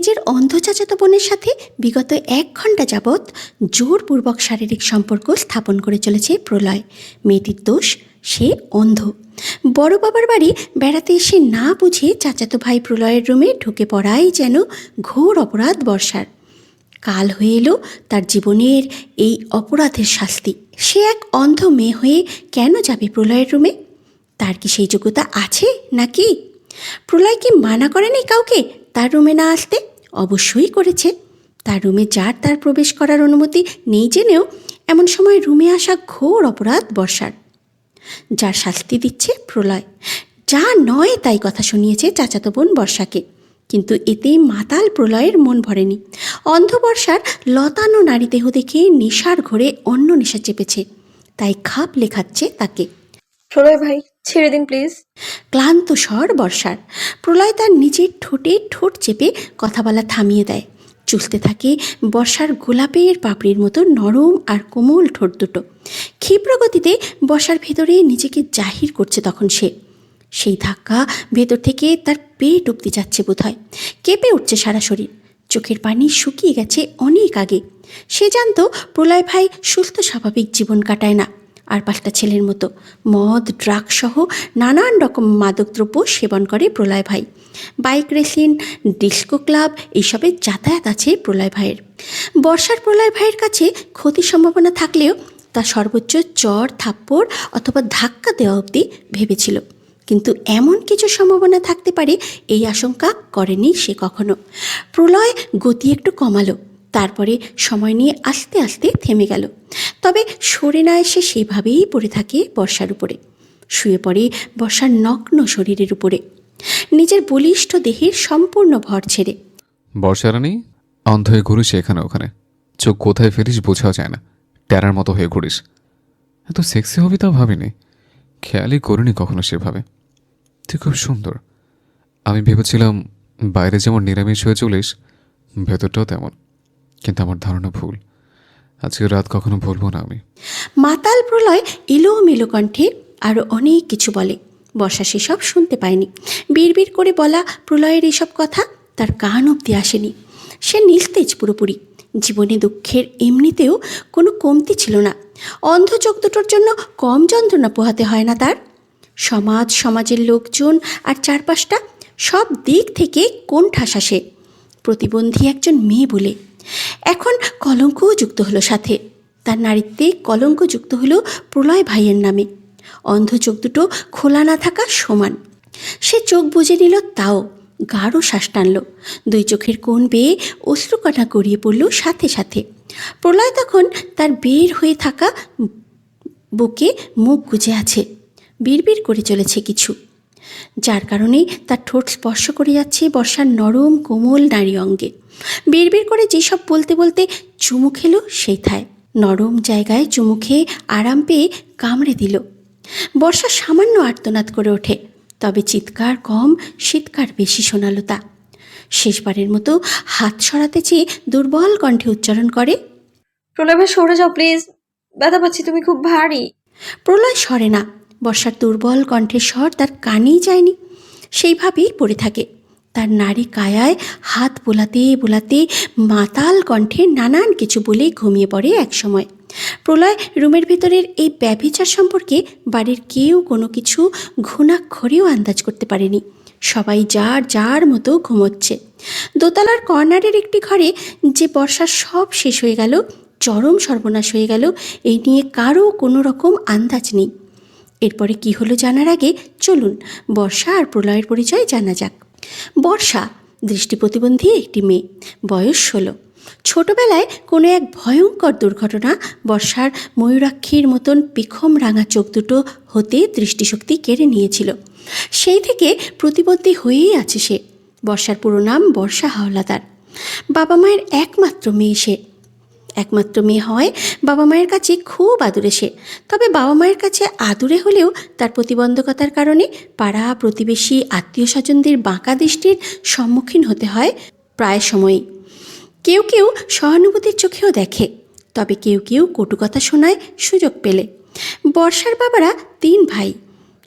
নিজের অন্ধ চাচাতো বোনের সাথে বিগত 1 ঘন্টা যাবৎ জোরপূর্বক শারীরিক সম্পর্ক স্থাপন করে চলেছে প্রলয়। মেয়েটির দোষ, সে অন্ধ। বড় বাবার বাড়ি বেড়াতে এসে না বুঝে চাচাতো ভাই প্রলয়ের রুমে ঢুকে পড়াই যেন ঘোর অপরাধ বর্ষার। কাল হয়ে এলো তার জীবনের এই অপরাধের শাস্তি। সে এক অন্ধ মেয়ে হয়ে কেন যাবে প্রলয়ের রুমে? তার কি সেই যোগ্যতা আছে নাকি? প্রলয় কি মানা করেনি কাউকে তার রুমে না আসতে? অবশ্যই করেছে। তার রুমে যার তার প্রবেশ করার অনুমতি নেই জেনেও এমন সময় রুমে আসা ঘোর অপরাধ বর্ষার, যার শাস্তি দিচ্ছে প্রলয়। যা নয় তাই কথা শুনিয়েছে চাচাতো বোন বর্ষাকে, কিন্তু এতে মাতাল প্রলয়ের মন ভরেনি। অন্ধ বর্ষার লতানো নারী দেহ দেখে নেশার ঘোরে অন্য নেশা চেপেছে, তাই খাপ লেখাচ্ছে তাকে। প্রলয় ভাই, ছেড়ে দিন প্লিজ। ক্লান্ত স্বর বর্ষার। প্রলয় তার নিজের ঠোঁটে ঠোঁট চেপে কথা বলা থামিয়ে দেয়। চুষতে থাকে বর্ষার গোলাপের পাপড়ির মতো নরম আর কোমল ঠোঁট দুটো। ক্ষিপ্র গতিতে বর্ষার ভেতরে নিজেকে জাহির করছে তখন সে। সেই ধাক্কা ভেতর থেকে তার পেট অব্দি যাচ্ছে বোধহয়। কেঁপে উঠছে সারা শরীর, চোখের পানি শুকিয়ে গেছে অনেক আগে। সে জানত প্রলয় ভাই সুস্থ স্বাভাবিক জীবন কাটায় না, আর 5টা ছেলের মতো মদ ড্রাগ সহ নানান রকম মাদকদ্রব্য সেবন করে প্রলয় ভাই। বাইক রেসিং, ডিস্কো ক্লাব এইসবের যাতায়াত আছে প্রলয় ভাইয়ের। বর্ষার প্রলয় ভাইয়ের কাছে ক্ষতির সম্ভাবনা থাকলেও তা সর্বোচ্চ চড় থাপ্পড় অথবা ধাক্কা দেওয়া অবধি ভেবেছিল, কিন্তু এমন কিছু সম্ভাবনা থাকতে পারে এই আশঙ্কা করেনি সে কখনো। প্রলয় গতি একটু কমালো, তারপরে সময় নিয়ে আস্তে আস্তে থেমে গেল। তবে সরে না এসে সেভাবেই পড়ে থাকে বর্ষার উপরে। শুয়ে পড়ে বর্ষার নগ্ন শরীরের উপরে, নিজের বলিষ্ঠ দেহের সম্পূর্ণ ভর ছেড়ে। বর্ষারানী, অন্ধ হয়ে ঘুরিস এখানে ওখানে, চোখ কোথায় ফেলিস বোঝাও যায় না, ট্যারার মতো হয়ে ঘুরিস। এত সেক্সি হবি তাও ভাবিনি, খেয়ালই করিনি কখনো সেভাবে। তুই খুব সুন্দর। আমি ভেবেছিলাম বাইরে যেমন নিরামিষ হয়ে চলিস, ভেতরটাও তেমন, কিন্তু আমার ধারণা ভুল। আজকের রাত কখনো ভুলবো না আমি। মাতাল প্রলয় এলোমেলো কণ্ঠে আরও অনেক কিছু বলে। বর্ষা সেসব শুনতে পায়নি। বিড়বিড় করে বলা প্রলয়ের এসব কথা তার কান অব্দি আসেনি। সে নিস্তেজ পুরোপুরি। জীবনে দুঃখের এমনিতেও কোনো কমতি ছিল না। অন্ধ চোখ দুটোর জন্য কম যন্ত্রণা পোহাতে হয় না তার। সমাজ, সমাজের লোকজন আর চারপাশটা সব দিক থেকে কোণঠাসা সে। প্রতিবন্ধী একজন মেয়ে বলে এখন কলঙ্কও যুক্ত হলো সাথে। তার নারীত্বে কলঙ্ক যুক্ত হলো প্রলয় ভাইয়ের নামে। অন্ধ চোখ দুটো খোলা না থাকা সমান। সে চোখ বুজে নিল, তাও গাঢ় শ্বাস টানল। 2 চোখের কোণ বেয়ে অশ্রুকণা গড়িয়ে পড়ল সাথে সাথে। প্রলয় তখন তার বের হয়ে থাকা বুকে মুখ গুজে আছে, বিড়বিড় করে চলেছে কিছু, যার কারণে তার ঠোঁট স্পর্শ করে যাচ্ছে বর্ষার নরম কোমল নারী অঙ্গে। বিড়বিড় করে যেসব বলতে বলতে চুমু খেলো সেই থায়। নরম জায়গায় চুমু খেয়ে আরাম পেয়ে কামড়ে দিল। বর্ষা সামান্য আর্তনাদ করে ওঠে, তবে চিৎকার কম, শীতকার বেশি শোনালো তা। শেষবারের মতো হাত সরাতে চেয়ে দুর্বল কণ্ঠে উচ্চারণ করে, প্রলয় ভাই সরে যাও প্লিজ, ব্যথা পাচ্ছি, তুমি খুব ভারী। প্রলয় সরে না। বর্ষার দুর্বল কণ্ঠের স্বর তার কানেই যায়নি, সেইভাবেই পড়ে থাকে। তার নারী কায়ায় হাত বোলাতে বোলাতে মাতাল কণ্ঠে নানান কিছু বলে ঘুমিয়ে পড়ে একসময়। প্রলয় রুমের ভেতরের এই ব্যভিচার সম্পর্কে বাড়ির কেউ কোনো কিছু ঘুণাক্ষরেও আন্দাজ করতে পারেনি। সবাই যার যার মতো ঘুমোচ্ছে। দোতলার কর্নারের একটি ঘরে যে বর্ষার সব শেষ হয়ে গেল, চরম সর্বনাশ হয়ে গেল, এই নিয়ে কারও কোনো রকম আন্দাজ নেই। এরপরে কি হলো জানার আগে চলুন বর্ষা আর প্রলয়ের পরিচয় জানা যাক। বর্ষা দৃষ্টি প্রতিবন্ধী একটি মেয়ে, বয়স 16। ছোটবেলায় কোনো এক ভয়ঙ্কর দুর্ঘটনা বর্ষার ময়ূরাক্ষীর মতন পেখম রাঙা চোখ দুটো হতে দৃষ্টিশক্তি কেড়ে নিয়েছিল। সেই থেকে প্রতিবন্ধী হয়েই আছে সে। বর্ষার পুরো নাম বর্ষা হাওলাদার। বাবা মায়ের একমাত্র মেয়ে সে। একমাত্র মেয়ে হয় বাবা মায়ের কাছে খুব আদুরে সে। তবে বাবা মায়ের কাছে আদুরে হলেও তার প্রতিবন্ধকতার কারণে পাড়া প্রতিবেশী আত্মীয় স্বজনদের বাঁকা দৃষ্টির সম্মুখীন হতে হয় প্রায় সময়ই। কেউ কেউ সহানুভূতির চোখেও দেখে, তবে কেউ কেউ কটু কথা শোনায় সুযোগ পেলে। বর্ষার বাবারা 3 ভাই,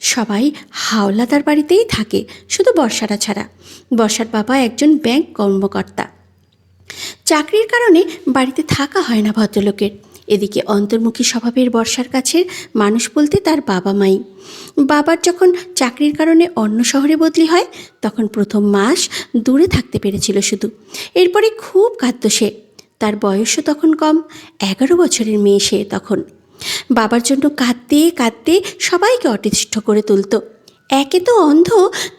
সবাই হাওলাদার বাড়িতেই থাকে, শুধু বর্ষাটা ছাড়া। বর্ষার বাবা একজন ব্যাংক কর্মকর্তা। চাকরির কারণে বাড়িতে থাকা হয় না ভদ্রলোকের। এদিকে অন্তর্মুখী স্বভাবের বর্ষার কাছের মানুষ বলতে তার বাবা মাই। বাবার যখন চাকরির কারণে অন্য শহরে বদলি হয়, তখন প্রথম মাস দূরে থাকতে পেরেছিল শুধু। এরপরে খুব কাঁদত সে। তার বয়সও তখন কম, 11 বছরের মেয়ে সে তখন। বাবার জন্য কাঁদতে কাঁদতে সবাইকে অতিষ্ঠ করে তুলত। একে তো অন্ধ,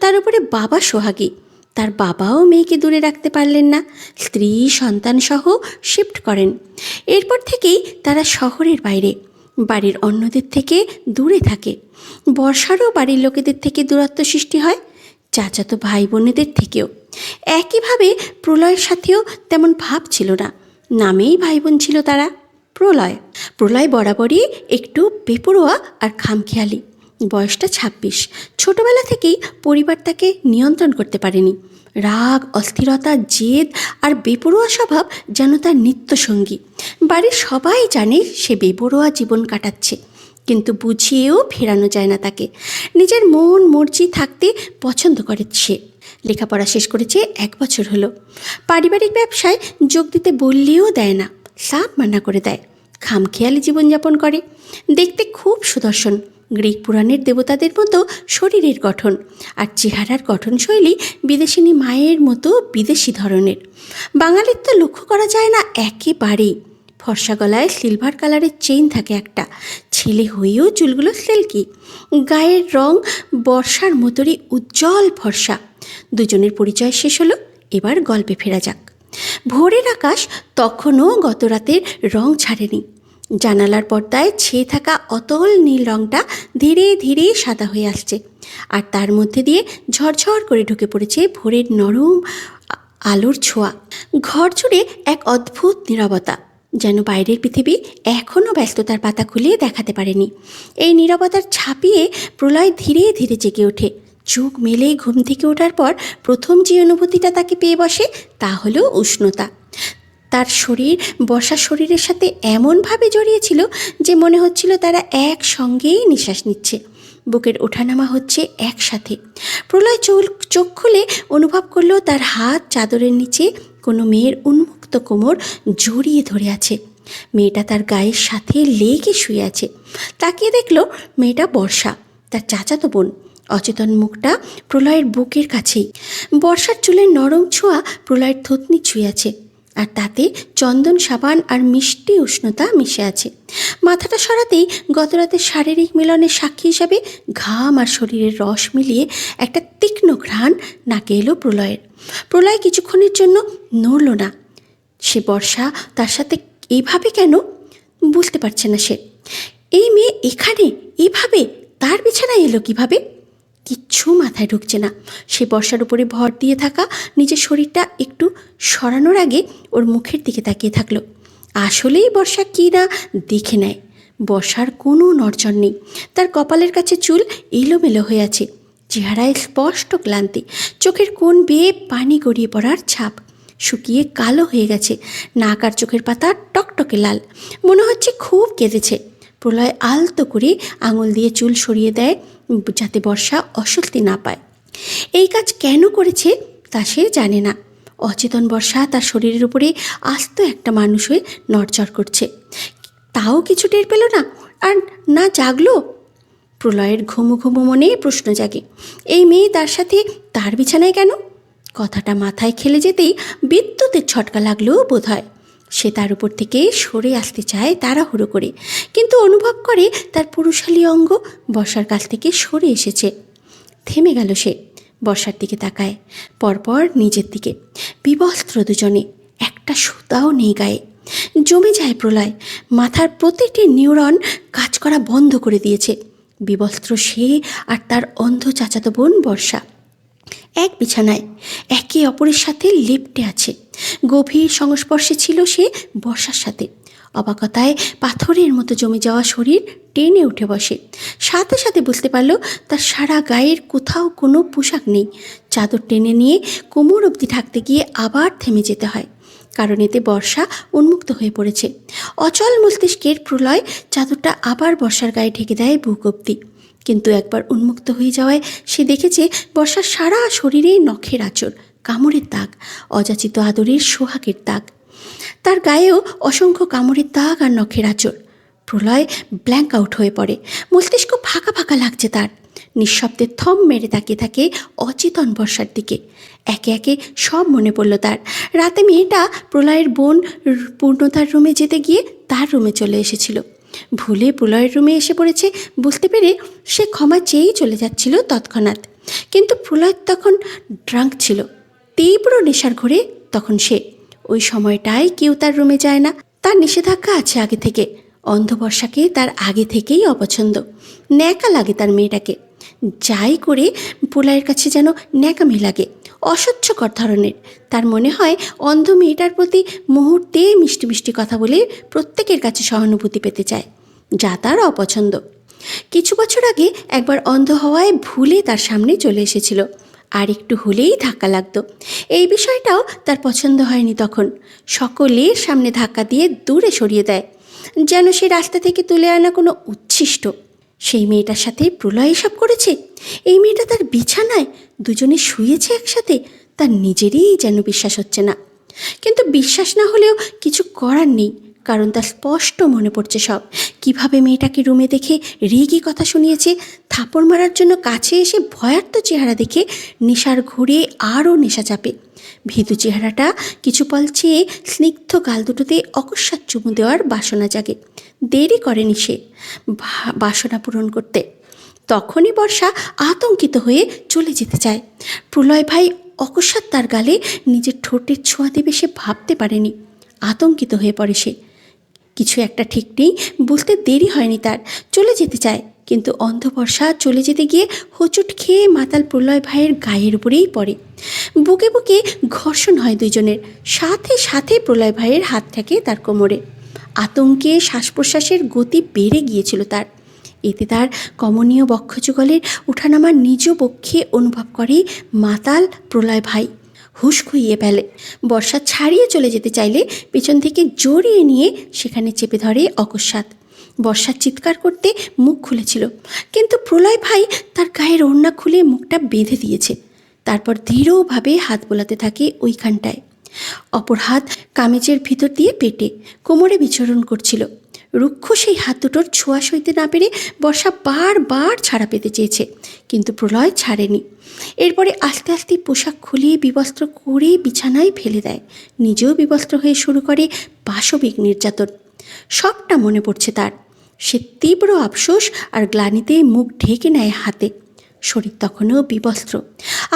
তার উপরে বাবা সোহাগী। তার বাবাও মেয়েকে দূরে রাখতে পারলেন না, স্ত্রী সন্তানসহ শিফট করেন। এরপর থেকেই তারা শহরের বাইরে, বাড়ির অন্যদের থেকে দূরে থাকে। বর্ষারও বাড়ির লোকেদের থেকে দূরত্ব সৃষ্টি হয়, চাচাতো ভাই বোনেদের থেকেও। একইভাবে প্রলয়ের সাথেও তেমন ভাব ছিল না, নামেই ভাই বোন ছিল তারা। প্রলয় বরাবরই একটু বেপরোয়া আর খামখেয়ালি। বয়সটা 26। ছোটবেলা থেকেই পরিবার তাকে নিয়ন্ত্রণ করতে পারেনি। রাগ, অস্থিরতা, জেদ আর বেপরোয়া স্বভাব যেন তার নিত্যসঙ্গী। বাড়ির সবাই জানে সে বেপরোয়া জীবন কাটাচ্ছে, কিন্তু বুঝিয়েও ফেরানো যায় না তাকে। নিজের মন মর্জি থাকতে পছন্দ করে সে। লেখাপড়া শেষ করেছে 1 বছর হলো। পারিবারিক ব্যবসায় যোগ দিতে বললেও দেয় না, সাফ মানা করে দেয়। খামখেয়ালি জীবনযাপন করে। দেখতে খুব সুদর্শন, গ্রিক পুরাণের দেবতাদের মতো শরীরের গঠন, আর চেহারার গঠনশৈলী বিদেশিনী মায়ের মতো বিদেশি ধরনের। বাঙালির তো লক্ষ্য করা যায় না একেবারেই। ফর্সা গলায় সিলভার কালারের চেইন থাকে একটা, ছেলে হয়েও চুলগুলো সিল্কি। গায়ের রং বর্ষার মতোরই উজ্জ্বল ফর্সা। দুজনের পরিচয় শেষ হলো, এবার গল্পে ফেরা যাক। ভোরের আকাশ তখনও গত রাতের রং ছাড়েনি। জানালার পর্দায় ছেয়ে থাকা অতল নীল রংটা ধীরে ধীরে সাদা হয়ে আসছে, আর তার মধ্যে দিয়ে ঝরঝর করে ঢুকে পড়েছে ভোরের নরম আলোর ছোঁয়া। ঘর জুড়ে এক অদ্ভুত নীরবতা, যেন বাইরের পৃথিবী এখনও ব্যস্ততার পাতা খুলে দেখাতে পারেনি। এই নীরবতার ছাপিয়ে প্রলয় ধীরে ধীরে জেগে ওঠে। চোখ মেলে ঘুম থেকে ওঠার পর প্রথম যে অনুভূতিটা তাকে পেয়ে বসে, তা হলো উষ্ণতা। তার শরীর বর্ষার শরীরের সাথে এমনভাবে জড়িয়েছিল যে মনে হচ্ছিল তারা একসঙ্গেই নিঃশ্বাস নিচ্ছে, বুকের ওঠানামা হচ্ছে একসাথে। প্রলয় চোখ খুলে অনুভব করলো তার হাত চাদরের নিচে কোনো মেয়ের উন্মুক্ত কোমর জড়িয়ে ধরে আছে। মেয়েটা তার গায়ের সাথে লেগে শুয়ে আছে। তাকিয়ে দেখলো মেয়েটা বর্ষা, তার চাচাতো বোন। অচেতন মুখটা প্রলয়ের বুকের কাছেই। বর্ষার চুলের নরম ছোঁয়া প্রলয়ের থুতনি ছুঁয়ে আছে, আর তাতে চন্দন সাবান আর মিষ্টি উষ্ণতা মিশে আছে। মাথাটা সরাতেই গতরাতের শারীরিক মিলনের সাক্ষী হিসাবে ঘাম আর শরীরের রস মিলিয়ে একটা তীক্ষ্ণ ঘ্রাণ নাকে এলো প্রলয়ের। প্রলয় কিছুক্ষণের জন্য নড়ল না। সে বর্ষা তার সাথে এইভাবে কেন বুঝতে পারছে না সে। এই মেয়ে এখানে এইভাবে তার বিছানায় এলো কিভাবে? কিচ্ছু মাথায় ঢুকছে না। সে বর্ষার উপরে ভর দিয়ে থাকা নিজের শরীরটা একটু সরানোর আগে ওর মুখের দিকে তাকিয়ে থাকলো। আসলেই বর্ষা কী না দেখে নেয়। বর্ষার কোনো নড়চড় নেই। তার কপালের কাছে চুল এলোমেলো হয়ে আছে, চেহারায় স্পষ্ট ক্লান্তি, চোখের কোণ বেয়ে পানি গড়িয়ে পড়ার ছাপ। শুকিয়ে কালো হয়ে গেছে নাক আর চোখের পাতা টকটকে লাল, মনে হচ্ছে খুব কেঁদেছে। প্রলয় আলতো করে আঙুল দিয়ে চুল সরিয়ে দেয় যাতে বর্ষা অস্বস্তি না পায়। এই কাজ কেন করেছে তা সে জানে না। অচেতন বর্ষা তার শরীরের উপরে আস্ত একটা মানুষ হয়ে নড়চড় করছে, তাও কিছু টের পেল না, আর না জাগলো। প্রলয়ের ঘুমু ঘুমু মনে প্রশ্ন জাগে, এই মেয়ে তার সাথে তার বিছানায় কেন? কথাটা মাথায় খেলে যেতেই বিদ্যুতের ছটকা লাগলেও বোধ হয়। সে তার উপর থেকে সরে আসতে চায় তাড়াহুড়ো করে, কিন্তু অনুভব করে তার পুরুষালী অঙ্গ বর্ষার কাছ থেকে সরে এসেছে। থেমে গেল সে, বর্ষার দিকে তাকায়, পরপর নিজের দিকে। বিবস্ত্র দুজনে, একটা সুতাও নেই গায়ে। জমে যায় প্রলয়। মাথার প্রতিটি নিউরন কাজ করা বন্ধ করে দিয়েছে। বিবস্ত্র সে আর তার অন্ধ চাচাতো বোন বর্ষা এক বিছানায় একে অপরের সাথে লেপ্টে আছে। গভীর সংস্পর্শে ছিল সে বর্ষার সাথে। অবাকতায় পাথরের মতো জমে যাওয়া শরীর টেনে উঠে বসে। সাথে সাথে বুঝতে পারল তার সারা গায়ের কোথাও কোনো পোশাক নেই। চাদর টেনে নিয়ে কোমর অবধি ঢাকতে গিয়ে আবার থেমে যেতে হয়, কারণ এতে বর্ষা উন্মুক্ত হয়ে পড়েছে। অচল মস্তিষ্কের প্রলয় চাদরটা আবার বর্ষার গায়ে ঢেকে দেয় বুক অবধি। কিন্তু একবার উন্মুক্ত হয়ে যাওয়ায় সে দেখেছে বর্ষার সারা শরীরে নখের আঁচড়, কামড়ের দাগ, অযাচিত আদরের সোহাগের দাগ। তার গায়েও অসংখ্য কামড়ের দাগ আর নখের আঁচড়। প্রলয় ব্ল্যাঙ্ক আউট হয়ে পড়ে। মস্তিষ্ক ফাঁকা ফাঁকা লাগছে তার। নিঃশব্দে থম মেরে তাকিয়ে থাকে অচেতন বর্ষার দিকে। একে একে সব মনে পড়ল তার। রাতে মেয়েটা প্রলয়ের বোন পূর্ণতার রুমে যেতে গিয়ে তার রুমে চলে এসেছিল। ভুলে প্রলয়ের রুমে এসে পড়েছে বুঝতে পেরে সে ক্ষমা চেয়েই চলে যাচ্ছিল তৎক্ষণাৎ। কিন্তু প্রলয় তখন ড্রাঙ্ক ছিল, তীব্র নেশার ঘোরে তখন সে। ওই সময়টায় কেউ তার রুমে যায় না। তার নিষেধাজ্ঞা আছে আগে থেকে। অন্ধবর্ষাকে তার আগে থেকেই অপছন্দ। ন্যাকা লাগে তার মেয়েটাকে। যাই করে প্রলয়ের কাছে যেন ন্যাকামি লাগে, অসহ্যকর ধরনের। তার মনে হয় অন্ধ মেয়েটার প্রতি মুহূর্তে মিষ্টি মিষ্টি কথা বলে প্রত্যেকের কাছে সহানুভূতি পেতে চায়, যা তার অপছন্দ। কিছু বছর আগে একবার অন্ধ হওয়ায় ভুলে তার সামনে চলে এসেছিল। আর একটু হলেই ধাক্কা লাগতো। এই বিষয়টাও তার পছন্দ হয়নি তখন। সকলের সামনে ধাক্কা দিয়ে দূরে সরিয়ে দেয়, যেন সে রাস্তা থেকে তুলে আনা কোনো উচ্ছিষ্ট। সেই মেয়েটার সাথে প্রলয় এসব করেছে। এই মেয়েটা তার বিছানায় দুজনে শুয়েছে একসাথে। তার নিজেরই যেন বিশ্বাস হচ্ছে না। কিন্তু বিশ্বাস না হলেও কিছু করার নেই, কারণ তার স্পষ্ট মনে পড়ছে সব। কিভাবে মেয়েটাকে রুমে দেখে রেগে কথা শুনিয়েছে, থাপড় মারার জন্য কাছে এসে ভয়ার্ত চেহারা দেখে নেশার ঘুরে আরও নেশা চাপে। ভীতু চেহারাটা কিছু পল চেয়ে স্নিগ্ধ গাল দুটোতে অকস্মাৎ চুমু দেওয়ার বাসনা জাগে। দেরি করেনি সে বাসনা পূরণ করতে। তখনই বর্ষা আতঙ্কিত হয়ে চলে যেতে চায়। প্রলয় ভাই অকস্মাৎ তার গালে নিজের ঠোঁটের ছোঁয়া দেবে সে ভাবতে পারেনি। আতঙ্কিত হয়ে পড়ে সে। কিছু একটা ঠিক নেই, বুঝতে দেরি হয়নি তার। চলে যেতে চায়, কিন্তু অন্ধবর্ষা চলে যেতে গিয়ে হোঁচট খেয়ে মাতাল প্রলয় ভাইয়ের গায়ের উপরেই পড়ে। বুকে বুকে ঘর্ষণ হয় দুজনের। সাথে সাথে প্রলয় ভাইয়ের হাত থাকে তার কোমরে। আতঙ্কে শ্বাস প্রশ্বাসের গতি বেড়ে গিয়েছিল তার। এতে তার কমনীয় বক্ষযুগলের উঠানামা নিজ পক্ষে অনুভব করে মাতাল প্রলয় ভাই। হুঁশ খুইয়ে ফেলে। বর্ষা ছাড়িয়ে চলে যেতে চাইলে পেছন থেকে জড়িয়ে নিয়ে সেখানে চেপে ধরে অকস্মাৎ। বর্ষা চিৎকার করতে মুখ খুলেছিল, কিন্তু প্রলয় ভাই তার গায়ের ওড়না খুলে মুখটা বেঁধে দিয়েছে। তারপর দৃঢ়ভাবে হাত বোলাতে থাকে ওইখানটায়। অপর হাত কামিজের ভিতর দিয়ে পেটে কোমরে বিচরণ করছিল। রুক্ষ সেই হাত দুটোর ছোঁয়া সইতে না পেরে বর্ষা বারবার ছাড়া পেতে চেয়েছে, কিন্তু প্রলয় ছাড়েনি। এরপরে আস্তে আস্তে পোশাক খুলিয়ে বিবস্ত্র করে বিছানায় ফেলে দেয়। নিজেও বিবস্ত্র হয়ে শুরু করে পাশবিক নির্যাতন। সবটা মনে পড়ছে তার। সে তীব্র আফসোস আর গ্লানিতে মুখ ঢেকে নেয় হাতে। শরীর তখনও বিবস্ত্র।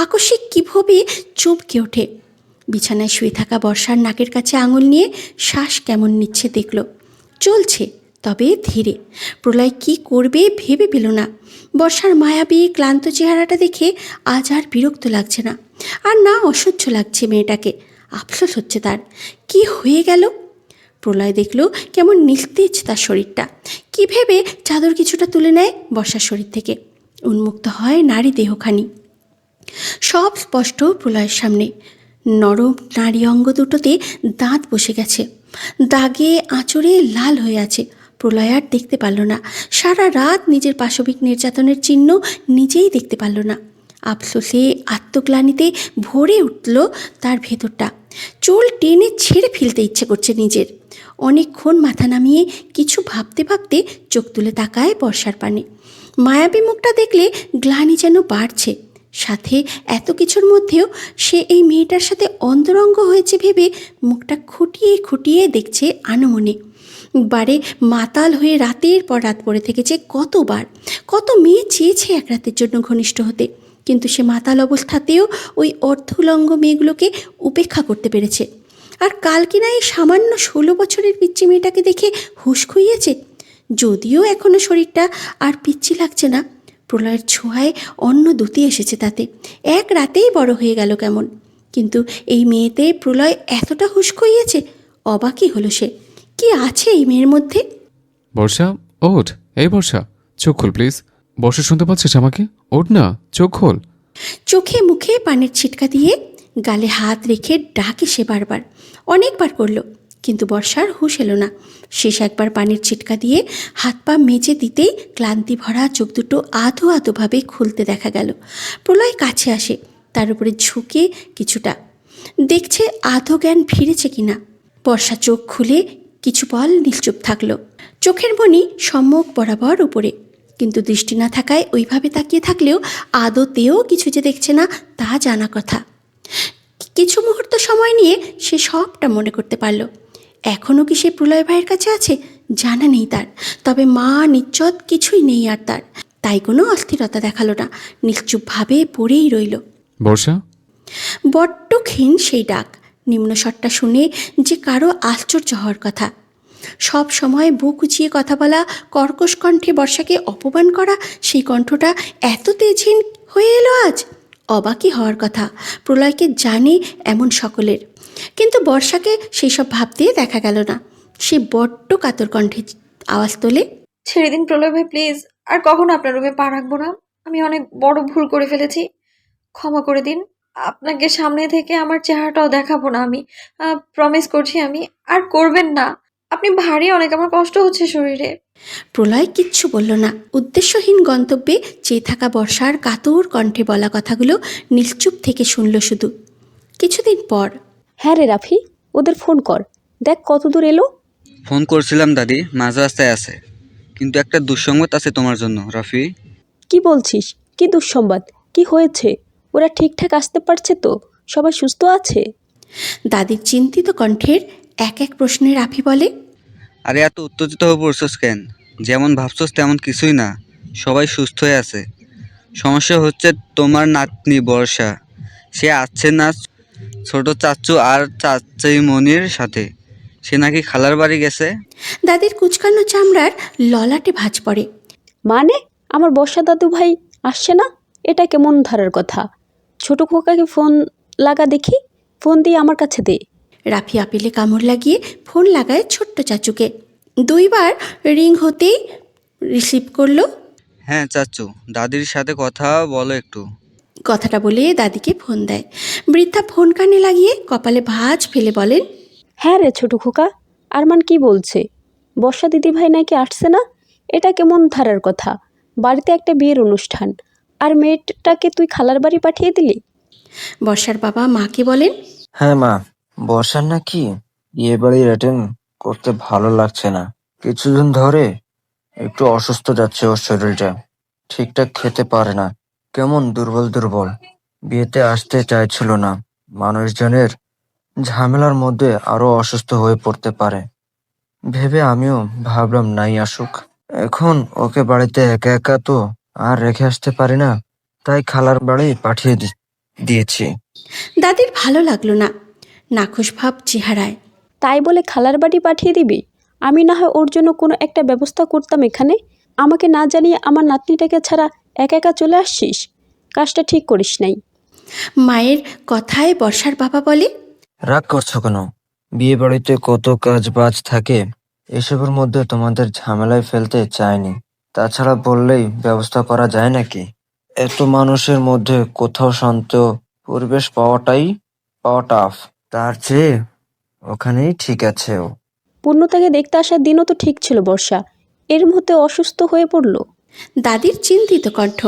আকস্মিক কীভাবে চমকে ওঠে। বিছানায় শুয়ে থাকা বর্ষার নাকের কাছে আঙুল নিয়ে শ্বাস কেমন নিচ্ছে দেখল। চলছে, তবে ধীরে। প্রলয় কি করবে ভেবে পেল না। বর্ষার মায়াবী ক্লান্ত চেহারাটা দেখে আজ আর বিরক্ত লাগছে না, আর না অসহ্য লাগছে মেয়েটাকে। আফসোস হচ্ছে তার। কি হয়ে গেল? প্রলয় দেখল কেমন নিস্তেজ তার শরীরটা। কি ভেবে চাদর কিছুটা তুলে নেয় বর্ষার শরীর থেকে। উন্মুক্ত হয় নারী দেহখানি। সব স্পষ্ট প্রলয়ের সামনে। নরম নারী অঙ্গ দুটোতে দাঁত বসে গেছে, দাগে আঁচড়ে লাল হয়ে আছে। প্রলয় আর দেখতে পারল না। সারা রাত নিজের পাশবিক নির্যাতনের চিহ্ন নিজেই দেখতে পারল না। আফসোসে আত্মগ্লানিতে ভরে উঠল তার ভেতরটা। চুল টেনে ছেড়ে ফেলতে ইচ্ছে করছে নিজের। অনেকক্ষণ মাথা নামিয়ে কিছু ভাবতে ভাবতে চোখ তুলে তাকায় বর্ষার পানে। মায়াবী মুখটা দেখলে গ্লানি যেন বাড়ছে। সাথে এত কিছুর মধ্যেও সে এই মেয়েটার সাথে অন্তরঙ্গ হয়েছে ভেবে মুখটা খুঁটিয়ে খুঁটিয়ে দেখছে আনমনে। বারে মাতাল হয়ে রাতের পর রাত পড়ে থেকেছে কতবার। কত মেয়ে চেয়েছে এক রাতের জন্য ঘনিষ্ঠ হতে, কিন্তু সে মাতাল অবস্থাতেও ওই অর্ধুলঙ্গ মেয়েগুলোকে উপেক্ষা করতে পেরেছে। আর কাল কিনা এই সামান্য 16 বছরের পিচ্চি মেয়েটাকে দেখে হুঁশ খুইয়েছে। যদিও এখনও শরীরটা আর পিচ্চি লাগছে না, প্রলয়ের ছোঁয়ায় অন্য দুতি এসেছে তাতে। এক রাতেই বড় হয়ে গেল কেমন। কিন্তু এই মেয়েতে প্রলয় এতটা হুঁশ খুইয়েছে, অবাকই হলো সে। কি আছে এই মেয়ের মধ্যে? বর্ষা, ওঠ। এই বর্ষা, চোখ খোল প্লিজ। বর্ষা, শুনতে পাচ্ছিস আমাকে? ওঠ না, চোখ খোল। চোখে মুখে পানির ছিটকা দিয়ে গালে হাত রেখে ডাকে সে বারবার। অনেকবার করল, কিন্তু বর্ষার হুঁশ এলো না। শেষ একবার পানির ছিটকা দিয়ে হাত পা মেজে দিতেই ক্লান্তি ভরা চোখ দুটো আধো আধোভাবে খুলতে দেখা গেল। প্রলয় কাছে আসে, তার উপরে ঝুঁকে কিছুটা দেখছে আধো জ্ঞান ফিরেছে কিনা। বর্ষা চোখ খুলে কিছু পল নিশ্চুপ থাকলো, চোখের মনি সম্মুখ বরাবর উপরে। কিন্তু দৃষ্টি না থাকায় ওইভাবে তাকিয়ে থাকলেও আদতেও কিছু যে দেখছে না তা জানা কথা। কিছু মুহূর্ত সময় নিয়ে সে সবটা মনে করতে পারল। এখনও কি সে প্রলয় ভাইয়ের কাছে আছে জানা নেই তার, তবে মা নিশ্চত কিছুই নেই আর তার। তাই কোনো অস্থিরতা দেখালো না, নিশ্চুপভাবে পড়েই রইল। বর্ষা, বড্ড ক্ষীণ সেই ডাক। নিম্নস্বরটা শুনে যে কারো আশ্চর্য হওয়ার কথা। সব সময় বুক উঁচিয়ে কথা বলা, কর্কশ কণ্ঠে বর্ষাকে অপমান করা, সেই কণ্ঠটা এত তেজহীন হয়ে এলো আজ। অবাকই হওয়ার কথা, প্রলয়কে জানে এমন সকলের। কিন্তু বর্ষাকে সেই সব ভাবতে দেখা গেল না। সে বড্ড কাতর কণ্ঠে আওয়াজ তোলে, ছেড়ে দিন প্রলয় ভাই প্লিজ, আর কখনো আপনার রুমে পা রাখবো না। আমি অনেক বড় ভুল করে ফেলেছি, ক্ষমা করে দিন। আপনাকে সামনে থেকে আমার চেহারাটাও দেখাবো না আমি, প্রমিস করছি আমি। আর করবেন না, আপনি ভারী অনেক, আমার কষ্ট হচ্ছে শরীরে। প্রলয় কিচ্ছু বলল না। উদ্দেশ্যহীন গন্তব্যে চেয়ে থাকা বর্ষার কাতর কণ্ঠে বলা কথাগুলো নিশ্চুপ থেকে শুনল শুধু। কিছুদিন পর, হ্যাঁ রে রাফি, ওদের ফোন কর, দেখ কত দূর এলো। ফোন করছিলাম দাদি, মাঝ রাস্তায় আছে, কিন্তু একটা দুঃসংবাদ আছে তোমার জন্য রাফি। কি বলছিস? কি দুঃসংবাদ? কি হয়েছে? ওরা ঠিকঠাক আসতে পারছে তো? সবাই সুস্থ আছে? দাদির চিন্তিত কণ্ঠের এক এক প্রশ্নে রাফি বলে, আরে এত উত্তেজিত হয়ে পড়ছস কেন? যেমন ভাবছস তেমন কিছুই না, সবাই সুস্থ হয়ে আছে। সমস্যা হচ্ছে তোমার নাতনি বর্ষা, সে আসছে না ছোট চাচু আর চাচাই মনির সাথে। সে নাকি খালার বাড়ি গেছে। দাদির কুচকানো চামড়ার ললাটে ভাঁজ পড়ে। মানে আমার বর্ষা দাদু ভাই আসছে না? এটা কেমন ধারার কথা? ছোট খোকাকে ফোন লাগা দেখি, ফোন দিয়ে আমার কাছে দে। রাফি আপিলে কামড় লাগিয়ে ফোন লাগায় ছোট্ট চাচুকে। দুইবার রিং হতেই রিসিভ করলো। হ্যাঁ চাচু, দাদির সাথে কথা বলো একটু। কথাটা বলে দাদিকে ফোন দেয়। বৃদ্ধা ফোন কানে লাগিয়ে কপালে ভাঁজ ফেলে বলেন, হ্যাঁ রে ছোট খোকা, আরমান কি বলছে? বর্ষা দিদি ভাই নাকি আসছে না? এটা কেমন ধারার কথা? বাড়িতে একটা বিয়ের অনুষ্ঠান, আর মেয়েটাকে তুই খালার বাড়ি পাঠিয়ে দিলি? বর্ষার বাবা মাকে বলেন, হ্যাঁ মা, বর্ষার নাকি বিয়ে বাড়ির অ্যাটেন্ড করতে ভালো লাগছে না। কিছুদিন ধরে একটু অসুস্থ যাচ্ছে ওর শরীরটা, ঠিকঠাক খেতে পারে না, কেমন দুর্বল দুর্বল। বিয়েতে আসতে চাইছিল না, মানুষজনের ঝামেলার মধ্যে আরো অসুস্থ হয়ে পড়তে পারে ভেবে আমিও ভাবলাম নাই আসুক। এখন ওকে বাড়িতে একা একা তো আর রেখে আসতে পারি না, তাই খালার বাড়ি পাঠিয়ে দিয়েছি। দাদির ভালো লাগলো না নাখোশ ভাব চেহারায়। তাই বলে খালার বাড়ি পাঠিয়ে দিবি? আমি না হয় ওর জন্য কোনো একটা ব্যবস্থা করতাম এখানে। আমাকে না জানিয়ে আমার নাতনিটাকে ছাড়া একা একা চলে আসছিস, কাজটা ঠিক করিস নাই। মায়ের কথায় বর্ষার বাবা বলে, রাগ করছো কেন? বিয়ে বাড়িতে কত কাজ বাজ থাকে, এসবের মধ্যে তোমাদের ঝামেলায় ফেলতে চাইনি। তাছাড়া বললেই ব্যবস্থা করা যায় নাকি? এত মানুষের মধ্যে কোথাও শান্ত পরিবেশ পাওয়া টাফ। তার চেয়ে ওখানেই ঠিক আছে ও। পূর্ণতাকে দেখতে আসার দিনও তো ঠিক ছিল বর্ষা, এর মধ্যে অসুস্থ হয়ে পড়লো। দাদির চিন্তিত কণ্ঠ।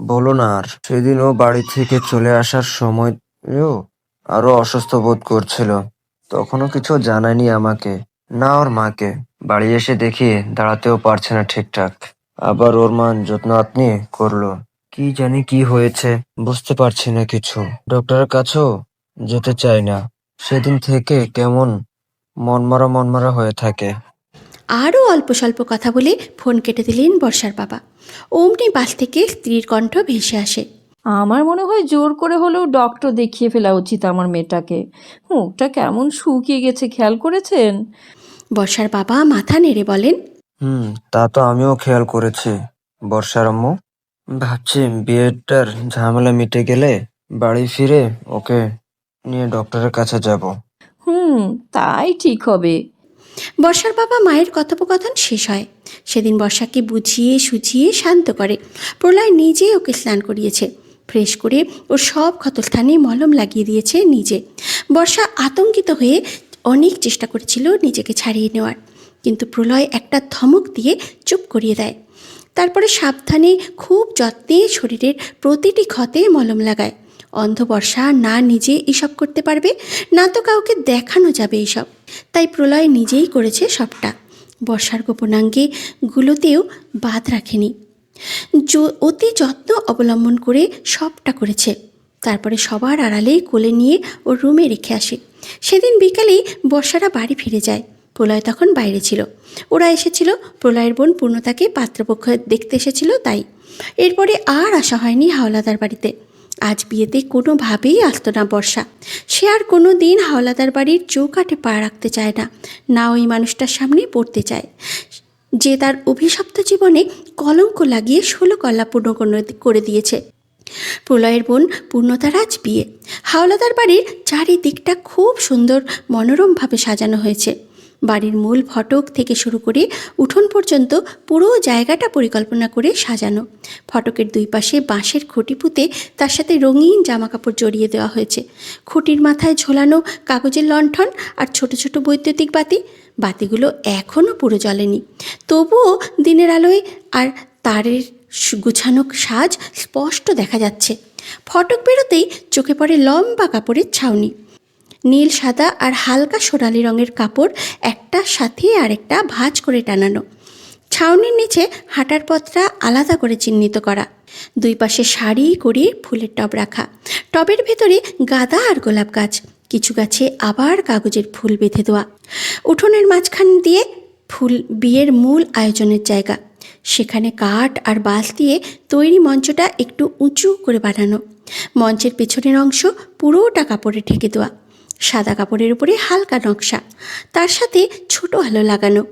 বলো না আর, সেদিন ও বাড়ি থেকে চলে আসার সময়ও আরো অসুস্থ বোধ করছিল। তখনও কিছু জানায়নি আমাকে, না ওর মাকে। বাড়ি এসে দেখি দাঁড়াতেও পারছে না ঠিকঠাক। আবার ওর মা যত্ন আত্নি করলো। কি জানি কি হয়েছে, বুঝতে পারছি না কিছু। ডক্টরের কাছেও যেতে চাই না। সেদিন থেকে কেমন মনমরা হয়ে থাকে। আরও অল্প স্বল্প কথা বলে ফোন কেটে দিলেন বর্ষার বাবা। অমনি পাশ থেকে স্ত্রীর কণ্ঠ ভেসে আসে, আমার মনে হয় জোর করে হলেও ডক্টর দেখিয়ে ফেলা উচিত আমার মেয়েটাকে। মুখটা কেমন শুকিয়ে গেছে, খেয়াল করেছেন? বর্ষার বাবা মাথা নেড়ে বলেন, তা তো আমিও খেয়াল করেছি বর্ষার আম্মু। ভাবছি বিয়েটার ঝামেলা মিটে গেলে বাড়ি ফিরে ওকে নিয়ে ডক্টরের কাছে যাব। তাই ঠিক হবে। বর্ষার বাবা মায়ের কথোপকথন শেষ হয়। সেদিন বর্ষাকে বুঝিয়ে সুঝিয়ে শান্ত করে। প্রলয় নিজে ওকে স্নান করিয়েছে, ফ্রেশ করে ওর সব ক্ষতস্থানে মলম লাগিয়ে দিয়েছে নিজে। বর্ষা আতঙ্কিত হয়ে অনেক চেষ্টা করেছিল নিজেকে ছাড়িয়ে নেওয়ার, কিন্তু প্রলয় একটা ধমক দিয়ে চুপ করিয়ে দেয়। তারপরে সাবধানে খুব যত্নে শরীরের প্রতিটি ক্ষতে মলম লাগায়। অন্ধ বর্ষা না নিজে এসব করতে পারবে, না তো কাউকে দেখানো যাবে এসব, তাই প্রলয় নিজেই করেছে সবটা। বর্ষার গোপনাঙ্গে গুলোতেও বাদ রাখেনি, অতি যত্ন অবলম্বন করে সবটা করেছে। তারপরে সবার আড়ালে কোলে নিয়ে ওর রুমে রেখে আসে। সেদিন বিকালেই বর্ষারা বাড়ি ফিরে যায়। প্রলয় তখন বাইরে ছিল। ওরা এসেছিল, প্রলয়ের বোন পূর্ণতাকে পাত্রপক্ষ দেখতে এসেছিল তাই। এরপরে আর আসা হয়নি হাওলাদার বাড়িতে। আজ বিয়েতে কোনোভাবেই আসতো না বর্ষা। সে আর কোনো দিন হাওলাদার বাড়ির চৌকাঠে পা রাখতে চায় না, না ওই মানুষটার সামনে পড়তে চায় যে তার অভিশপ্ত জীবনে কলঙ্ক লাগিয়ে 16 কলা পূর্ণ করে দিয়েছে। প্রলয়ের বোন পূর্ণতার আজ বিয়ে। হাওলাদার বাড়ির চারিদিকটা খুব সুন্দর মনোরমভাবে সাজানো হয়েছে। বাড়ির মূল ফটক থেকে শুরু করে উঠোন পর্যন্ত পুরো জায়গাটা পরিকল্পনা করে সাজানো। ফটকের দুই পাশে বাঁশের খুঁটি পুঁতে তার সাথে রঙিন জামাকাপড় জড়িয়ে দেওয়া হয়েছে। খুঁটির মাথায় ঝোলানো কাগজের লণ্ঠন আর ছোট ছোট বৈদ্যুতিক বাতি। বাতিগুলো এখনও পুরো জ্বলেনি, তবুও দিনের আলোয় আর তারের গুছানো সাজ স্পষ্ট দেখা যাচ্ছে। ফটক বেরোতেই চোখে পড়ে লম্বা কাপড়ের ছাউনি। নীল, সাদা আর হালকা সোনালি রঙের কাপড় একটার সাথে আরেকটা ভাঁজ করে টানানো। ছাউনির নিচে হাঁটার পথটা আলাদা করে চিহ্নিত করা। দুই পাশে সারি করে ফুলের টব রাখা। টবের ভেতরে গাঁদা আর গোলাপ গাছ, কিছু গাছে আবার কাগজের ফুল বেঁধে দেওয়া। উঠোনের মাঝখান দিয়ে ফুল বিয়ের মূল আয়োজনের জায়গা। সেখানে কাঠ আর বাঁশ দিয়ে তৈরি মঞ্চটা একটু উঁচু করে বানানো। মঞ্চের পেছনের অংশ পুরোটা কাপড়ে ঢেকে দেওয়া। সাদা কাপড়ের উপরে হালকা নকশা, তার সাথে ছোট আলো লাগানো।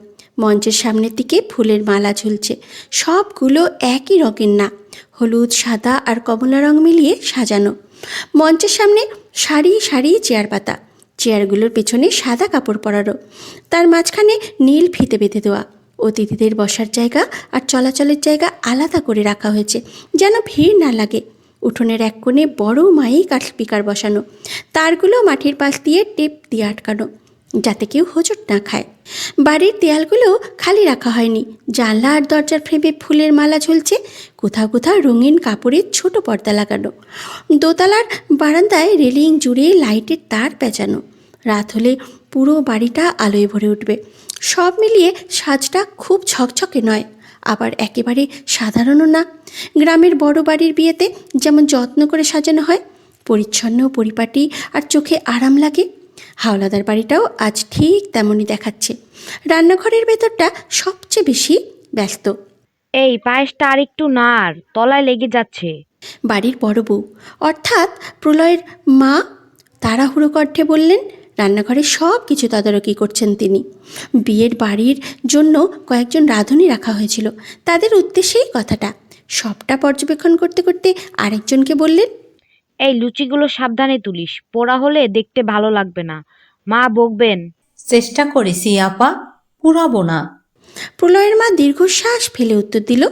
মঞ্চের সামনের দিকে ফুলের মালা ঝুলছে, সবগুলো একই রঙের না, হলুদ, সাদা আর কমলা রং মিলিয়ে সাজানো। মঞ্চের সামনে সারি সারি চেয়ার পাতা, চেয়ারগুলোর পেছনে সাদা কাপড় পরানো, তার মাঝখানে নীল ফিতে বেঁধে দেওয়া। অতিথিদের বসার জায়গা আর চলাচলের জায়গা আলাদা করে রাখা হয়েছে, যেন ভিড় না লাগে। উঠোনের এক কোণে বড় মাইক আর স্পিকার বসানো, তারগুলো মাটির পাশ দিয়ে টেপ দিয়ে আটকানো, যাতে কেউ হোঁচট না খায়। বাড়ির দেয়ালগুলো খালি রাখা হয়নি, জানলা আর দরজার ফ্রেমে ফুলের মালা ঝুলছে, কোথাও কোথাও রঙিন কাপড়ের ছোট পর্দা লাগানো। দোতলার বারান্দায় রেলিং জুড়ে লাইটের তার পেঁচানো। রাত হলে পুরো বাড়িটা আলোয় ভরে উঠবে। সব মিলিয়ে সাজটা খুব ঝকঝকে নয়, আবার একেবারে সাধারণও না। গ্রামের বড় বাড়ির বিয়েতে যেমন যত্ন করে সাজানো হয়, পরিচ্ছন্ন, পরিপাটি আর চোখে আরাম লাগে, হাওলাদার বাড়িটাও আজ ঠিক তেমনই দেখাচ্ছে। রান্নাঘরের ভেতরটা সবচেয়ে বেশি ব্যস্ত। এই পায়েসটা আর একটু নাড়, তলায় লেগে যাচ্ছে। বাড়ির বড় বউ অর্থাৎ প্রলয়ের মা তাড়াহুড়ো কণ্ঠে বললেন। রান্নাঘরে সব কিছু তদারকি করছেন তিনি। বিয়ের বাড়ির জন্য কয়েকজন রাঁধুনি রাখা হয়েছিল, তাদের উদ্দেশ্যেই কথাটা। সবটা পর্যবেক্ষণ করতে করতে আরেকজনকে বললেন, এই লুচিগুলো সাবধানে তুলিস, পোড়া হলে দেখতে ভালো লাগবে না, মা বকবেন। চেষ্টা করেছি আপা, পুরাবো না। প্রলয়ের মা দীর্ঘশ্বাস ফেলে উত্তর দিল,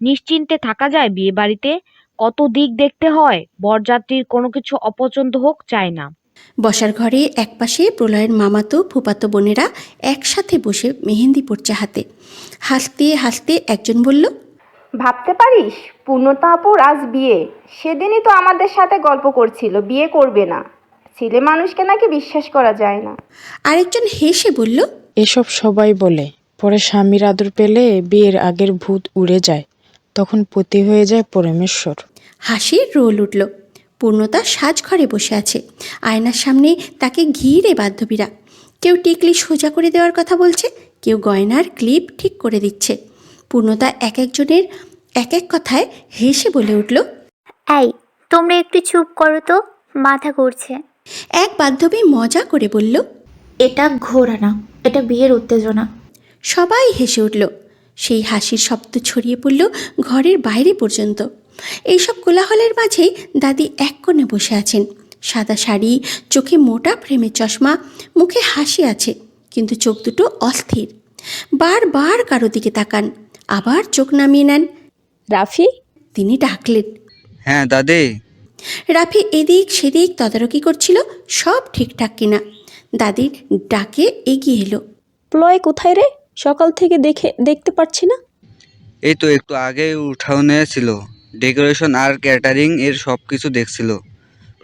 নিশ্চিন্তে থাকা যায় বিয়ে বাড়িতে? কত দিক দেখতে হয়, বরযাত্রীর কোনো কিছু অপছন্দ হোক চাই না। বসার ঘরে একপাশে প্রলয়ের মামাতো ফুপাতো বোনেরা একসাথে বসে মেহেন্দি পড়ছে হাতে। হাসতে হাসতে একজন বলল, ভাবতে পারিস পূর্ণতা আপুর আজ বিয়ে, সেদিনই তো আমাদের সাথে গল্প করছিল বিয়ে করবে না, ছেলে মানুষকে নাকি বিশ্বাস করা যায় না। আরেকজন হেসে বলল, এসব সবাই বলে, পরে স্বামীর আদর পেলে বিয়ের আগের ভূত উড়ে যায়, তখন পতি হয়ে যায় পরমেশ্বর। হাসির রোল উঠল। পূর্ণতা সাজঘরে বসে আছে, আয়নার সামনে তাকে ঘিরে বান্ধবীরা। কেউ টিকলি সোজা করে দেওয়ার কথা বলছে, কেউ গয়নার ক্লিপ ঠিক করে দিচ্ছে। পূর্ণতা এক একজনের এক এক কথায় হেসে বলে উঠল, এই তোমরা একটু চুপ করো তো, মাথা ঘুরছে। এক বান্ধবী মজা করে বলল, এটা ঘোরা না, এটা বিয়ের উত্তেজনা। সবাই হেসে উঠল। সেই হাসির শব্দ ছড়িয়ে পড়ল ঘরের বাইরে পর্যন্ত। এইসব কোলাহলের মাঝেই দাদি এক কোণে বসে আছেন। সাদা শাড়ি, চোখে মোটা ফ্রেমের চশমা, মুখে হাসি আছে, কিন্তু চোখ দুটো অস্থির। বারবার কারো দিকে তাকান, আবার চোখ নামিয়ে নেন। রাফি, তিনি ডাকলেন। হ্যাঁ দাদি। রাফি এদিক সেদিক তদারকি করছিল সব ঠিকঠাক কিনা। দাদির ডাকে এগিয়ে এলো। প্লয় কোথায় রে? সকাল থেকে দেখতে পাচ্ছি না। এই তো একটু আগে উঠানে ছিল, ডেকোরেশন আর ক্যাটারিং এর সব কিছু দেখছিল।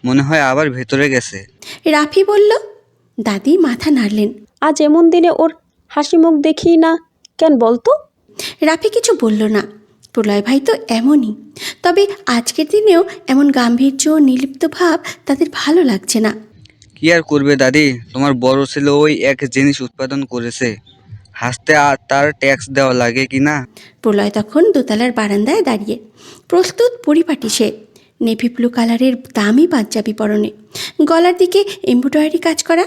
মনে হয় আবার ভেতরে গেছে। রাফি বলল। দাদি মাথা নাড়লেন। আজ এমন দিনে ওর হাসি মুখ দেখি না কেন বলতো? রাফি কিছু বলল না। প্রলয় ভাই তো এমনই। তবে আজকের দিনেও এমন গাম্ভীর্য ও নির্লিপ্ত ভাব তাদের ভালো লাগছে না। কি আর করবে দাদি, তোমার বড় ছেলে ওই এক জিনিস উৎপাদন করেছে, হাসতে আর তার ট্যাক্স দেওয়া লাগে কি না। প্রলয় তখন দোতলার বারান্দায় দাঁড়িয়ে প্রস্তুত পরিপাটি। সে নেভি ব্লু কালারের দামি পাঞ্জাবি পরনে, গলার দিকে এমব্রয়ডারি কাজ করা,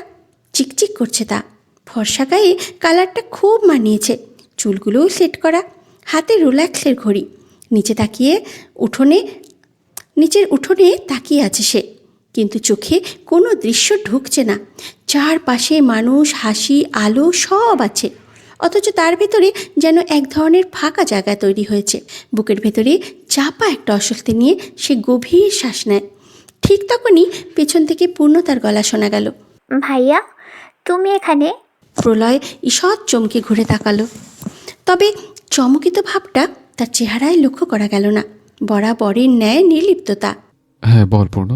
চিকচিক করছে তা। ফর্সা গায়ে কালারটা খুব মানিয়েছে, চুলগুলোও সেট করা, হাতে রোল্যাক্সের ঘড়ি। নিচের উঠোনে তাকিয়ে আছে সে, কিন্তু চোখে কোনো দৃশ্য ঢুকছে না। চারপাশে মানুষ, হাসি, আলো সব আছে, অথচ তার ভেতরে যেন এক ধরনের ফাঁকা জায়গা তৈরি হয়েছে। বুকের ভেতরে চাপা একটা অস্বস্তি নিয়ে সে গভীর শ্বাস নেয়। ঠিক তখনই পেছন থেকে পূর্ণতার গলা শোনা গেল। ভাইয়া, তুমি এখানে? প্রলয় ঈষৎ চমকে ঘুরে তাকালো, তবে চমকিত ভাবটা তার চেহারায় লক্ষ্য করা গেল না। বরাবরের ন্যায় নির্লিপ্ততা। হ্যাঁ বল পূর্ণ।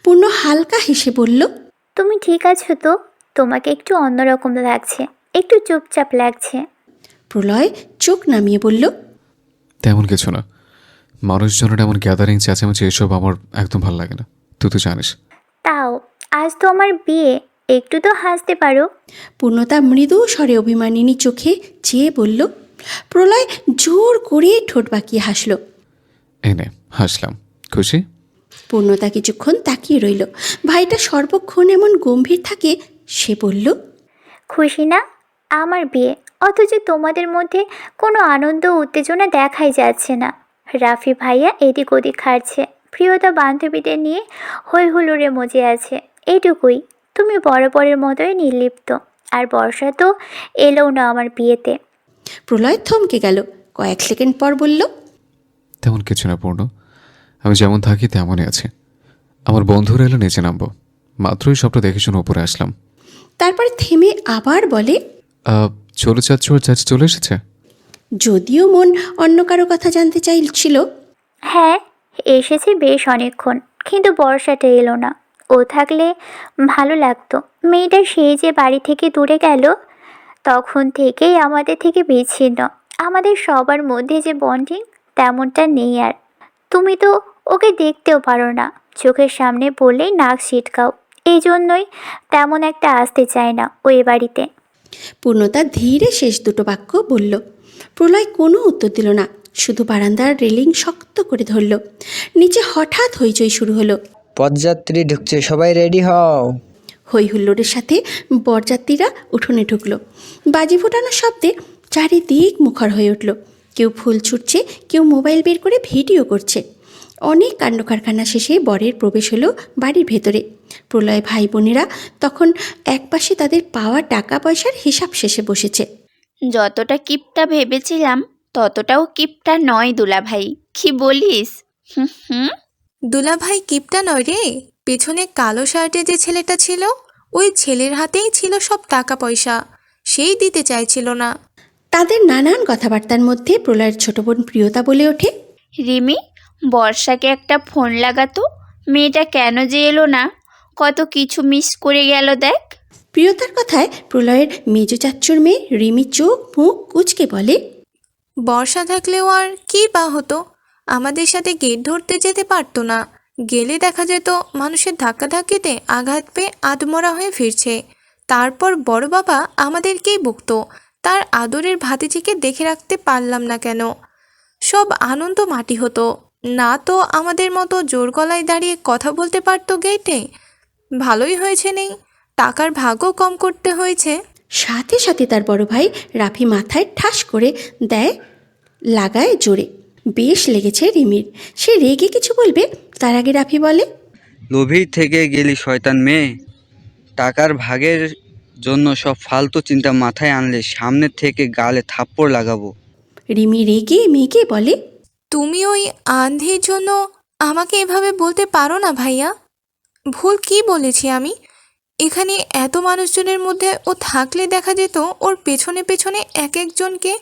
পূর্ণ হালকা হেসে বলল, তুমি ঠিক আছো তো? তোমাকে একটু অন্যরকম লাগছে, একটু চুপচাপ লাগছে। প্রলয় চোখ নামিয়ে বলল, তেমন কিছু না। মানুষজনের এমন গ্যাদারিং, চেঁচামেচি এসব আমার একদম ভালো লাগে না, তুই তো জানিস। তাও আজ তো আমার বিয়ে, একটু তো হাসতে পারো। পূর্ণতা মৃদু স্বরে অভিমানিনী চোখে চেয়ে বলল। প্রলয় জোর করে ঠোঁট বাঁকিয়ে হাসল। এনে হাসলাম, খুশি? পূর্ণতা কিছুক্ষণ তাকিয়ে রইল। ভাইটা সর্বক্ষণ এমন গম্ভীর থাকে। সে বলল, খুশি না? আমার বিয়ে, অথচ তোমাদের মধ্যে কোনো আনন্দ উত্তেজনা দেখাই যাচ্ছে না। রাফি ভাইয়া এদিক ওদিক খাচ্ছে, প্রিয়তা বান্ধবীদের নিয়ে হই হুল্লোড়ে মজে আছে, এইটুকুই। তুমি বরাবরের মতোই নির্লিপ্ত। আর বর্ষা তো এলোও না আমার বিয়েতে। প্রলয় থমকে গেল। কয়েক সেকেন্ড পর বলল, তেমন কিছু না পূর্ণ, আমি যেমন থাকি তেমনই আছি। আমার বন্ধুরা এলে নিচে নামবো, মাত্রই সবটা দেখে শুনে উপরে আসলাম। তারপরে থেমে আবার বলে, চলে যাচ্ছ, ওর চাচি চলে এসেছে? যদিও মন অন্য কারো কথা জানতে চাইছিল। হ্যাঁ, এসেছে বেশ অনেকক্ষণ, কিন্তু বর্ষাটা এলো না। ও থাকলে ভালো লাগতো। মেয়েটা সেই যে বাড়ি থেকে দূরে গেল, তখন থেকেই আমাদের থেকে বিচ্ছিন্ন। আমাদের সবার মধ্যে যে বন্ডিং, তেমনটা নেই আর। তুমি তো ওকে দেখতেও পারো না, চোখের সামনে বললেই নাক ছিটকাও। এই জন্যই তেমন একটা আসতে চায় না ওই বাড়িতে। পূর্ণতা ধীরে শেষ দুটো বাক্য বলল। প্রলয় কোনো উত্তর দিল না, শুধু বারান্দার রেলিং শক্ত করে ধরল। নিচে হঠাৎ হইচই শুরু হলো। পদযাত্রী ঢুকছে, সবাই রেডি হও। হই হুল্লোড়ের সাথে বরযাত্রীরা উঠোনে ঢুকলো। বাজি ফোটানোর শব্দে চারিদিক মুখর হয়ে উঠল। কেউ ফুল ছুটছে, কেউ মোবাইল বের করে ভিডিও করছে। অনেক কাণ্ডকারখানা শেষে বরের প্রবেশ হলো বাড়ির ভেতরে। প্রলয় ভাই বোনেরা তখন একপাশে তাদের পাওয়া টাকা পয়সার হিসাব শেষে বসেছে। যতটা কিপটা ভেবেছিলাম ততটাও কিপটা নয় দুলাভাই, কি বলিস? হুম হুম। দুলাভাই কিপটা নয় রে, পেছনে কালো শার্টে যে ছেলেটা ছিল, ওই ছেলের হাতেই ছিল সব টাকা পয়সা, সেই দিতে চাইছিল না। তাদের নানান কথাবার্তার মধ্যে প্রলয়ের ছোট বোন প্রিয়তা বলে ওঠে, রিমি, বর্ষাকে একটা ফোন লাগাতো, মেয়েটা কেন যে এলো না, কত কিছু মিস করে গেল দেখ। প্রিয়তার কথায় প্রলয়ের মেজ চাচ্চুর মেয়ে রিমি চোখ মুখ কুচকে বলে, বর্ষা থাকলেও আর কি বা হতো, আমাদের সাথে গেট ধরতে যেতে পারতো না। গেলে দেখা যেত মানুষের ধাক্কাধাক্কিতে আঘাত পেয়ে আধমরা হয়ে ফিরছে। তারপর বড় বাবা আমাদেরকেই বকতো, তার আদরের ভাতিজিকে দেখে রাখতে পারলাম না কেন। সব আনন্দ মাটি হতো না, তো আমাদের মতো জোর গলায় দাঁড়িয়ে কথা বলতে পারতো গেটে। ভালোই হয়েছে নেই, টাকার ভাগও কম করতে হয়েছে। সাথে সাথে তার বড় ভাই রাফি মাথায় ঠাস করে লাগায় জোরে। বেশ লেগেছে রিমির। সে রেগে কিছু বলবে, তার আগে রাফি বলে, লোভী থেকে গেলি শয়তান মেয়ে, টাকার ভাগের জন্য সব ফালতু চিন্তা মাথায় আনলে সামনে থেকে গালে থাপ্পড় লাগাবো। রিমি রেগে মেগে বলে, তুমি ওই আন্ধির জন্য আমাকে এভাবে বলতে পারো না ভাইয়া। ভুল কি বলেছি আমি? এখানে এত মানুষজনের মধ্যে ও থাকলে দেখা যেত ওর পেছনে পেছনে এক একজনকে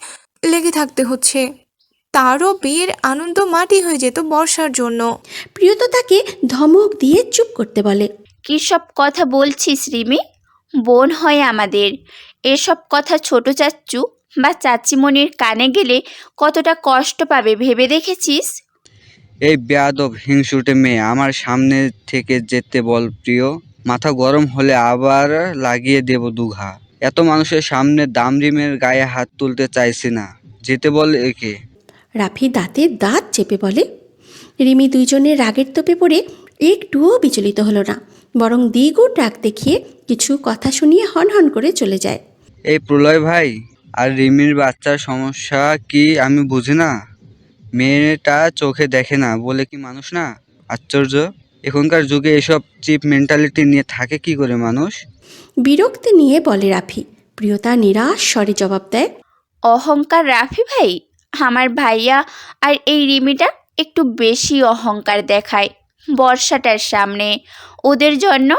লেগে থাকতে হচ্ছে। তারও বিয়ের আনন্দ মাটি হয়ে যেত বর্ষার জন্য। প্রিয়তা তাকে ধমক দিয়ে চুপ করতে বলে। কী সব কথা বলছিস রিমি? বোন হয় আমাদের। এসব কথা ছোট চাচ্চু বা চাচিমণির কানে গেলে কতটা কষ্ট পাবে ভেবে দেখেছিস? এই বেয়াদব হিংসুটে মেয়ে, আমার সামনে থেকে যেতে বল প্রিয়। মাথা গরম হলে আবার লাগিয়ে দেব দুঘা। এত মানুষের সামনে দামরিমের গায়ে হাত তুলতে চাইছি না, যেতে বল একে। রাফি দাঁতে দাঁত চেপে বলে। রিমি দুইজনের রাগের তোপে পড়ে একটুও বিচলিত হলো না, বরং দ্বিগুণ রাগ দেখিয়ে কিছু কথা শুনিয়ে হনহন করে চলে যায়। এই প্রলয় ভাই আর রিমির বাচ্চার সমস্যা কি আমি বুঝি না। মেয়েটা চোখে দেখে না বলে কি মানুষ না? আশ্চর্য, এখনকার যুগে এসব চিপ মেন্টালিটি নিয়ে থাকে কি করে মানুষ? বিরক্তি নিয়ে বলে রাফি। প্রিয়তা নিরাশ স্বরে জবাব দেয়। অহংকার রাফি ভাই? আমার ভাইয়া আর এই রিমিটা একটু বেশি অহংকার দেখায় বর্ষাটার সামনে। ওদের জন্য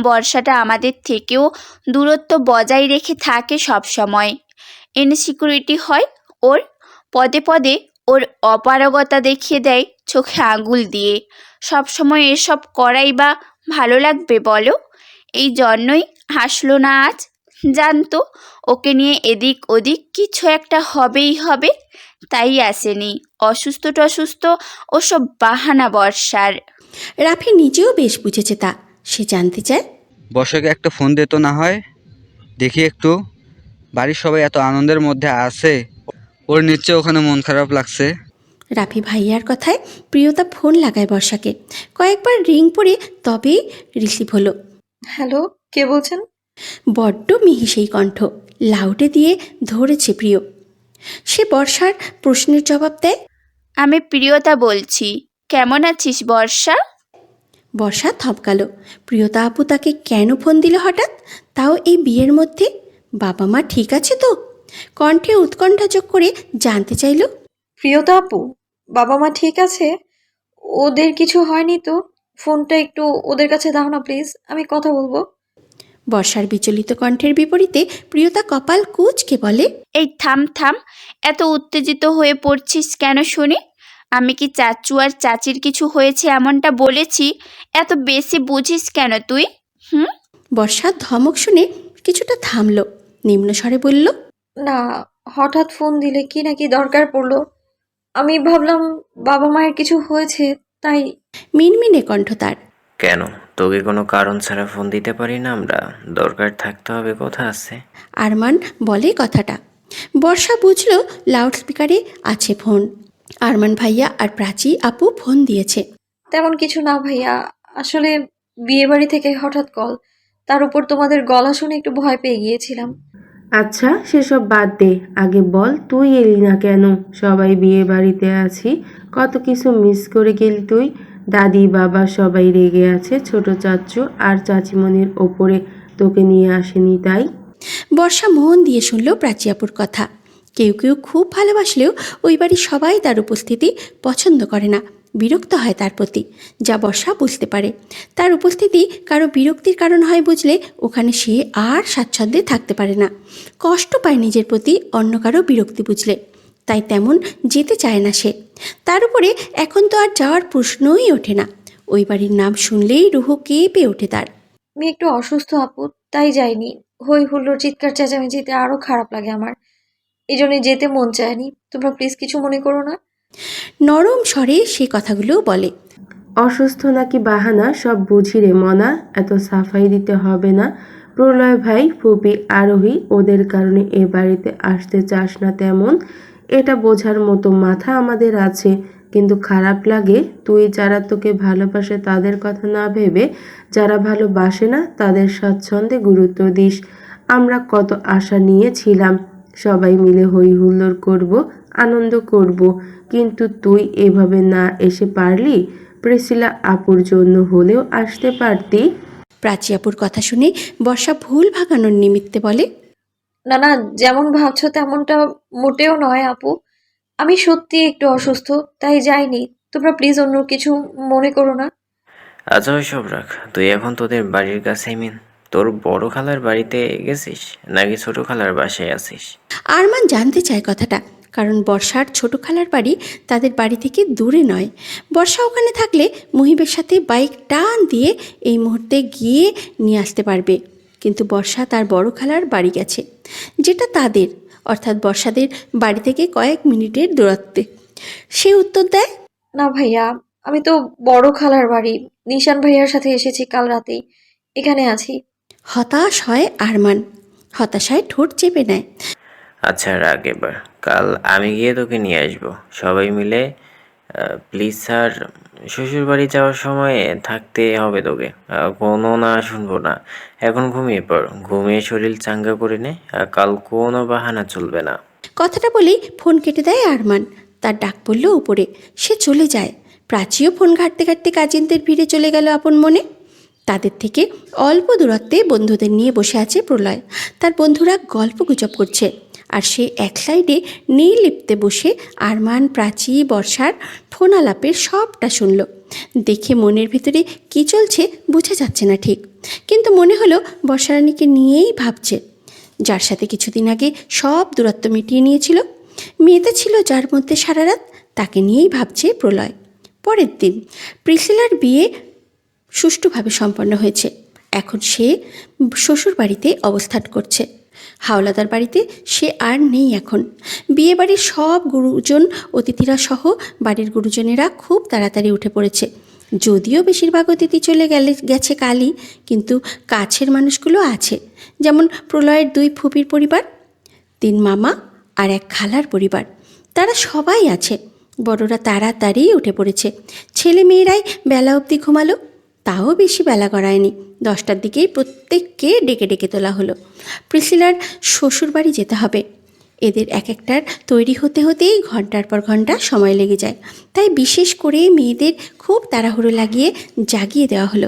বর্ষাটা আমাদের থেকেও দূরত্ব বজায় রেখে থাকে সব সময়। ইনসিকিউরিটি হয় ওর, পদে পদে ওর অপারগতা দেখিয়ে দেয় চোখে আঙুল দিয়ে। সব সময় এসব করাই বা ভালো লাগবে বলো? এই জন্যই হাসলো না আজ। জানতো ওকে নিয়ে এদিক ওদিক কিছু একটা হবেই হবে, তাই আসেনি। অসুস্থ টসুস্থ ওসব বাহানা বর্ষার। রাফি নিজেও বেশ বুঝেছে তা। সে জানতে চায়, বর্ষাকে একটা ফোন দিত না হয়, দেখি একটু। বাড়ির সবাই এত আনন্দের মধ্যে আছে, ওর নিশ্চয় ওখানে মন খারাপ লাগছে। রাফি ভাইয়ার কথায় প্রিয়তা ফোন লাগায় বর্ষাকে। কয়েকবার রিং পড়ে তবেই রিসিভ হলো। হ্যালো, কে বলছেন? বড্ড মিহি সেই কণ্ঠ। লাউডে দিয়ে ধরেছে প্রিয়। সে বর্ষার প্রশ্নের জবাব দেয়। আমি প্রিয়তা বলছি। কেমন আছিস বর্ষা? বর্ষা থমকালো। প্রিয়তা আপু তাকে কেন ফোন দিল হঠাৎ, তাও এই বিয়ের মধ্যে? বাবা মা ঠিক আছে তো? কণ্ঠে উৎকণ্ঠা যোগ করে জানতে চাইল। প্রিয়তা আপু, বাবা মা ঠিক আছে? ওদের কিছু হয়নি তো? ফোনটা একটু ওদের কাছে দাও না প্লিজ, আমি কথা বলবো। বর্ষার বিচলিত কণ্ঠের বিপরীতে প্রিয়তা কপাল কুঁচকে বলে। এই থাম থাম, এত উত্তেজিত হয়ে পড়ছিস কেন শুনি? আমি কি চাচু আর চাচির কিছু হয়েছে এমনটা বলেছি? এত বেশি বুঝিস কেন তুই? বর্ষা ধমক শুনে কিছুটা থামল, নিম্নস্বরে বলল। না, হঠাৎ ফোন দিলে কি নাকি দরকার পড়লো। আমি ভাবলাম বাবা মায়ের কিছু হয়েছে, তাই। মিনমিনে কণ্ঠ তার। কেন, তোকে কোনো কারণ ছাড়া ফোন দিতে পারি না আমরা? দরকার থাকতে হবে, কথা আছে। আরমান বলে কথাটা। বর্ষা বুঝল লাউডস্পিকারে আছে ফোন। আরমান ভাইয়া আর প্রাচী আপু ফোন দিয়েছে। তেমন কিছু না ভাইয়া, আসলে বিয়ে বাড়ি থেকে হঠাৎ কল, তার উপর তোমাদের গলা শুনে একটু ভয় পেয়ে গিয়েছিলাম। আচ্ছা সেসব বাদ দে, আগে বল তুই এলি না কেন? সবাই বিয়ে বাড়িতে আছি, কত কিছু মিস করে গেলি তুই। দাদি বাবা সবাই রেগে আছে ছোট চাচু আর চাচিমণির ওপরে, তোকে নিয়ে আসেনি তাই। বর্ষা মন দিয়ে শুনল প্রাচী আপুর কথা। কেউ কেউ খুব ভালোবাসলেও ওই বাড়ির সবাই তার উপস্থিতি পছন্দ করে না, বিরক্ত হয় তার প্রতি, যা বর্ষা বুঝতে পারে। তার উপস্থিতি কারো বিরক্তির কারণ হয় বুঝলে ওখানে সে আর স্বাচ্ছন্দ্যে থাকতে পারে না। কষ্ট পায় নিজের প্রতি অন্য কারো বিরক্তি বুঝলে, তাই তেমন যেতে চায় না সে। তার উপরে এখন তো আর যাওয়ার প্রশ্নই ওঠে না। ওই বাড়ির নাম শুনলেই রুহ কেঁপে ওঠে তার। আমি একটু অসুস্থ আপু, তাই যাইনি। হই হুল্লোড় চিৎকার চেঁচামেচিতে আরো খারাপ লাগে আমার, এই জন্যই যেতে মন চায়নি। তোমরা প্লিজ কিছু মনে করো না। নরম স্বরে সে কথাগুলো বলে। অসুস্থ নাকি বাহানা সব বুঝি রে মনা, এত সাফাই দিতে হবে না। প্রলয় ভাই ফুপি আরোহী ওদের কারণে এ বাড়িতে আসতে চাস না তেমন, এটা বোঝার মতো মাথা আমাদের আছে। কিন্তু খারাপ লাগে তুই যারা তোকে ভালোবাসে তাদের কথা না ভেবে যারা ভালোবাসে না তাদের স্বাচ্ছন্দ্যে গুরুত্ব দিস। আমরা কত আশা নিয়েছিলাম সবাই মিলে হই হুল্লোড় করব, আনন্দ করব, কিন্তু তুই এভাবে না এসে পারলি। প্রিসিলা আপুর জন্য হলেও আসতে পারতি। প্রাচী আপুর কথা শুনে বর্ষা ভুল ভাগানোর নিমিত্তে বলে। না না, যেমন ভাবছো তেমনটা মোটেও নয় আপু, আমি সত্যি একটু অসুস্থ, তাই যাইনি। তোমরা প্লিজ অন্য কিছু মনে করো না। আচ্ছা ওইসব রাখ, তুই এখন তোদের বাড়ির কাছে তোর বড় খালার বাড়িতে গেছিস নাকি ছোট খালার বাসায় আছিস? আরমান জানতে চায় কথাটা, কারণ বর্ষার ছোট খালার বাড়ি তাদের বাড়ি থেকে দূরে নয়। বর্ষা ওখানে থাকলে মুহিবের সাথে বাইক টান দিয়ে এই মুহূর্তে গিয়ে নিয়ে আসতে পারবে, কিন্তু বর্ষা তার বড় খালার বাড়ি গেছে, যেটা তাদের অর্থাৎ বর্ষাদের বাড়ি থেকে কয়েক মিনিটের দূরত্বে। সে উত্তর দেয়, না ভাইয়া, আমি তো বড় খালার বাড়ি নিশান ভাইয়ার সাথে এসেছি কাল রাতেই, এখানে আছি। হতাশ হয় আরমান, হতাশায় ঠোঁট চেপে নেয়। আচ্ছা রাগ এবার, কাল আমি গিয়ে তোকে নিয়ে আসবো সবাই মিলে। প্লিজ স্যার, শ্বশুর বাড়ি যাওয়ার সময় থাকতে হবে তোকে। কোনো না শুনবো না, এখন ঘুমিয়ে পড়, ঘুমিয়ে শরীর চাঙ্গা করে নে, কাল কোনো বাহানা চলবে না। কথাটা বলেই ফোন কেটে দেয় আরমান। তার ডাক পড়ল উপরে, সে চলে যায়। প্রাচীও ফোন ঘাঁটতে ঘাঁটতে কাজিনদের ভিড়ে চলে গেল আপন মনে। তাদের থেকে অল্প দূরত্বে বন্ধুদের নিয়ে বসে আছে প্রলয়। তার বন্ধুরা গল্প গুজব করছে, আর সে এক সাইডে নির্লিপ্তে বসে আরমান, প্রাচী, বর্ষার ফোন আলাপের সবটা শুনল। দেখে মনের ভিতরে কী চলছে বোঝা যাচ্ছে না ঠিক, কিন্তু মনে হলো বর্ষারানীকে নিয়েই ভাবছে, যার সাথে কিছুদিন আগে সব দূরত্ব মিটিয়ে নিয়েছিল। মেয়েটা ছিল যার মধ্যে সারা রাত, তাকে নিয়েই ভাবছে প্রলয়। পরের দিন প্রিসিলার বিয়ে সুষ্ঠুভাবে সম্পন্ন হয়েছে। এখন সে শ্বশুর বাড়িতে অবস্থান করছে। হাওলাদার বাড়িতে সে আর নেই এখন। বিয়ে বাড়ির সব গুরুজন অতিথিরা সহ বাড়ির গুরুজনেরা খুব তাড়াতাড়ি উঠে পড়েছে। যদিও বেশিরভাগ অতিথি চলে গেছে কালই, কিন্তু কাছের মানুষগুলো আছে, যেমন প্রলয়ের 2 ফুপির পরিবার, 3 মামা আর 1 খালার পরিবার। তারা সবাই আছে। বড়রা তাড়াতাড়ি উঠে পড়েছে। ছেলে মেয়েরাই বেলা অবধি ঘুমালো, তাও বেশি বেলা গড়ায়নি। 10টার দিকেই প্রত্যেককে ডেকে ডেকে তোলা হলো। প্রিসিলার শ্বশুর বাড়ি যেতে হবে। এদের এক একটার তৈরি হতে হতেই ঘন্টার পর ঘন্টা সময় লেগে যায়। তাই বিশেষ করে মেয়েদের খুব তাড়াহুড়ো লাগিয়ে জাগিয়ে দেওয়া হলো।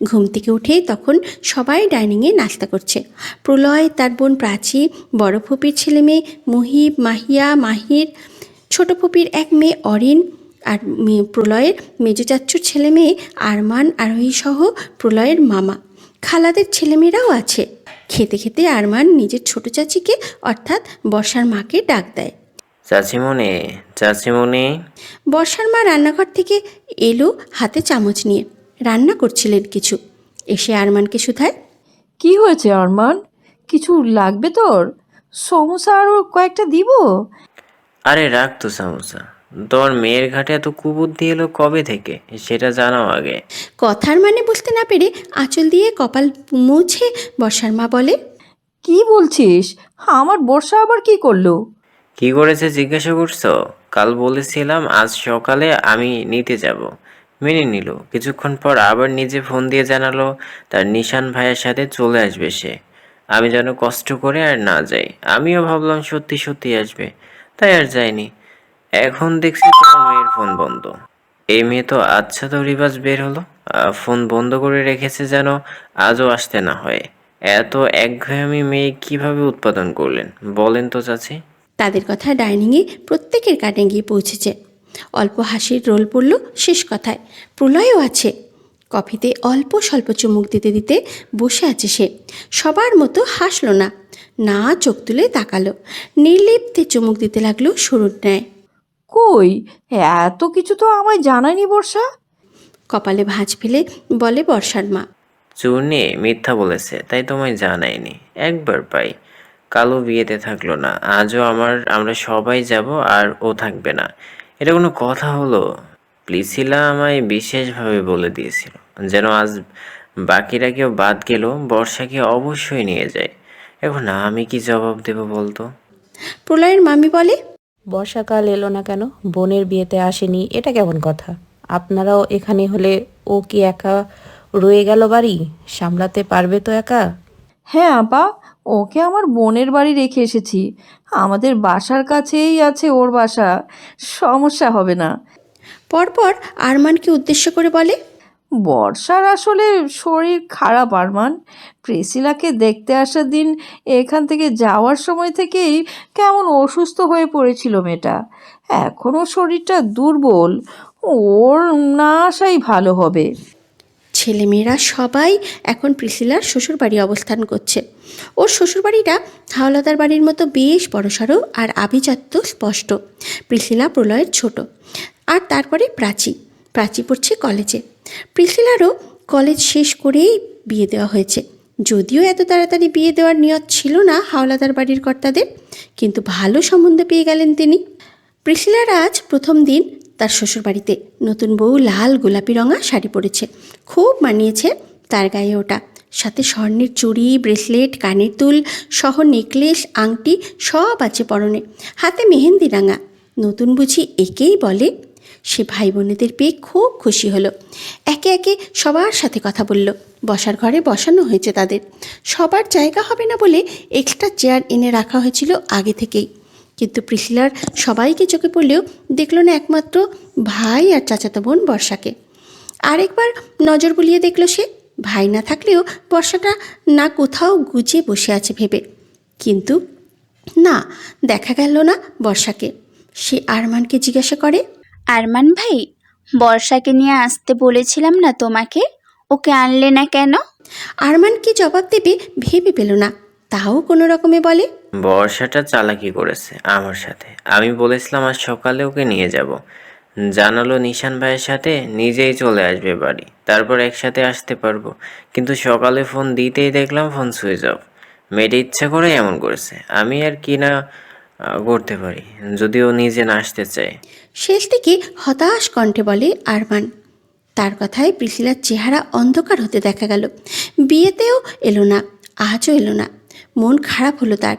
ঘুম থেকে উঠে তখন সবাই ডাইনিংয়ে নাস্তা করছে। প্রলয়, তার বোন প্রাচী, বড় ফুপির ছেলে মেয়ে মুহিব, মাহিয়া, মাহির, ছোট ফুপির 1 মেয়ে অরিন, আর প্রলয়ের মেজো চাচ্চুর ছেলে মেয়ে আরমান, আরোহী সহ প্রলয়ের মামা। খালাদের ছেলেমেয়েরাও আছে। খেতে খেতে আরমান নিজের ছোট চাচিকে অর্থাৎ বর্ষার মাকে ডাক দেয়, চাচিমণি, চাচিমণি। বর্ষার মা রান্নাঘর থেকে এলো হাতে চামচ নিয়ে। রান্না করছিলেন কিছু। এসে আরমানকে শুধায়, কি হয়েছে আরমান? কিছু লাগবে তোর? সমোসা আরও কয়েকটা দিব? আরে রাখ তো সমস্যা, তোর মেয়ের ঘাটে এত কুবুদ্ধি এলো কবে থেকে সেটা জানাও আগে। কথার মানে বুঝতে না পেরে আঁচল দিয়ে কপাল মুছে বর্ষার মা বলে, কি বলছিস? আমার বর্ষা আবার কি করলো? কি করেছে জিজ্ঞাসা করছো? কাল বলেছিলাম আজ সকালে আমি নিতে যাব, মেনে নিল। কিছুক্ষণ পর আবার নিজে ফোন দিয়ে জানালো তার নিশান ভাইয়ের সাথে চলে আসবে সে। আমি যেন কষ্ট করে আর না যাই। আমিও ভাবলাম সত্যি সত্যি আসবে, তাই আর যাইনি। এখন দেখছি তোমার মেয়ের ফোন বন্ধ। এই মেয়ে তো আচ্ছা তো রিবাজ বের হলো, ফোন বন্ধ করে রেখেছে যেন আজও আসতে না হয়। এত একঘেয়েমি মেয়ে কিভাবে উৎপাদন করলেন বলেন তো চাচি? তাদের কথা ডাইনিংয়ে প্রত্যেকের কানে গিয়ে পৌঁছেছে। অল্প হাসির রোল পড়ল শেষ কথায়। প্রলয়ও আছে। কফিতে অল্প স্বল্প চুমুক দিতে দিতে বসে আছে সে। সবার মতো হাসল না, না চোখ তুলে তাকালো। নির্লিপ্তে চুমুক দিতে লাগলো শুরুর ন্যায়। কই, এত কিছু তো আমায় জানায়নি বর্ষা। কপালে ভাঁজ ফেলে বলে বর্ষার মা, চূর্ণি মিথ্যা বলেছে, তাই তোমায় জানাইনি। একবার পাই, কালো বিয়েতে থাকলো না, আজও আমরা সবাই যাব আর ও থাকবে না, এটা কোনো কথা হলো? প্রিসিলা আমায় বিশেষভাবে বলে দিয়েছিল যেন আজ বাকিরা কেউ বাদ গেল বর্ষাকে অবশ্যই নিয়ে যায়। এখন আমি কি জবাব দেব বলতো? প্রলয়ের মামি বলে, বর্ষাকাল এলো না কেন? বোনের বিয়েতে আসেনি, এটা কেমন কথা? আপনারাও এখানে হলে ও কি একা রয়ে গেল বাড়ি? সামলাতে পারবে তো একা? হ্যাঁ আপা, ওকে আমার বোনের বাড়ি রেখে এসেছি। আমাদের বাসার কাছেই আছে ওর বাসা, সমস্যা হবে না। পরপর আরমানকে উদ্দেশ্য করে বলে, বর্ষার আসলে শরীর খারাপ আরমান। প্রেসিলাকে দেখতে আসার দিন এখান থেকে যাওয়ার সময় থেকেই কেমন অসুস্থ হয়ে পড়েছিল মেয়েটা। এখনও শরীরটা দুর্বল, ওর না আসাই ভালো হবে। ছেলেমেয়েরা সবাই এখন প্রিসিলার শ্বশুরবাড়ি অবস্থান করছে। ওর শ্বশুরবাড়িটা হাওলাদার বাড়ির মতো বেশ বড়সড় আর আভিজাত্য স্পষ্ট। প্রিসিলা প্রলয়ের ছোট, আর তারপরে প্রাচী পড়ছে কলেজে। প্রিসিলারও কলেজ শেষ করেই বিয়ে দেওয়া হয়েছে। যদিও এত তাড়াতাড়ি বিয়ে দেওয়ার নিয়ত ছিল না হাওলাদার বাড়ির কর্তাদের, কিন্তু ভালো সম্বন্ধ পেয়ে গেলেন তিনি। প্রিসিলার আজ প্রথম দিন তার শ্বশুরবাড়িতে। নতুন বউ লাল গোলাপি রঙা শাড়ি পরেছে, খুব মানিয়েছে তার গায়ে ওটা। সাথে স্বর্ণের চুড়ি, ব্রেসলেট, কানের দুল সহ নেকলেস, আংটি সব আছে পরনে। হাতে মেহেন্দি রাঙা। নতুন বুঝি একেই বলে। সে ভাই বোনেদের পেয়ে খুব খুশি হলো। একে একে সবার সাথে কথা বলল। বসার ঘরে বসানো হয়েছে তাদের। সবার জায়গা হবে না বলে এক্সট্রা চেয়ার এনে রাখা হয়েছিল আগে থেকেই। কিন্তু প্রিসিলার সবাইকে চোখে পড়লেও দেখল না একমাত্র ভাই আর চাচাতো বোন বর্ষাকে। আরেকবার নজর বুলিয়ে দেখল সে। ভাই না থাকলেও বর্ষাটা না কোথাও গুজে বসে আছে ভেবে, কিন্তু না, দেখা গেল না বর্ষাকে। সে আরমানকে জিজ্ঞাসা করে, আরমান ভাই, বর্ষাকে নিয়ে আসতে বলেছিলাম না তোমাকে, ওকে আনলে না কেন? আরমান কি জবাব দেবে ভেবে পেল না, তাও কোনো রকমে বলে, বর্ষাটা চালাকি করেছে আমার সাথে। আমি বলেছিলাম আজ সকালে ওকে নিয়ে যাব, জানালো নিশান ভাইয়ের সাথে নিজেই চলে আসবে বাড়ি, তারপর একসাথে আসতে পারবো। কিন্তু সকালে ফোন দিতেই দেখলাম ফোন সুইচ অফ। মেয়েটা ইচ্ছা করে এমন করেছে। আমি আর কি না করতে পারি যদি ও নিজে না আসতে চায়। শেষ থেকে হতাশ কণ্ঠে বলে আরমান। তার কথায় প্রিসিলার চেহারা অন্ধকার হতে দেখা গেল। বিয়েতেও এলো না, আজও এলো না। মন খারাপ হলো তার।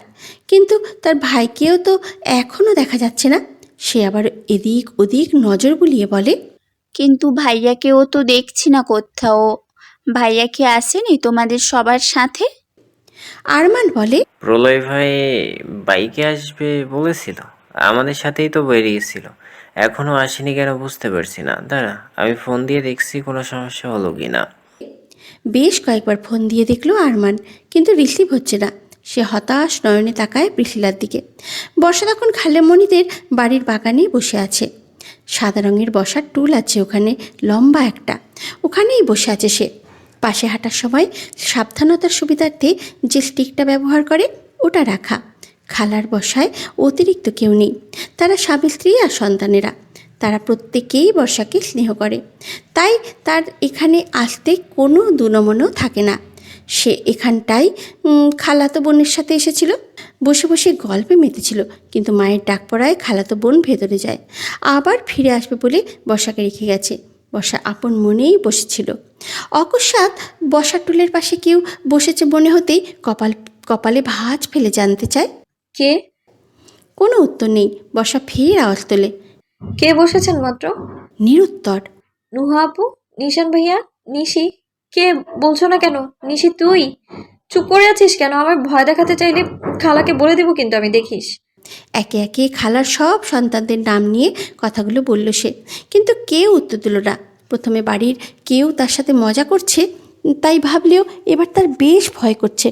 কিন্তু তার ভাইকেও তো এখনও দেখা যাচ্ছে না। সে আবার এদিক ওদিক নজর বুলিয়ে বলে, কিন্তু ভাইয়াকেও তো দেখছি না কোথাও। ভাইয়া কি আসেনি তোমাদের সবার সাথে? আরমান বলে, প্রলয় ভাই বাইকে আসবে বলেছিল, আমাদের সাথেই তো বেরিয়েছিল, এখনো আসেনি কেন বুঝতে পারছি না। দাঁড়া, আমি ফোন দিয়ে দেখছি কোনো সমস্যা হলো কি না। বেশ কয়েকবার ফোন দিয়ে দেখলো আরমান, কিন্তু রিসিভ হচ্ছে না। সে হতাশ নয়নে তাকায় প্রিসিলার দিকে। বর্ষা তখন খালেমণিদের বাড়ির বাগানে বসে আছে। সাদা রঙের বসার টুল আছে ওখানে, লম্বা একটা। ওখানেই বসে আছে সে। পাশে হাঁটার সময় সাবধানতার সুবিধার্থে যে স্টিকটা ব্যবহার করে ওটা রাখা। খালার বসায় অতিরিক্ত কেউ নেই। তারা স্বামী স্ত্রী আর সন্তানেরা। তারা প্রত্যেকেই বর্ষাকে স্নেহ করে, তাই তার এখানে আসতে কোনো দুনমনও থাকে না। সে এখানটায় খালাতো বোনের সাথে এসেছিল। বসে বসে গল্পে মেতেছিল, কিন্তু মায়ের ডাক পড়ায় খালাতো বোন ভেতরে যায়। আবার ফিরে আসবে বলে বর্ষাকে রেখে গেছে। বর্ষা আপন মনেই বসেছিল। অকস্মাৎ বসার টুলের পাশে কেউ বসেছে মনে হতেই কপালে ভাঁজ ফেলে জানতে চায়, কে? কোনো উত্তর নেই। বর্ষা ফের আওয়াজ তোলে, কে বসেছেন মাত্র? নিরুত্তর। নুহা আপু, নিশান ভাইয়া, নিশি। কে বলছো না কেন? নিশি তুই চুপ করে আছিস কেন? আমার ভয় দেখাতে চাইলে খালাকে বলে দেবো কিন্তু আমি, দেখিস। একে একে খালার সব সন্তানদের নাম নিয়ে কথাগুলো বলল সে, কিন্তু কেউ উত্তর দিল না। প্রথমে বাড়ির কেউ তার সাথে মজা করছে তাই ভাবলেও এবার তার বেশ ভয় করছে।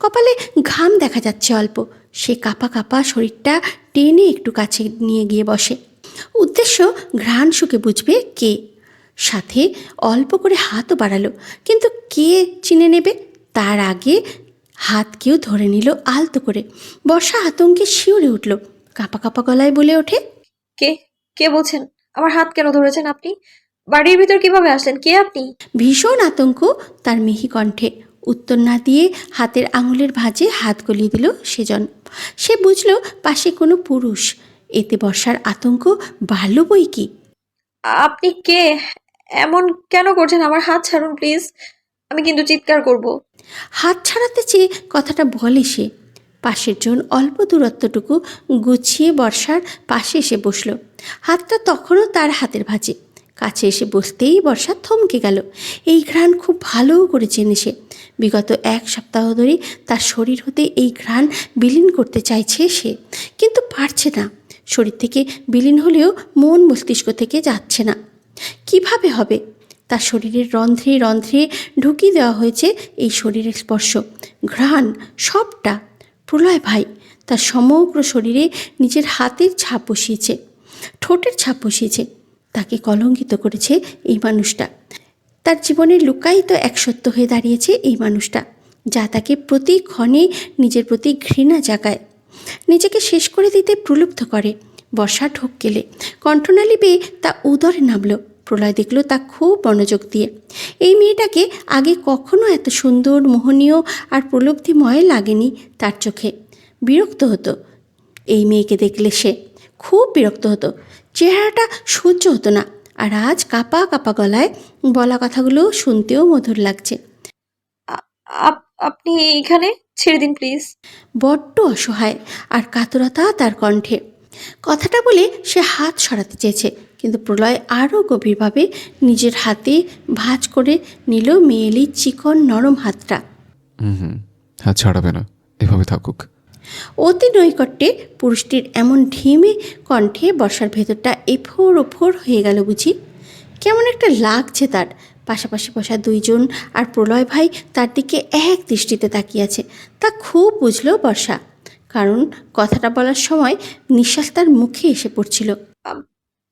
কপালে ঘাম দেখা যাচ্ছে অল্প। সে কাঁপা কাঁপা শরীরটা টেনে একটু কাছে নিয়ে গিয়ে বসে। উদ্দেশ্য ঘ্রাণ শুকে বুঝবে কে। সাথে অল্প করে হাতও বাড়ালো, কিন্তু কে চিনে নেবে তার আগে হাত কেউ ধরে নিল আলতো করে। বর্ষা আতঙ্কে শিউরে উঠল, কাঁপা কাঁপা গলায় বলে ওঠে, কে? কে বলছেন? আমার হাত কেন ধরেছেন আপনি? বাড়ির ভিতর কিভাবে আসলেন? কে আপনি? ভীষণ আতঙ্ক তার মিহি কণ্ঠে। উত্তর না দিয়ে হাতের আঙুলের ভাঁজে হাত গলিয়ে দিল সেজন। সে বুঝল পাশে কোনো পুরুষ। এতে বর্ষার আতঙ্ক বাড়ল বই কি। আপনি কে? এমন কেন করছেন? আমার হাত ছাড়ুন প্লিজ, আমি কিন্তু চিৎকার করব। হাত ছাড়াতে চেয়ে কথাটা বলে সে। পাশের জন অল্প দূরত্বটুকু গুছিয়ে বর্ষার পাশে এসে বসল। হাতটা তখনও তার হাতের ভাঁজে। কাছে এসে বসতেই বর্ষা থমকে গেল। এই ঘ্রাণ খুব ভালো করে চেনে সে। বিগত 1 সপ্তাহ ধরে তার শরীর হতে এই ঘ্রাণ বিলীন করতে চাইছে সে, কিন্তু পারছে না। শরীর থেকে বিলীন হলেও মন মস্তিষ্ক থেকে যাচ্ছে না। কিভাবে হবে? তার শরীরের রন্ধ্রে রন্ধ্রে ঢুকিয়ে দেওয়া হয়েছে এই শরীরের স্পর্শ, ঘ্রাণ সবটা। প্রলয় ভাই তার সমগ্র শরীরে নিজের হাতের ছাপ বসিয়েছে, ঠোঁটের ছাপ বসিয়েছে। তাকে কলঙ্কিত করেছে এই মানুষটা। তার জীবনের লুকায়িত এক সত্য হয়ে দাঁড়িয়েছে এই মানুষটা, যা তাকে প্রতি ক্ষণে নিজের প্রতি ঘৃণা জাগায়, নিজেকে শেষ করে দিতে প্রলুব্ধ করে। বর্ষা ঢোক গেলে কণ্ঠনালী বেয়ে তা উদরে নামল। প্রলয় দেখল তা খুব মনোযোগ দিয়ে। এই মেয়েটাকে আগে কখনো এত সুন্দর, মোহনীয় আর প্রলব্ধিময় লাগেনি তার চোখে। বিরক্ত হতো এই মেয়েকে দেখলে, সে খুব বিরক্ত হতো। চেহারাটা সহ্য হতো না। আর আজ কাঁপা কাঁপা গলায় বলা কথাগুলো শুনতেও মধুর লাগছে। আপনি এখানে, ছেড়ে দিন প্লিজ। বড্ড অসহায় আর কাতরতা তার কণ্ঠে। কথাটা বলে সে হাত সরাতে চেয়েছে, কিন্তু প্রলয় আরও গভীরভাবে নিজের হাতে ভাঁজ করে নিল মেয়েলির চিকন নরম হাতটা। হাত ছাড়াবে না, এভাবে থাকুক। অতি নৈকট্যে পুরুষটির এমন ঢিমে কণ্ঠে বর্ষার ভেতরটা এফোর ওফোর হয়ে গেল বুঝি। কেমন একটা লাগছে তার। পাশাপাশি বসা দুইজন আর প্রলয় ভাই তার দিকে এক দৃষ্টিতে তাকিয়ে আছে। তা খুব বুঝলো বর্ষা, কারণ কথাটা বলার সময় নিঃশ্বাস তার মুখে এসে পড়ছিল।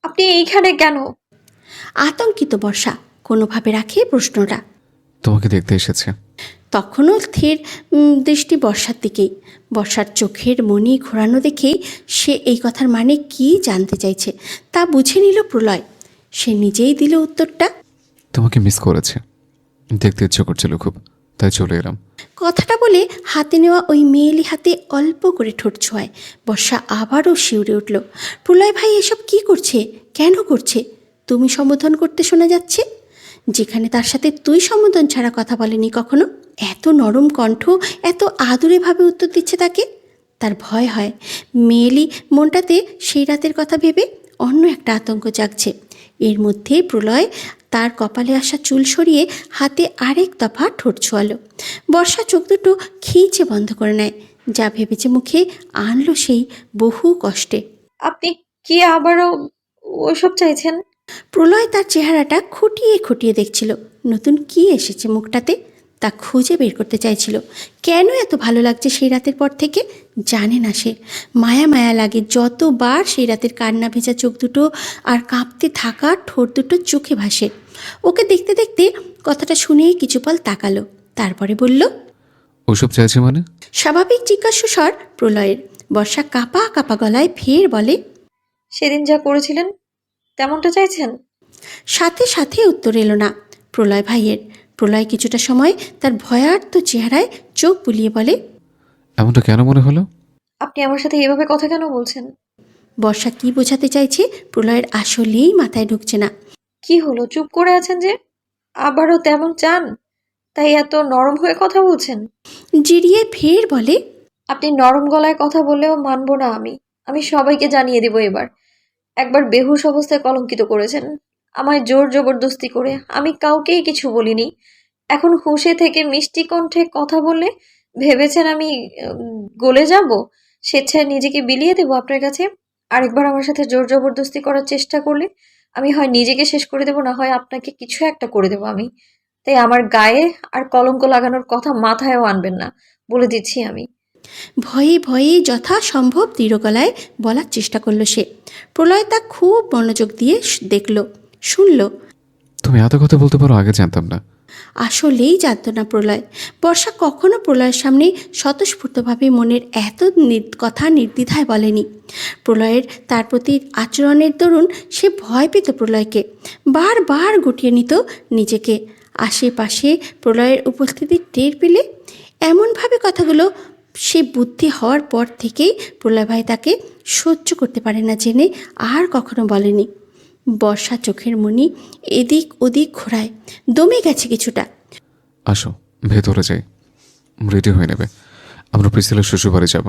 আপনি এইখানে কেন? আতঙ্কিত বর্ষা কোনোভাবে রাখে প্রশ্নটা। তোমাকে দেখতে এসেছে। তখনও স্থির দৃষ্টি বর্ষার দিকেই। বর্ষার চোখের মনি ঘোরানো দেখেই সে এই কথার মানে কি জানতে চাইছে তা বুঝে নিল প্রলয়। সে নিজেই দিল উত্তরটা। তোমাকে মিস করেছে, দেখতে ইচ্ছে করছিল খুব, তাই চলে এলাম। কথাটা বলে হাতে নেওয়া ওই মেয়েলি হাতে অল্প করে ঠোঁট ছোঁয়ায়। বর্ষা আবারও শিউরে উঠল। প্রলয় ভাই এসব কি করছে, কেন করছে? তুমি সম্বোধন করতে শোনা যাচ্ছে, যেখানে তার সাথে তুই সম্বোধন ছাড়া কথা বলেনি কখনো। এত নরম কণ্ঠ, এত আদুরেভাবে উত্তর দিচ্ছে তাকে। তার ভয় হয় মেয়েলি মনটাতে সেই রাতের কথা ভেবে অন্য একটা আতঙ্ক জাগছে। এর মধ্যে প্রলয় তার কপালে আসা চুল সরিয়ে হাতে আরেক দফা ঠোঁট ছোঁয়ালো। বর্ষা চোখ দুটো খিঁচে বন্ধ করে নেয়। যা ভেবেছে মুখে আনলো সেই বহু কষ্টে। আপনি কি আবারও ওসব চাইছেন? প্রলয় তার চেহারাটা খুঁটিয়ে খুঁটিয়ে দেখছিল। নতুন কি এসেছে মুখটাতে তা খুঁজে বের করতে চাইছিল। কেন এত ভালো লাগছে সেই রাতের পর থেকে জানে না সে। মায়া মায়া লাগে যতবার সেই রাতের কান্না ভেজা চোখ দুটো আর কাঁপতে থাকা ঠোঁট দুটো চোখে ভাসে। ওকে দেখতে দেখতে কথাটা শুনেই কিছু পল তাকালো, তারপরে বলল, ওসব চাইছে মানে? স্বাভাবিক জিজ্ঞাসু স্বর প্রলয়ের। বর্ষা কাঁপা কাঁপা গলায় ফের বলে, সেদিন যা করেছিলেন তেমনটা চাইছেন? সাথে সাথে উত্তর এলো না প্রলয় ভাইয়ের। প্রলয় কিছুটা সময় তার ভয়ার্ত চেহারায় চোখ বুলিয়ে বলে, এমনটা কেন মনে হলো? আপনি আমার সাথে এভাবে কথা কেন বলছেন? বর্ষা কি বোঝাতে চাইছে প্রলয়ের আসলেই মাথায় ঢুকছে না। কি হলো, চুপ করে আছেন যে? আবারও তেমন চান তাই এত নরম হয়ে কথা বলছেন? জিরিয়ে ফের বলে, আপনি নরম গলায় কথা বললেও মানবো না আমি। আমি সবাইকে জানিয়ে দেব এবার। একবার বেহুশ অবস্থায় কলঙ্কিত করেছেন আমায় জোর জবরদস্তি করে। আমি কাউকেই কিছু বলিনি। এখন হুঁশে থেকে মিষ্টি কণ্ঠে কথা বললে ভেবেছেন আমি গলে যাব? স্বেচ্ছায় নিজেকে বিলিয়ে দেবো আপনার কাছে? আরেকবার আমার সাথে জোর জবরদস্তি করার চেষ্টা করলে আমি হয় নিজেকে শেষ করে দেবো, না হয় আপনাকে কিছু একটা করে দেবো আমি। তাই আমার গায়ে আর কলঙ্ক লাগানোর কথা মাথায়ও আনবেন না, বলে দিচ্ছি আমি। ভয়ে ভয়ে যথাসম্ভব দৃঢ় গলায় বলার চেষ্টা করলো সে। প্রলয় তা খুব মনোযোগ দিয়ে দেখল, শুনল। তুমি এত কথা বলতে পারো, আগে জানতাম না। আসলেই জানত না প্রলয়। বর্ষা কখনো প্রলয়ের সামনে স্বতঃস্ফূর্তভাবে মনের এত কথা নির্দ্বিধায় বলেনি। প্রলয়ের তার প্রতি আচরণের দরুন সে ভয় পেত প্রলয়কে। বারবার গুটিয়ে নিত নিজেকে। আশেপাশে প্রলয়ের উপস্থিতি টের পেলে এমনভাবে কথাগুলো সে বুদ্ধি হওয়ার পর থেকেই প্রলয় ভাই তাকে সহ্য করতে পারে না জেনে আর কখনো বলেনি। বর্ষা চোখের মনি এদিক ওদিক ঘোরায়, দমে গেছে কিছুটা। আসো ভেতরে যাই, রেডি হয়ে নেবে, আমরা প্রিসিলার শ্বশুরবাড়ি যাব।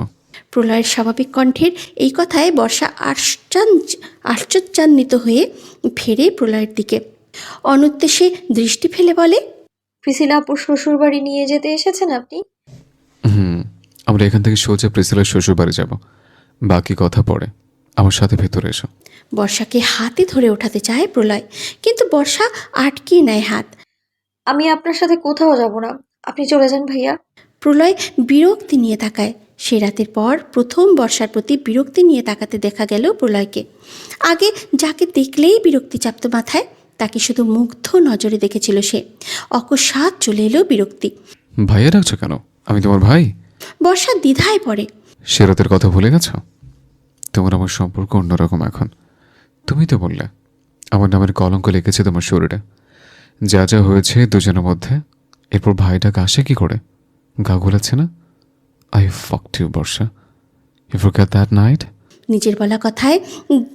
প্রলয়ের স্বাভাবিক কণ্ঠের এই কথায় বর্ষা আশ্চর্যান্বিত হয়ে ফেরে প্রলয়ের দিকে। অনুদ্দেশে দৃষ্টি ফেলে বলে, প্রিসিলা আপুর শ্বশুর বাড়ি নিয়ে যেতে এসেছেন আপনি? আমরা এখান থেকে সোজা প্রিসিলার শ্বশুরবাড়ি যাব, বাকি কথা পরে। আমার সাথে ভেতরে এসো। বর্ষাকে হাতে ধরে ওঠাতে চায় প্রলয়, কিন্তু বর্ষা আটকিয়ে নেয় হাত। আমি আপনার সাথে কোথাও যাব না, আপনি চলে যান ভাইয়া। প্রলয় বিরক্তি নিয়ে তাকায়। সে রাতের পর প্রথম বর্ষার প্রতি বিরক্তি নিয়ে তাকাতে দেখা গেল প্রলয়কে। আগে যাকে দেখলেই বিরক্তি চাপত মাথায়, তাকে শুধু মুগ্ধ নজরে দেখেছিল সে। অকস্মাৎ চলে এলো বিরক্তি। ভাইয়া ডাকছো কেন? আমি তোমার ভাই। বর্ষা দ্বিধায় পড়ে। সে রাতের কথা ভুলে গেছো? তোমার আমার সম্পর্ক অন্যরকম এখন। তুমি তো বললে আমার নামের কলঙ্ক লেগেছে তোমার শরীরে। যা যা হয়েছে দুজনের মধ্যে, এরপর ভাইটাকে আসে কি করে? গা গোলাচ্ছে না? I fucked you Barsha. You forgot that night? নিজের বলা কথায়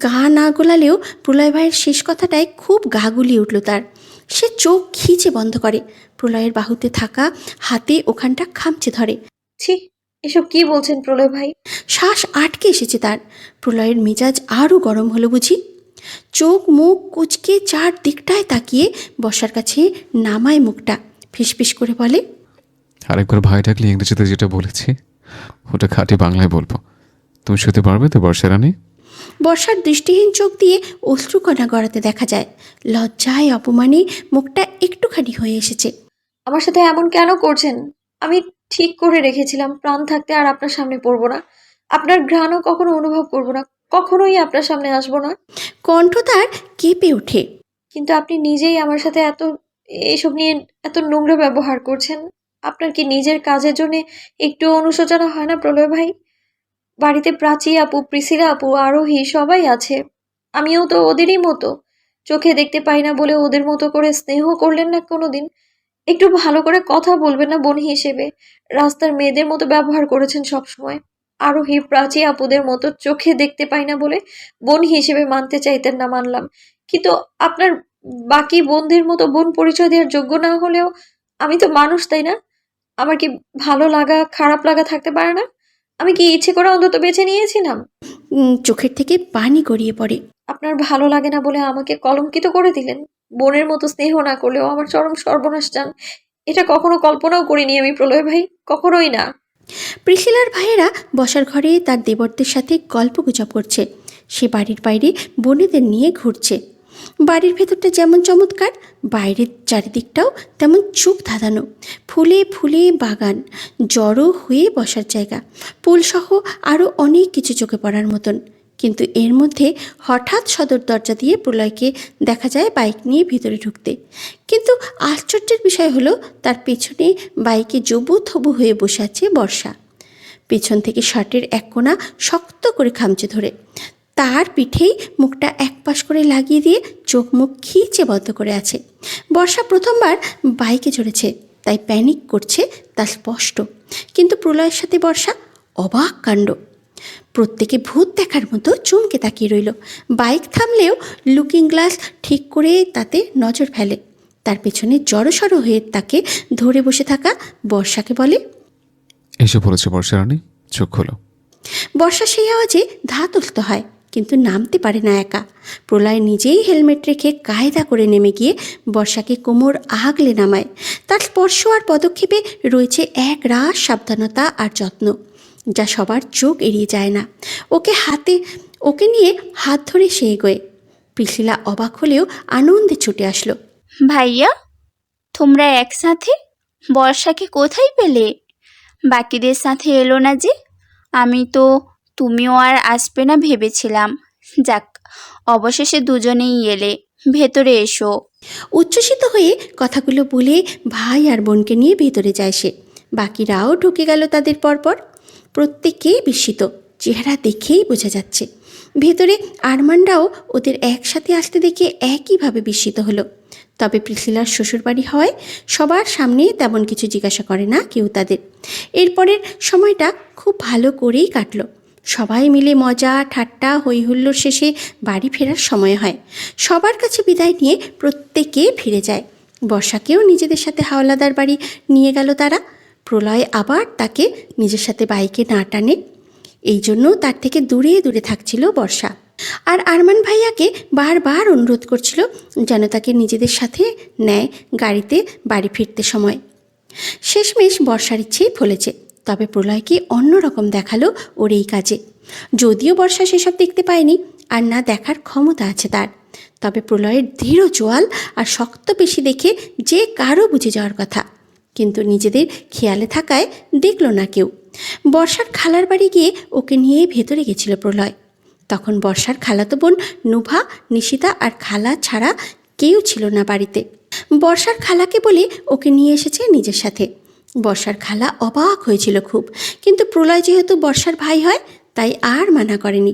গা না গোলালেও প্রলয় ভাইয়ের শেষ কথাটায় খুব গা গুলিয়ে উঠল তার। সে চোখ খিচে বন্ধ করে, প্রলয়ের বাহুতে থাকা হাতে ওখানটা খামচে ধরে। ছি, এসব কি বলছেন প্রলয় ভাই? শ্বাস আটকে এসেছে তার। প্রলয়ের মেজাজ আরও গরম হলো বুঝি। চোখ মুখ কুচকে চারদিকটায় তাকিয়ে বর্ষার কাছে নামায় মুখটা, ফিসফিস করে বলে, আরেকবার ভাই ডাকলে ইংরেজিতে যেটা বলেছি ওটা খাঁটি বাংলায় বলবো। তুমি শুতে পারবে তো বর্ষা রানী? বর্ষার দৃষ্টিহীন চোখ দিয়ে অশ্রুকণা গড়াতে দেখা যায়। লজ্জায় অপমানে মুখটা একটুখানি হয়ে এসেছে। আমার সাথে এমন কেন করছেন? আমি ঠিক করে রেখেছিলাম প্রাণ থাকতে আর আপনার সামনে পড়বো না, আপনার ঘ্রাণও কখনো অনুভব করবো না, কখনোই আপনার সামনে আসবো না। কণ্ঠ তার কেঁপে ওঠে। কিন্তু আপনি নিজেই আমার সাথে এসব নিয়ে এত নোংরা ব্যবহার করছেন। আপনার কি নিজের কাজের জন্য একটু অনুশোচনা হয় না প্রলয় ভাই? বাড়িতে প্রাচী আপু, প্রিসিলা আপু, আরোহী সবাই আছে। আমিও তো ওদেরই মতো। চোখে দেখতে পাই না বলে ওদের মতো করে স্নেহ করলেন না কোনোদিন? একটু ভালো করে কথা বলবেন না বোন হিসেবে? রাস্তার মেয়েদের মতো ব্যবহার করেছেন সব সময়। আরোহী, প্রাচী আপুদের মতো চোখে দেখতে পাই না বলে বোন হিসেবে মানতে চাইতেন না, মানলাম। কিন্তু আপনার বাকি বোনদের মতো বোন পরিচয় দেওয়ার যোগ্য না হলেও আমি তো মানুষ, তাই না? আমার কি ভালো লাগা খারাপ লাগা থাকতে পারে না? আমি কি ইচ্ছে করে অন্তত বেছে নিয়েছিলাম? চোখের থেকে পানি গড়িয়ে পড়ে। আপনার ভালো লাগে না বলে আমাকে কলঙ্কিত করে দিলেন। বোনের মতো স্নেহ না করলেও আমার চরম সর্বনাশ চান। এটা কখনো কল্পনাও করিনি আমি প্রলয় ভাই, কখনোই না। প্রিসিলার ভাইয়েরা বসার ঘরে তার দেবরদের সাথে গল্পগুজব করছে। সে বাড়ির বাইরে বোনেদের নিয়ে ঘুরছে। বাড়ির ভেতরটা যেমন চমৎকার, বাইরের চারিদিকটাও তেমন চোখ ধাঁধানো। ফুলে ফুলে বাগান, জড়ো হয়ে বসার জায়গা, পুলসহ আরও অনেক কিছু চোখে পড়ার মতন। কিন্তু এর মধ্যে হঠাৎ সদর দরজা দিয়ে প্রলয়কে দেখা যায় বাইক নিয়ে ভিতরে ঢুকতে। কিন্তু আশ্চর্যের বিষয় হলো তার পেছনে বাইকে জবু থবু হয়ে বসে আছে বর্ষা, পেছন থেকে শার্টের এক কোণা শক্ত করে খামচে ধরে। তার পিঠেই মুখটা একপাশ করে লাগিয়ে দিয়ে চোখ মুখ খিচে বদ্ধ করে আছে। বর্ষা প্রথমবার বাইকে চড়েছে, তাই প্যানিক করছে তা স্পষ্ট। কিন্তু প্রলয়ের সাথে বর্ষা অবাক কাণ্ড। প্রত্যেকে ভূত দেখার মতো চমকে তাকিয়ে রইল। বাইক থামলেও লুকিং গ্লাস ঠিক করে তাতে নজর ফেলে। তার পেছনে জড়সড় হয়ে তাকে ধরে বসে থাকা বর্ষাকে বলে, এসে পড়েছে বর্ষা রানী, চোখ খোলো। বর্ষা সেই আওয়াজে ধাতস্থ হয়, কিন্তু নামতে পারে না একা। প্রলয় নিজেই হেলমেট রেখে কায়দা করে নেমে গিয়ে বর্ষাকে কোমর আগলে নামায়। তার স্পর্শ আর পদক্ষেপে রয়েছে এক রাস সাবধানতা আর যত্ন, যা সবার চোখ এড়িয়ে যায় না। ওকে নিয়ে হাত ধরে সে এগোয়। প্রিসিলা অবাক হলেও আনন্দে ছুটে আসলো। ভাইয়া, তোমরা একসাথে? বর্ষাকে কোথায় পেলে? বাকিদের সাথে এলো না যে? আমি তো তুমিও আর আসবে না ভেবেছিলাম। যাক, অবশেষে দুজনেই এলে। ভেতরে এসো। উচ্ছ্বসিত হয়ে কথাগুলো বলে ভাই আর বোনকে নিয়ে ভেতরে যায় সে। বাকিরাও ঢুকে গেল তাদের পরপর। প্রত্যেকেই বিস্মিত, চেহারা দেখেই বোঝা যাচ্ছে। ভেতরে আরমানরাও ওদের একসাথে আসতে দেখে একইভাবে বিস্মিত হলো। তবে প্রিসিলার শ্বশুরবাড়ি হওয়ায় সবার সামনে তেমন কিছু জিজ্ঞাসা করে না কেউ তাদের। এরপরের সময়টা খুব ভালো করেই কাটলো। সবাই মিলে মজা ঠাট্টা হইহুল্লোর শেষে বাড়ি ফেরার সময় হয়। সবার কাছে বিদায় নিয়ে প্রত্যেকে ফিরে যায়। বর্ষাকেও নিজেদের সাথে হাওলাদার বাড়ি নিয়ে গেল তারা। প্রলয় আবার তাকে নিজের সাথে বাইকে না টানে, এই জন্য তার থেকে দূরে দূরে থাকছিল বর্ষা। আর আরমান ভাইয়াকে বারবার অনুরোধ করছিল যেন তাকে নিজেদের সাথে নেয় গাড়িতে বাড়ি ফিরতে সময়। শেষমেশ বর্ষার ইচ্ছেই ফলেছে। তবে প্রলয়কে অন্যরকম দেখালো ওর এই কাজে। যদিও বর্ষা সেসব দেখতে পায়নি, আর না দেখার ক্ষমতা আছে তার, তবে প্রলয়ের দৃঢ় চোয়াল আর শক্ত পেশি দেখে যে কারো বুঝে যাওয়ার কথা। কিন্তু নিজেদের খেয়ালে থাকায় দেখল না কেউ। বর্ষার খালার বাড়ি গিয়ে ওকে নিয়ে ভেতরে গেছিল প্রলয়। তখন বর্ষার খালাতো বোন নুভা, নিশিতা আর খালা ছাড়া কেউ ছিল না বাড়িতে। বর্ষার খালাকে বলে ওকে নিয়ে এসেছে নিজের সাথে। বর্ষার খালা অবাক হয়েছিল খুব, কিন্তু প্রলয় যেহেতু বর্ষার ভাই হয় তাই আর মানা করেনি।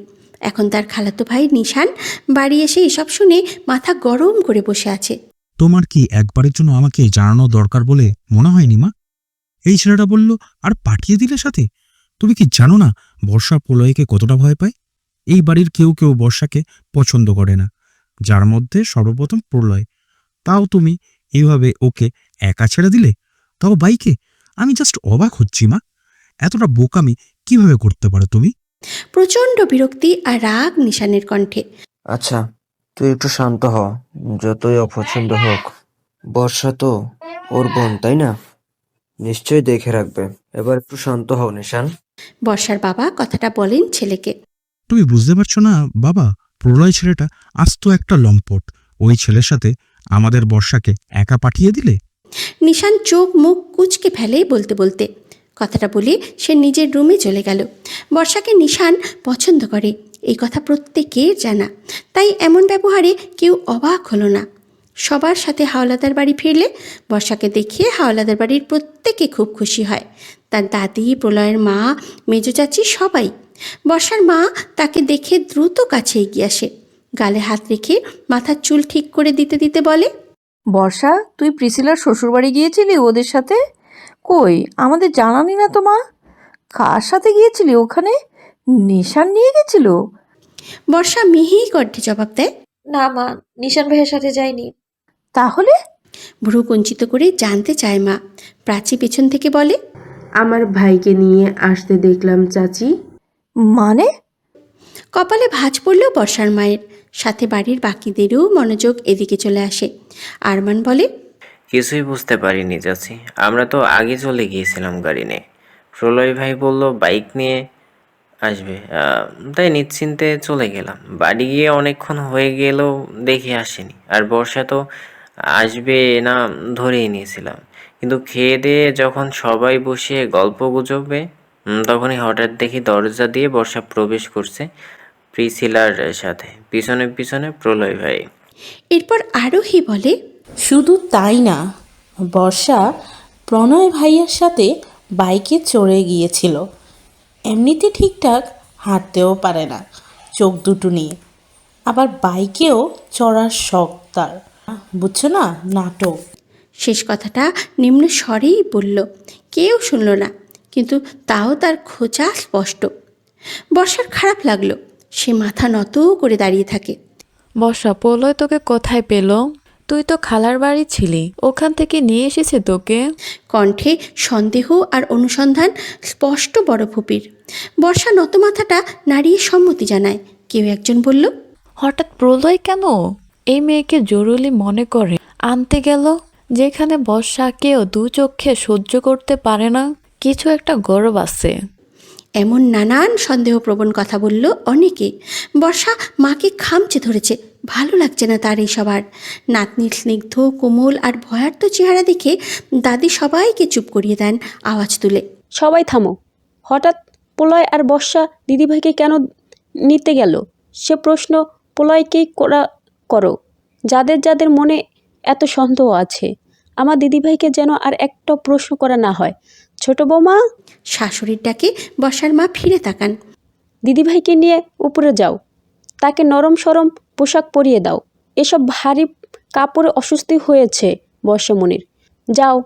এখন তার খালাতো ভাই নিশান বাড়ি এসে এসব শুনে মাথা গরম করে বসে আছে। তোমার কি একবারের জন্য আমাকে জানানো দরকার বলে মনে হয়নি মা? এই ছেলেটা বলল আর পাঠিয়ে দিলে সাথে। তুমি কি জানো না বর্ষা প্রলয়কে কতটা ভয় পায়? এই বাড়ির কেউ কেউ বর্ষাকে পছন্দ করে না, যার মধ্যে সর্বপ্রথম প্রলয়। তাও তুমি এইভাবে ওকে একা ছেড়ে দিলে, তাও বাইকে। আমি জাস্ট অবাক হচ্ছি মা, এতটা বোকামি কিভাবে করতে পারো তুমি? প্রচণ্ড বিরক্তি আর রাগ নিশানের কণ্ঠে। আচ্ছা, তুই একটু শান্ত হ। যতই অপছন্দ হোক, বর্ষা তো ওর বোন, তাই না? নিশ্চয়ই দেখে রাখবে। এবার একটু শান্ত হও নিশান। বর্ষার বাবা কথাটা বলেন ছেলেকে। তুমি বুঝতে পারছো না বাবা, প্রলয় ছেলেটা আস্ত একটা লম্পট। ওই ছেলের সাথে আমাদের বর্ষাকে একা পাঠিয়ে দিলে। নিশান চোখ মুখ কুঁচকে ফেলে বলতে বলতে। কথাটা বলে সে নিজের রুমে চলে গেল। বর্ষাকে নিশান পছন্দ করে, এই কথা প্রত্যেকের জানা, তাই এমন ব্যবহারে কেউ অবাক হলো না। সবার সাথে হাওলাদার বাড়ি ফিরলে বর্ষাকে দেখিয়ে হাওলাদার বাড়ির প্রত্যেকে খুব খুশি হয়। তার দাদি, প্রলয়ের মা, মেজো চাচি সবাই। বর্ষার মা তাকে দেখে দ্রুত কাছে এগিয়ে আসে, গালে হাত রেখে মাথার চুল ঠিক করে দিতে দিতে বলে, বর্ষা, তুই প্রিসিলার শ্বশুরবাড়ি গিয়েছিলি ওদের সাথে? কই, আমাদের জানালি না তো মা। কার সাথে গিয়েছিলি ওখানে? নিশান নিয়ে গেছিল? বর্ষা মিহি কণ্ঠে জবাব দেয়, না মা, নিশান ভাইয়ের সাথে যাইনি। তাহলে? ভ্রু কুঞ্চিত করে জানতে চায় মা। প্রাচী পেছন থেকে বলে, আমার ভাইকে নিয়ে আসতে দেখলাম চাচি। মানে? কপালে ভাঁজ পড়লেও বর্ষার মায়ের, সাথে বাড়ির বাকিদেরও মনোযোগ এদিকে চলে আসে। আরমান বলে, কিছুই বুঝতে পারিনি চাচি, আমরা তো আগে চলে গিয়েছিলাম গাড়ি নিয়ে। প্রলয় ভাই বলল বাইক নিয়ে আসবে, তাই নিশ্চিন্তে চলে গেলাম। বাড়ি গিয়ে অনেকক্ষণ হয়ে গেলেও দেখে আসেনি। আর বর্ষা তো আসবে না ধরেই নিয়েছিলাম, কিন্তু খেয়ে দিয়ে যখন সবাই বসে গল্প গুজবে তখনই হঠাৎ দেখি দরজা দিয়ে বর্ষা প্রবেশ করছে প্রিসিলার সাথে, পিছনে পিছনে প্রলয় ভাই। এরপর আরোহী বলে, শুধু তাই না, বর্ষা প্রণয় ভাইয়ের সাথে বাইকে চড়ে গিয়েছিল। এমনিতে ঠিকঠাক হাঁটতেও পারে না চোখ দুটো নিয়ে, আবার বাইকেও চড়ার শখ তার। বুঝছো না, নাটক। শেষ কথাটা নিম্ন স্বরেই বলল, কেউ শুনল না, কিন্তু তাও তার খোঁচা স্পষ্ট। বর্ষার খারাপ লাগলো, সে মাথা নত করে দাঁড়িয়ে থাকে। বর্ষা, প্রলয় তোকে কোথায় পেল? তুই তো খালার বাড়ি ছিলি, ওখান থেকে নিয়ে এসেছে তোকে? কণ্ঠে সন্দেহ আর অনুসন্ধান স্পষ্ট বড় ফুপির। বর্ষা নত মাথাটা নাড়িয়ে সম্মতি জানায়। কেউ একজন বলল, হঠাৎ প্রলয় কেন এই মেয়েকে জরুরি মনে করে আনতে গেল, যেখানে বর্ষাকেও দু চোখে সহ্য করতে পারে না? কিছু একটা গরব আছে। এমন নানান সন্দেহপ্রবণ কথা বলল অনেকে। বর্ষা মাকে খামচে ধরেছে, ভালো লাগছে না তার এই সবার। নাতনির স্নিগ্ধ, কোমল আর ভয়ার্ত চেহারা দেখে দাদি সবাইকে চুপ করিয়ে দেন আওয়াজ তুলে, সবাই থামো। হঠাৎ প্রলয় আর বর্ষা দিদিভাইকে কেন নিতে গেল সে প্রশ্ন প্রলয়কেই করো। যাদের যাদের মনে এত সন্দেহ আছে, আমার দিদিভাইকে যেন আর একটা প্রশ্ন করা না হয়। ছোট বৌমা। শাশুড়ির ডাকে বর্ষার মা ফিরে তাকান। দিদিভাইকে নিয়ে উপরে যাও, তাকে নরম সরম পোশাক পরিয়ে দাও। এসব ভারী কাপড়ে অস্বস্তি হয়েছে বর্ষামণির। যাও,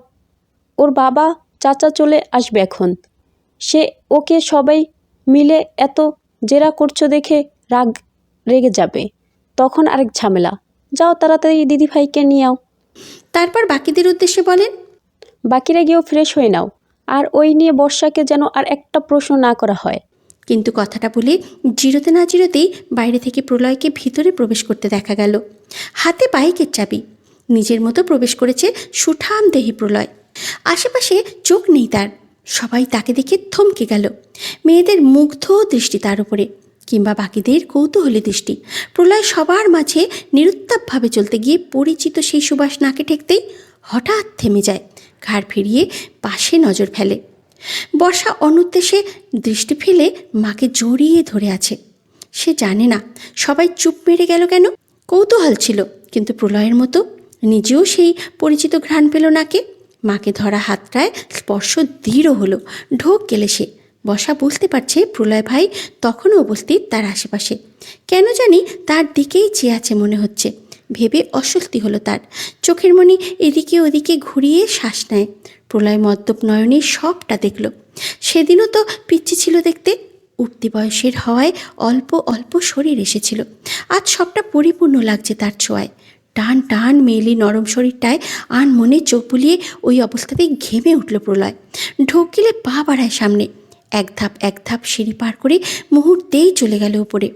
ওর বাবা চাচা চলে আসবে এখন। সে ওকে সবাই মিলে এত জেরা করছো দেখে রেগে যাবে, তখন আরেক ঝামেলা। যাও তাড়াতাড়ি দিদিভাইকে নিয়ে আও। তারপর বাকিদের উদ্দেশ্যে বলেন, বাকিরা গিয়েও ফ্রেশ হয়ে নাও, আর ওই নিয়ে বর্ষাকে যেন আর একটা প্রশ্ন না করা হয়। কিন্তু কথাটা বলে জিরোতে না জিরোতেই বাইরে থেকে প্রলয়কে ভিতরে প্রবেশ করতে দেখা গেল। হাতে বাইকের চাবি, নিজের মতো প্রবেশ করেছে সুঠাম দেহি প্রলয়। আশেপাশে চোখ নেই তার, সবাই তাকে দেখে থমকে গেল। মেয়েদের মুগ্ধ দৃষ্টি তার উপরে, কিংবা বাকিদের কৌতূহলী দৃষ্টি। প্রলয় সবার মাঝে নিরুত্তাপভাবে চলতে গিয়ে পরিচিত সেই সুবাস নাকে ঠেকতেই হঠাৎ থেমে যায়, ঘাড় ফিরিয়ে পাশে নজর ফেলে। বর্ষা অনুদ্দেশে দৃষ্টি ফেলে মাকে জড়িয়ে ধরে আছে। সে জানে না সবাই চুপ মেরে গেল কেন। কৌতূহল ছিল, কিন্তু প্রলয়ের মতো নিজেও সেই পরিচিত ঘ্রাণ পেল নাকে। মাকে ধরা হাতটায় স্পর্শ দৃঢ় হলো। ঢোক গেলে সে। বর্ষা বুঝতে পারছে প্রলয় ভাই তখনও উপস্থিত তার আশেপাশে। কেন জানি তার দিকেই চেয়ে আছে মনে হচ্ছে। ভেবে অস্বস্তি হলো তার। চোখের মনি এদিকে ওদিকে ঘুরিয়ে শ্বাস নেয়। প্রলয় মদ্যপ নয়নে সবটা দেখল। সেদিনও তো পিচ্ছি ছিল দেখতে, উঠতি বয়সের হওয়ায় অল্প অল্প শরীর এসেছিল। আজ সবটা পরিপূর্ণ লাগছে তার ছোঁয়ায়। টান টান মেয়েলি নরম শরীরটায় আন মনে চোখ বুলিয়ে ওই অবস্থাতেই ঘেমে উঠল প্রলয়। ঢোক গেলে পা বাড়ায় সামনে। এক ধাপ সিঁড়ি পার করে মুহূর্তেই চলে গেল উপরে।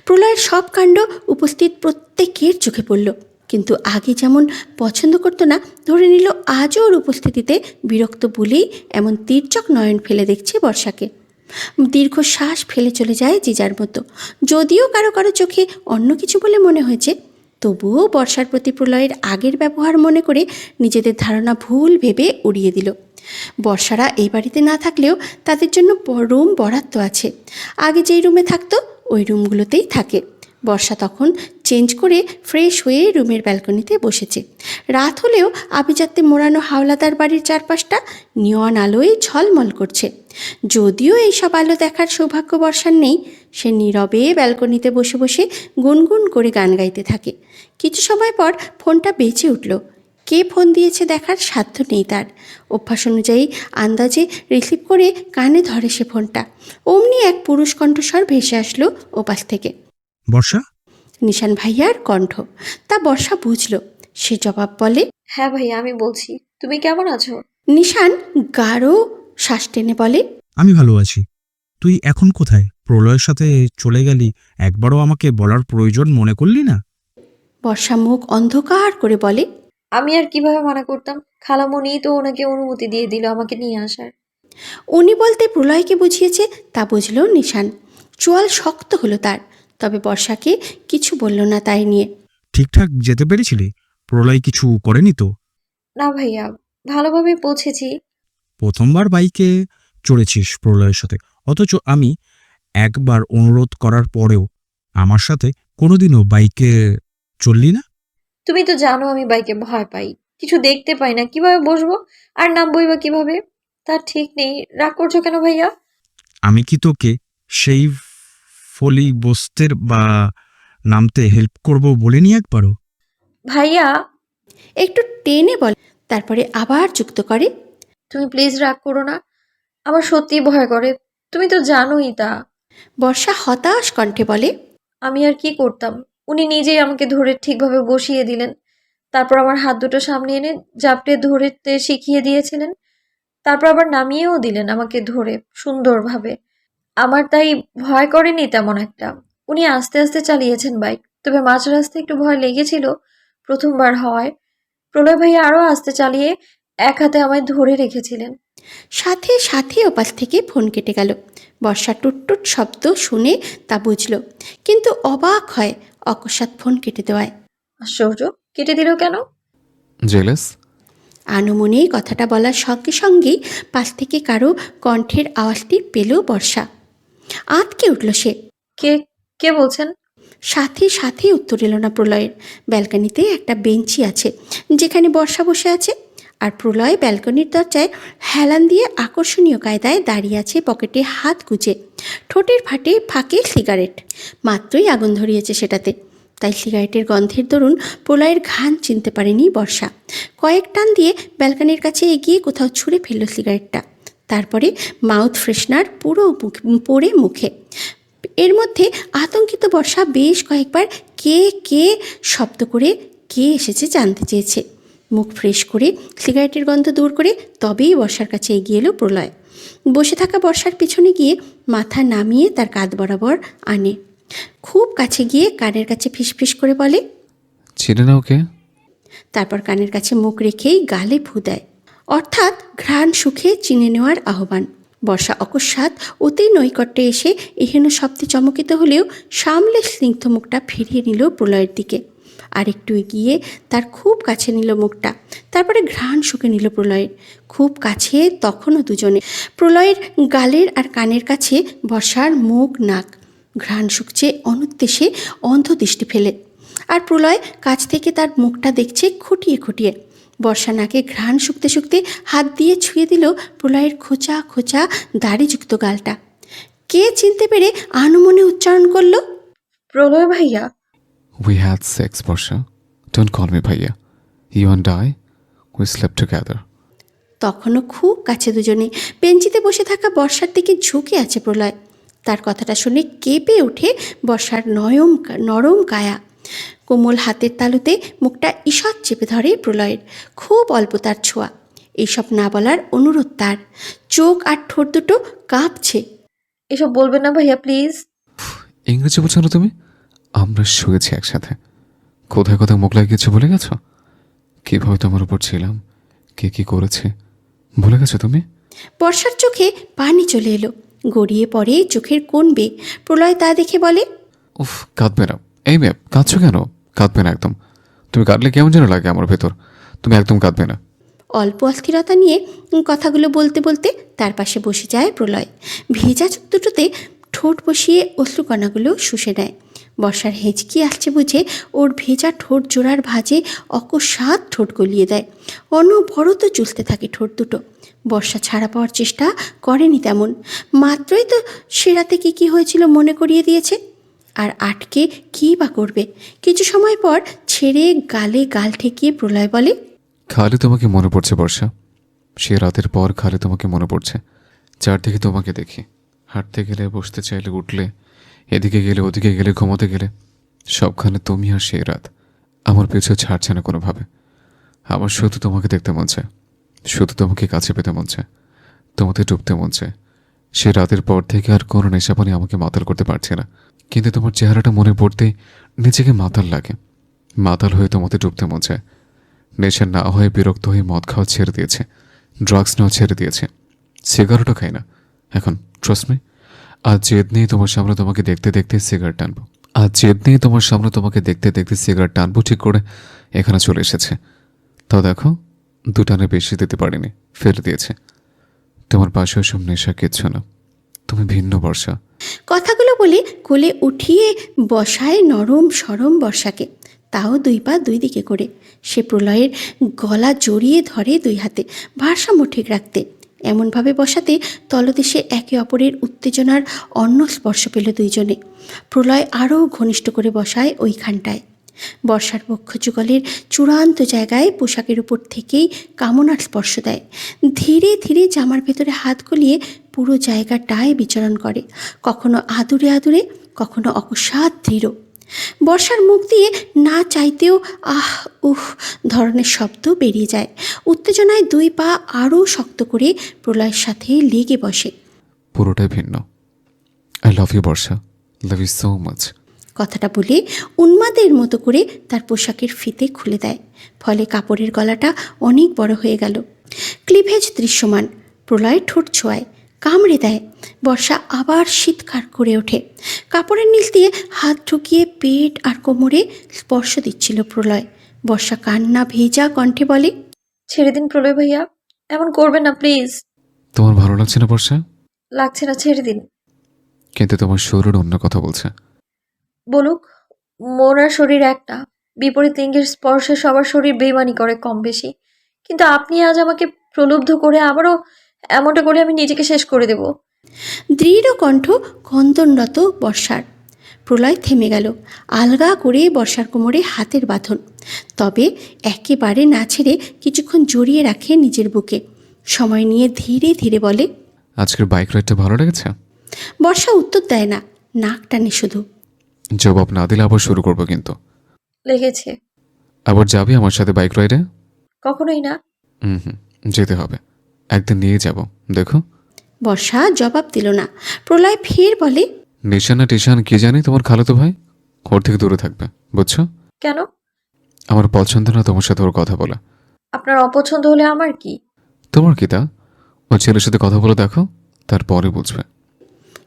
প্রলয়ের সব কাণ্ড উপস্থিত প্রত্যেকের চোখে পড়ল, কিন্তু আগে যেমন পছন্দ করতো না, ধরে নিল আজও ওর উপস্থিতিতে বিরক্ত বলেই এমন তীর্যক নয়ন ফেলে দেখছে বর্ষাকে। দীর্ঘশ্বাস ফেলে চলে যায় যে যার মতো। যদিও কারো কারো চোখে অন্য কিছু বলে মনে হয়েছে, তবুও বর্ষার প্রতি প্রলয়ের আগের ব্যবহার মনে করে নিজেদের ধারণা ভুল ভেবে উড়িয়ে দিল। বর্ষারা এই বাড়িতে না থাকলেও তাদের জন্য রুম বরাদ্দ আছে। আগে যেই রুমে থাকতো ওই রুমগুলোতেই থাকে। বর্ষা তখন চেঞ্জ করে ফ্রেশ হয়ে রুমের ব্যালকনিতে বসেছে। রাত হলেও আভিজাত্যে মোড়ানো হাওলাদার বাড়ির চারপাশটা নিয়ন আলোয় ঝলমল করছে। যদিও এইসব আলো দেখার সৌভাগ্য বর্ষার নেই, সে নীরবে ব্যালকনিতে বসে বসে গুনগুন করে গান গাইতে থাকে। কিছু সময় পর ফোনটা বেজে উঠল। কে ফোন দিয়েছে দেখার সাধ্য নেই তার। অভ্যাস অনুযায়ী আন্দাজে রিসিভ করে কানে ধরে সে ফোনটা। অমনি এক পুরুষ কণ্ঠস্বর ভেসে আসলো ওপাশ থেকে। বর্ষা? নিশান ভাইয়ার কণ্ঠ। তা বর্ষা বুঝল। সে জবাব বলে, হ্যাঁ ভাইয়া, আমি বলছি। তুমি কেমন আছো? নিশান গাঢ় শ্বাস টেনে বলে, আমি ভালো আছি। তুই এখন কোথায়? প্রলয়ের সাথে চলে গেলি, একবারও আমাকে বলার প্রয়োজন মনে করলি না? বর্ষা মুখ অন্ধকার করে বলে, আমি আর কিভাবে মানা করতাম? খালামণি তো ওনাকে অনুমতি দিয়ে দিল আমাকে নিয়ে আসার। উনি বলতে প্রলয়কে বুঝিয়েছে তা বুঝল নিশান। চোয়াল শক্ত হলো তার। তবে বর্ষাকে কিছু বলল না তাই নিয়ে। ঠিকঠাক যেতে পেরেছিলি? প্রলয় কিছু করেনি তো? না ভাইয়া, ভালোভাবে পৌঁছেছি। প্রথমবার বাইকে চড়েছিস প্রলয়ের সাথে, অথচ আমি একবার অনুরোধ করার পরেও আমার সাথে কোনোদিনও বাইকে চললি না। তুমি তো জানো আমি বাইকে ভয় পাই, কিছু দেখতে পাই না, কিভাবে বসবো আর নামবই বা কিভাবে? তার ঠিক নেই। রাগ করছো কেন ভাইয়া? আমি কি তোকে সেই ফলি বস্তের বা নামতে হেল্প করব বলিনি একবারও? ভাইয়া একটু টেনে বলে, তারপরে আবার যুক্ত করে, তুমি প্লিজ রাগ করো না, আমার সত্যিই ভয় করে, তুমি তো জানোই তা। বর্ষা হতাশ কণ্ঠে বলে, আমি আর কি করতাম? উনি নিজেই আমাকে ধরে ঠিকভাবে বসিয়ে দিলেন। তারপর আমার হাত দুটো সামনে এনে জাপটে ধরতে শিখিয়ে দিয়েছিলেন। তারপর আবার নামিয়েও দিলেন আমাকে ধরে সুন্দরভাবে। আমার তাই ভয় করেনি তেমন একটা। উনি আস্তে আস্তে চালিয়েছেন বাইক, তবে মাঝ রাস্তায় একটু ভয় লেগেছিল প্রথমবার হওয়ায়। প্রলয় ভাইয়া আরও আস্তে চালিয়ে এক হাতে আমায় ধরে রেখেছিলেন। সাথে সাথে ওপাশ থেকে ফোন কেটে গেল। বর্ষা টুটটুট শব্দ শুনে তা বুঝল, কিন্তু অবাক হয় অকস্মাৎ ফোন কেটে দেওয়ায়। আশ্চর্য, কেটে দিল কেন? জেলাস? আনুমনে কথাটা বলার সঙ্গে সঙ্গেই পাশ থেকে কারো কণ্ঠের আওয়াজটি পেল বর্ষা। আঁতকে উঠল সে। কে কে বলছেন? সাথে সাথে উত্তর এলো না প্রলয়ের। ব্যালকনিতে একটা বেঞ্চি আছে যেখানে বর্ষা বসে আছে, আর প্রলয় ব্যালকনির দরজায় হেলান দিয়ে আকর্ষণীয় কায়দায় দাঁড়িয়ে আছে, পকেটে হাত গুজে, ঠোঁটের ফাঁকে সিগারেট। মাত্রই আগুন ধরিয়েছে সেটাতে, তাই সিগারেটের গন্ধের দরুন প্রলয়ের ঘ্রাণ চিনতে পারেনি বর্ষা। কয়েক টান দিয়ে ব্যালকনির কাছে এগিয়ে কোথাও ছুঁড়ে ফেলল সিগারেটটা। তারপরে মাউথ ফ্রেশনার পড়ে মুখে। এর মধ্যে আতঙ্কিত বর্ষা বেশ কয়েকবার কে কে শব্দ করে কে এসেছে জানতে চেয়েছে। মুখ ফ্রেশ করে সিগারেটের গন্ধ দূর করে তবেই বর্ষার কাছে এগিয়ে এলো প্রলয়। বসে থাকা বর্ষার পিছনে গিয়ে মাথা নামিয়ে তার কাঁধ বরাবর আনে। খুব কাছে গিয়ে কানের কাছে ফিসফিস করে বলে, চিনে না ওকে? তারপর কানের কাছে মুখ রেখেই গালে ফু দেয়, অর্থাৎ ঘ্রাণ সুখে চিনে নেওয়ার আহ্বান। বর্ষা অকস্মাৎ অতি নৈকট্যে এসে এহেন শব্দে চমকিত হলেও সামলে স্নিগ্ধ মুখটা ফিরিয়ে নিল প্রলয়ের দিকে। আর একটু এগিয়ে তার খুব কাছে নিল মুখটা। তারপরে ঘ্রাণ শুকে নিল প্রলয়ের খুব কাছে। তখনও দুজনে প্রলয়ের গালের আর কানের কাছে বর্ষার মুখ নাক। ঘ্রাণ শুকছে অনুদ্দেশে অন্ধ দৃষ্টি ফেলে। আর প্রলয় কাছ থেকে তার মুখটা দেখছে খুঁটিয়ে খুঁটিয়ে। বর্ষা নাকে ঘ্রাণ শুকতে শুকতে হাত দিয়ে ছুঁয়ে দিল প্রলয়ের খোঁচা খোঁচা দাড়িযুক্ত গালটা। কে চিনতে পেরে আনুমনে উচ্চারণ করল, প্রলয় ভাইয়া। We had sex, Borsha. Don't call me Bhaiya. You and I, we slept together. তখনও খুব কাছে দুজনে। বেঞ্চিতে বসে থাকা বর্ষার দিকে ঝুঁকে আছে প্রলয়। তার কথাটা শুনে কেঁপে ওঠে বর্ষার নরম কায়া। কোমল হাতের তালুতে মুখটা ঈষৎ চেপে ধরে প্রলয়ের। খুব অল্প তার ছোঁয়া। এইসব না বলার অনুরোধ তার। চোখ আর ঠোঁট দুটো কাঁপছে। এসব বলবেন না ভাইয়া প্লিজ। ইংরেজি বলছো না তুমি? আমরা শুয়েছি একসাথে। কোথায় কোথায় মুখ লাগিয়েছো ভুলে গেছো? কীভাবে তোমার উপর ছিলাম, কে কী করেছে ভুলে গেছো তুমি? বর্ষার চোখে পানি চলে এলো, গড়িয়ে পড়ে চোখের কোণ বেয়ে। প্রলয় তা দেখে বলে, উফ, কাঁদবে না। এই মেয়ে, কাঁদছো কেন? কাঁদবে না একদম। তুমি কাঁদলে কেমন যেন লাগে আমার ভেতর। তুমি একদম কাঁদবে না। অল্প অস্থিরতা নিয়ে কথাগুলো বলতে বলতে তার পাশে বসে যায় প্রলয়। ভেজা চোখ দুটোতে ঠোঁট বসিয়ে অশ্রুকণাগুলো শুষে নেয়। বর্ষার হেঁচকি আসছে বুঝে ওর ভেজা ঠোঁট জোড়ার ভাঁজে অকস্মাৎ ঠোঁট গলিয়ে দেয়। অনবরত চুলতে থাকে ঠোঁট দুটো। বর্ষা ছাড়া পাওয়ার চেষ্টা করেনি তেমন। মাত্রই তো সে রাতে কী হয়েছিল মনে করিয়ে দিয়েছে। আর আটকে কী বা করবে? কিছু সময় পর ছেড়ে গালে গাল ঠেকিয়ে প্রলয় বলে, খালি তোমাকে মনে পড়ছে বর্ষা। সে রাতের পর খালি তোমাকে মনে পড়ছে। চারদিকে তোমাকে দেখি। হাঁটতে গেলে, বসতে চাইলে, উঠলে, এদিকে গেলে, ওদিকে গেলে, ঘুমোতে গেলে, সবখানে তুমি আর সেই রাত আমার পিছু ছাড়ছে না কোনোভাবে। আমার শুধু তোমাকে দেখতে মন চায়, শুধু তোমাকে কাছে পেতে মন চায়, তোমাতে ডুবতে মন চায়। সে রাতের পর থেকে আর কোনো নেশাপানি আমাকে মাতাল করতে পারছে না। কিন্তু তোমার চেহারাটা মনে পড়তেই নিজেকে মাতাল লাগে। মাতাল হয়ে তোমাতে ডুবতে মন চায়। নেশা না হয়ে বিরক্ত হয়ে মদ খাওয়া ছেড়ে দিয়েছে, ড্রাগস নেওয়া ছেড়ে দিয়েছে, সিগারেটও খাই না এখন। ট্রাস্ট মি, আজ জেদ নেই তোমার সামনে তোমাকে দেখতে দেখতে সিগারেট টানবো। আজ জেদ নেই তোমার সামনে তোমাকে দেখতে দেখতে সিগারেট টানবো ঠিক করে এখানে চলে এসেছে। তাও দেখো, দুটানে বেশি দিতে পারিনি, ফেলে দিয়েছে। তোমার পাশে ওসব নেশা কিচ্ছু না, তুমি ভিন্ন বর্ষা। কথাগুলো বলে কোলে উঠিয়ে বসায় নরম সরম বর্ষাকে, তাও দুই পা দুই দিকে করে। সে প্রলয়ের গলা জড়িয়ে ধরে দুই হাতে, ভারসাম্য ঠিক রাখতে। এমনভাবে বসাতে তলদেশে একে অপরের উত্তেজনার অন্য স্পর্শ পেল দুইজনে। প্রলয় আরও ঘনিষ্ঠ করে বসায় ওইখানটায়। বর্ষার বক্ষ যুগলের চূড়ান্ত জায়গায় পোশাকের উপর থেকেই কামনার স্পর্শ দেয়। ধীরে ধীরে জামার ভেতরে হাত গলিয়ে পুরো জায়গাটায় বিচরণ করে, কখনো আদুরে আদুরে, কখনো অকস্মাৎ দৃঢ়। বর্ষার মুখ দিয়ে না চাইতেও আহ উহ ধরনের শব্দ বেরিয়ে যায়। উত্তেজনায় দুই পা আরও শক্ত করে প্রলয়ের সাথে লেগে বসে। পুরোটাই ভিন্ন। I love you Barsha, love you so much. কথাটা বলে উন্মাদের মতো করে তার পোশাকের ফিতে খুলে দেয়। ফলে কাপড়ের গলাটা অনেক বড় হয়ে গেল। ক্লিভেজ দৃশ্যমান। প্রলয় ঠোঁট ছোঁয়ায়, কামড়ে দেয়। বর্ষা আবার চিৎকার করে ওঠে। কাপড়ের নিচ দিয়ে হাত ঢুকিয়ে পেট আর কোমরে স্পর্শ দিচ্ছিল প্রলয়। বর্ষা কান্না ভেজা কণ্ঠে বলে, ছেড়ে দিন প্রলয় ভাইয়া, এমন করবেন না প্লিজ। তোমার ভালো লাগছে না বর্ষা? লাগছে না, ছেড়ে দিন। কিন্তু তোমার শরীর অন্য কথা বলছে। বলুক, মন আর শরীর একটা। বিপরীত লিঙ্গের স্পর্শে সবার শরীর বেইমানি করে কম বেশি। কিন্তু আপনি আজ আমাকে প্রলুব্ধ করে আবারও এমনটা করে আমি নিজেকে শেষ করে দেব। দৃঢ় কণ্ঠ কন্দনরত বর্ষার। প্রলয় থেমে গেল, আলগা করে বর্ষার কোমরে হাতের বাঁধন। তবে একেবারে না ছেড়ে কিছুক্ষণ জড়িয়ে রাখে নিজের বুকে। সময় নিয়ে ধীরে ধীরে বলে, আজকের বাইক রাইডটা ভালো লেগেছে? বর্ষা উত্তর দেয় না, নাক টানে শুধু। জবাব না দিলে আবার শুরু করবো কিন্তু। লেগেছে। আবার যাবি আমার সাথে বাইক রাইডে? কখনোই না। হুম, যেতে হবে। একদিন নিয়ে যাব, দেখো। বর্ষা জবাব দিল না। প্রলয় ফের বলে, নিশানা টিশান কি জানি তোমার খালাতো ভাই, ওর থেকে দূরে থাকবে, বুঝছো? কেন? আমার পছন্দ না তোমার সাথে ওর কথা বলা। আপনার অপছন্দ হলে আমার কি? তোমার কি তা? ওর ছেলের সাথে কথা বলে দেখো, তারপরে বুঝবে।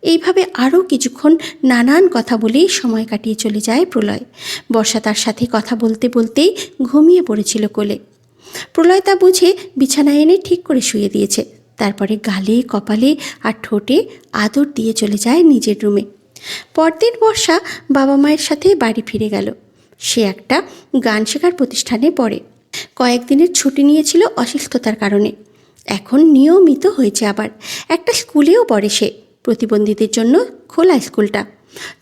এইভাবে আরও কিছুক্ষণ নানান কথা বলেই সময় কাটিয়ে চলে যায় প্রলয়। বর্ষা তার সাথে কথা বলতে বলতেই ঘুমিয়ে পড়েছিল কোলে। প্রলয় তা বুঝে বিছানায় এনে ঠিক করে শুয়ে দিয়েছে। তারপরে গালে, কপালে আর ঠোঁটে আদর দিয়ে চলে যায় নিজের রুমে। পরদিন বর্ষা বাবা মায়ের সাথে বাড়ি ফিরে গেল। সে একটা গান শেখার প্রতিষ্ঠানে পড়ে। কয়েকদিনের ছুটি নিয়েছিল অসুস্থতার কারণে। এখন নিয়মিত হয়েছে আবার। একটা স্কুলেও পড়ে সে, প্রতিবন্ধীদের জন্য খোলা স্কুলটা।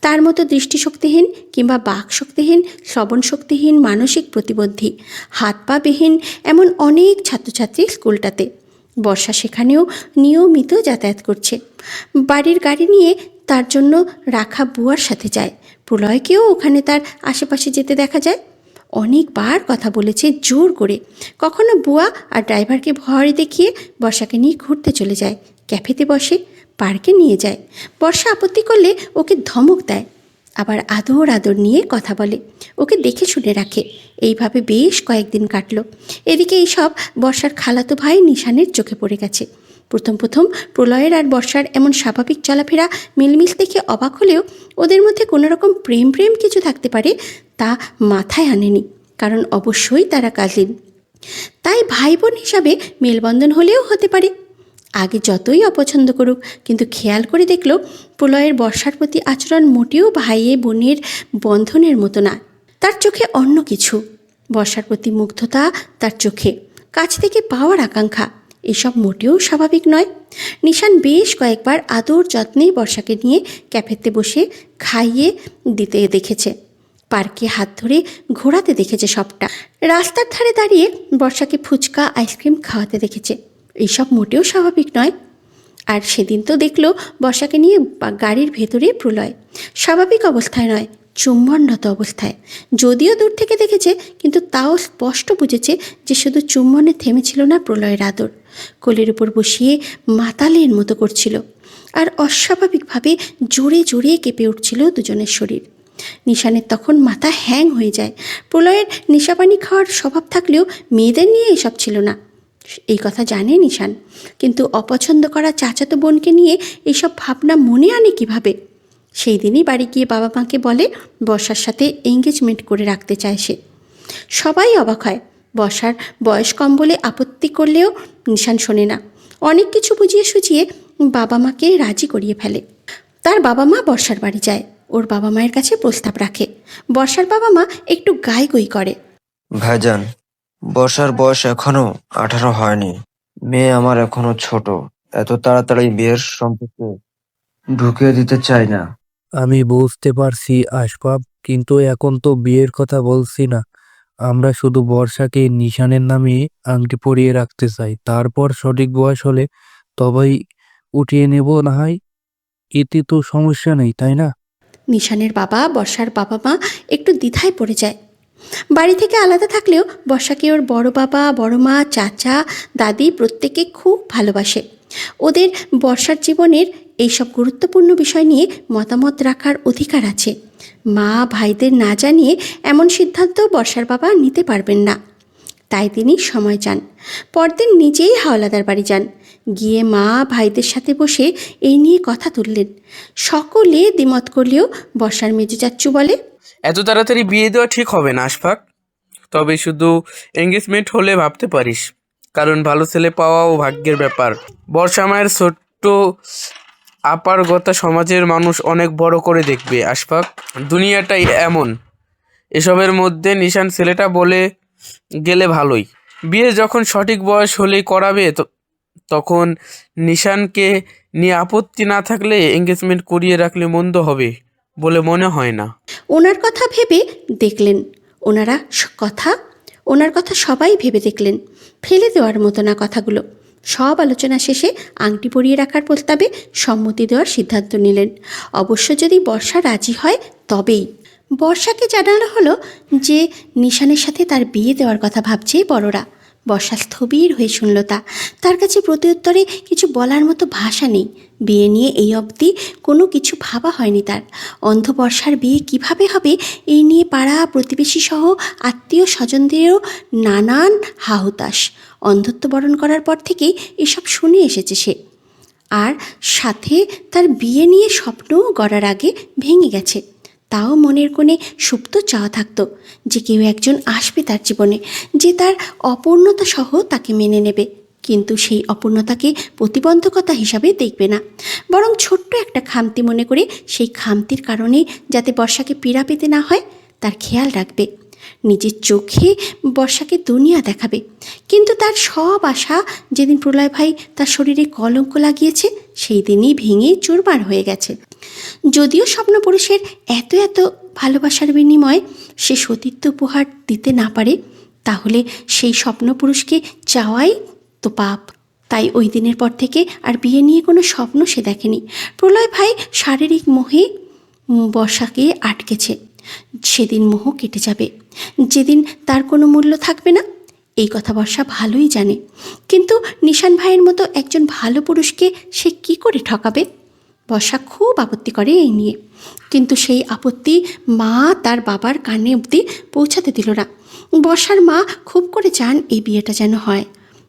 তার মতো দৃষ্টিশক্তিহীন কিংবা বাকশক্তিহীন, শ্রবণশক্তিহীন, মানসিক প্রতিবন্ধী, হাত পা বিহীন এমন অনেক ছাত্রছাত্রী স্কুলটাতে। বর্ষা সেখানেও নিয়মিত যাতায়াত করছে। বাড়ির গাড়ি নিয়ে তার জন্য রাখা বুয়ার সাথে যায়। প্রলয়কেও ওখানে তার আশেপাশে যেতে দেখা যায়। অনেকবার কথা বলেছে জোর করে। কখনো বুয়া আর ড্রাইভারকে ভয় দেখিয়ে বর্ষাকে নিয়ে ঘুরতে চলে যায়, ক্যাফেতে বসে, পার্কে নিয়ে যায়। বর্ষা আপত্তি করলে ওকে ধমক দেয়, আবার আদর আদর নিয়ে কথা বলে, ওকে দেখে শুনে রাখে। এইভাবে বেশ কয়েকদিন কাটলো। এদিকে এইসব বর্ষার খালাতো ভাই নিশানের চোখে পড়ে গেছে। প্রথম প্রথম প্রলয়ের আর বর্ষার এমন স্বাভাবিক চলাফেরা, মিলমিশ দেখে অবাক হলেও ওদের মধ্যে কোনো রকম প্রেম প্রেম কিছু থাকতে পারে তা মাথায় আনেনি, কারণ অবশ্যই তারা কাজিন। তাই ভাই বোন হিসাবে মেলবন্ধন হলেও হতে পারে। আগে যতই অপছন্দ করুক, কিন্তু খেয়াল করে দেখলো প্রলয়ের বর্ষার প্রতি আচরণ মোটেও ভাইয়ে বোনের বন্ধনের মতো না। তার চোখে অন্য কিছু। বর্ষার প্রতি মুগ্ধতা তার চোখে, কাছ থেকে পাওয়ার আকাঙ্ক্ষা, এসব মোটেও স্বাভাবিক নয়। নিশান বেশ কয়েকবার আদর যত্নে বর্ষাকে নিয়ে ক্যাফেতে বসে খাইয়ে দিতে দেখেছে, পার্কে হাত ধরে ঘোরাতে দেখেছে সবটা। রাস্তার ধারে দাঁড়িয়ে বর্ষাকে ফুচকা আইসক্রিম খাওয়াতে দেখেছে। এইসব মোটেও স্বাভাবিক নয়। আর সেদিন তো দেখলো বর্ষাকে নিয়ে গাড়ির ভেতরে প্রলয়, স্বাভাবিক অবস্থায় নয়, চুম্বনরত অবস্থায়। যদিও দূর থেকে দেখেছে, কিন্তু তাও স্পষ্ট বুঝেছে যে শুধু চুম্বনে থেমেছিল না প্রলয়ের আদর, কোলের উপর বসিয়ে মাতালের মতো করছিল। আর অস্বাভাবিকভাবে জোরে জোরে কেঁপে উঠছিল দুজনের শরীর। নিশানের তখন মাথা হ্যাং হয়ে যায়। প্রলয়ের নেশাপানি খাওয়ার স্বভাব থাকলেও মেয়েদের নিয়ে এসব ছিল না, এই কথা জানে নিশান। কিন্তু অপছন্দ করা চাচাতো বোনকে নিয়ে এইসব ভাবনা মনে আনে কিভাবে? সেই দিনই বাড়ি গিয়ে বাবা মাকে বলে বর্ষার সাথে এঙ্গেজমেন্ট করে রাখতে চায় সে। সবাই অবাক হয়। বর্ষার বয়স কম বলে আপত্তি করলেও নিশান শোনে না। অনেক কিছু বুঝিয়ে সুঝিয়ে বাবা মাকে রাজি করিয়ে ফেলে। তার বাবা মা বর্ষার বাড়ি যায়, ওর বাবা মায়ের কাছে প্রস্তাব রাখে। বর্ষার বাবা মা একটু গাইগই করে। ভাইজান, বর্ষার বয়স এখনো 18 হয়নি। মেয়ে আমার এখনো ছোট, এত তাড়াতাড়ি বিয়ের সম্পর্কে ঢুকিয়ে দিতে চাই না। আমি বুঝতে পারছি আশফাক, কিন্তু এখন তো বিয়ের কথা বলছি না। আমরা শুধু বর্ষাকে নিশানের নামে আংটি পরিয়ে রাখতে চাই, তারপর সঠিক বয়স হলে তবেই উঠিয়ে নেব না হয়। এতে তো সমস্যা নেই, তাই না? নিশানের বাবা বর্ষার বাবা মা একটু দ্বিধায় পড়ে যায়। বাড়ি থেকে আলাদা থাকলেও বর্ষাকে ওর বড় বাবা, বড় মা, চাচা, দাদি প্রত্যেকে খুব ভালোবাসে। ওদের বর্ষার জীবনের এইসব গুরুত্বপূর্ণ বিষয় নিয়ে মতামত রাখার অধিকার আছে। মা ভাইদের না জানিয়ে এমন সিদ্ধান্ত বর্ষার বাবা নিতে পারবেন না। তাই তিনি সময় চান। পরদিন নিজেই হাওলাদার বাড়ি যান। গিয়ে মা ভাইদের সাথে বসে এই নিয়ে কথা তুললেন। সকলে দ্বিমত করলেও বর্ষার মেজো চাচ্চু বলে, এত তাড়াতাড়ি বিয়ে দেওয়া ঠিক হবে না আশফাক। তবে শুধু এঙ্গেজমেন্ট হলে ভাবতে পারিস, কারণ ভালো ছেলে পাওয়াও ভাগ্যের ব্যাপার। বর্ষা মায়ের ছোট্ট আপার কথা সমাজের মানুষ অনেক বড় করে দেখবে আশফাক। দুনিয়াটাই এমন। এসবের মধ্যে নিশান ছেলেটা বলে গেলে ভালোই। বিয়ে যখন সঠিক বয়স হলেই করাবে, তখন নিশানকে নিয়ে আপত্তি না থাকলে এঙ্গেজমেন্ট করিয়ে রাখলে মন্দ হবে বলে মনে হয় না। ওনার কথা ভেবে দেখলেন। ওনার কথা সবাই ভেবে দেখলেন। ফেলে দেওয়ার মতো না কথাগুলো। সব আলোচনা শেষে আংটি পরিয়ে রাখার প্রস্তাবে সম্মতি দেওয়ার সিদ্ধান্ত নিলেন। অবশ্য যদি বর্ষা রাজি হয় তবেই। বর্ষাকে জানানো হলো যে নিশানের সাথে তার বিয়ে দেওয়ার কথা ভাবছে বড়রা। বর্ষা স্থবির হয়ে শুনল তা। তার কাছে প্রত্যুত্তরে কিছু বলার মতো ভাষা নেই। বিয়ে নিয়ে এই অবধি কোনো কিছু ভাবা হয়নি তার। অন্ধ বর্ষার বিয়ে কিভাবে হবে এই নিয়ে পাড়া প্রতিবেশী সহ আত্মীয় স্বজনদেরও নানান হাহুতাশ। অন্ধত্ব বরণ করার পর থেকেই এসব শুনে এসেছে সে। আর সাথে তার বিয়ে নিয়ে স্বপ্নও গড়ার আগে ভেঙে গেছে। তাও মনের কোণে সুপ্ত চাওয়া থাকতো যে কেউ একজন আসবে তার জীবনে, যে তার অপূর্ণতা সহ তাকে মেনে নেবে, কিন্তু সেই অপূর্ণতাকে প্রতিবন্ধকতা হিসাবে দেখবে না, বরং ছোট্ট একটা খামতি মনে করে সেই খামতির কারণে যাতে বর্ষাকে পীড়া পেতে না হয় তার খেয়াল রাখবে, নিজের চোখে বর্ষাকে দুনিয়া দেখাবে। কিন্তু তার সব আশা যেদিন প্রলয় ভাই তার শরীরে কলঙ্ক লাগিয়েছে সেই দিনই ভেঙে চুরমার হয়ে গেছে। যদিও স্বপ্নপুরুষের এত এত ভালোবাসার বিনিময়ে সে সতীত্ব উপহার দিতে না পারে, তাহলে সেই স্বপ্নপুরুষকে চাওয়াই তো পাপ। তাই ওই দিনের পর থেকে আর বিয়ে নিয়ে কোনো স্বপ্ন সে দেখেনি। প্রলয় ভাই শারীরিক মোহে বর্ষাকে আটকেছে। সেদিন মোহ কেটে যাবে, যেদিন তার কোনো মূল্য থাকবে না। এই কথা বর্ষা ভালোই জানে। কিন্তু নিশান ভাইয়ের মতো একজন ভালো পুরুষকে সে কি করে ঠকাবে? বর্ষা খুব আপত্তি করে এই নিয়ে, কিন্তু সেই আপত্তি মা তার বাবার কানে অবধি পৌঁছাতে দিল না। বর্ষার মা খুব করে চান এই বিয়েটা যেন হয়।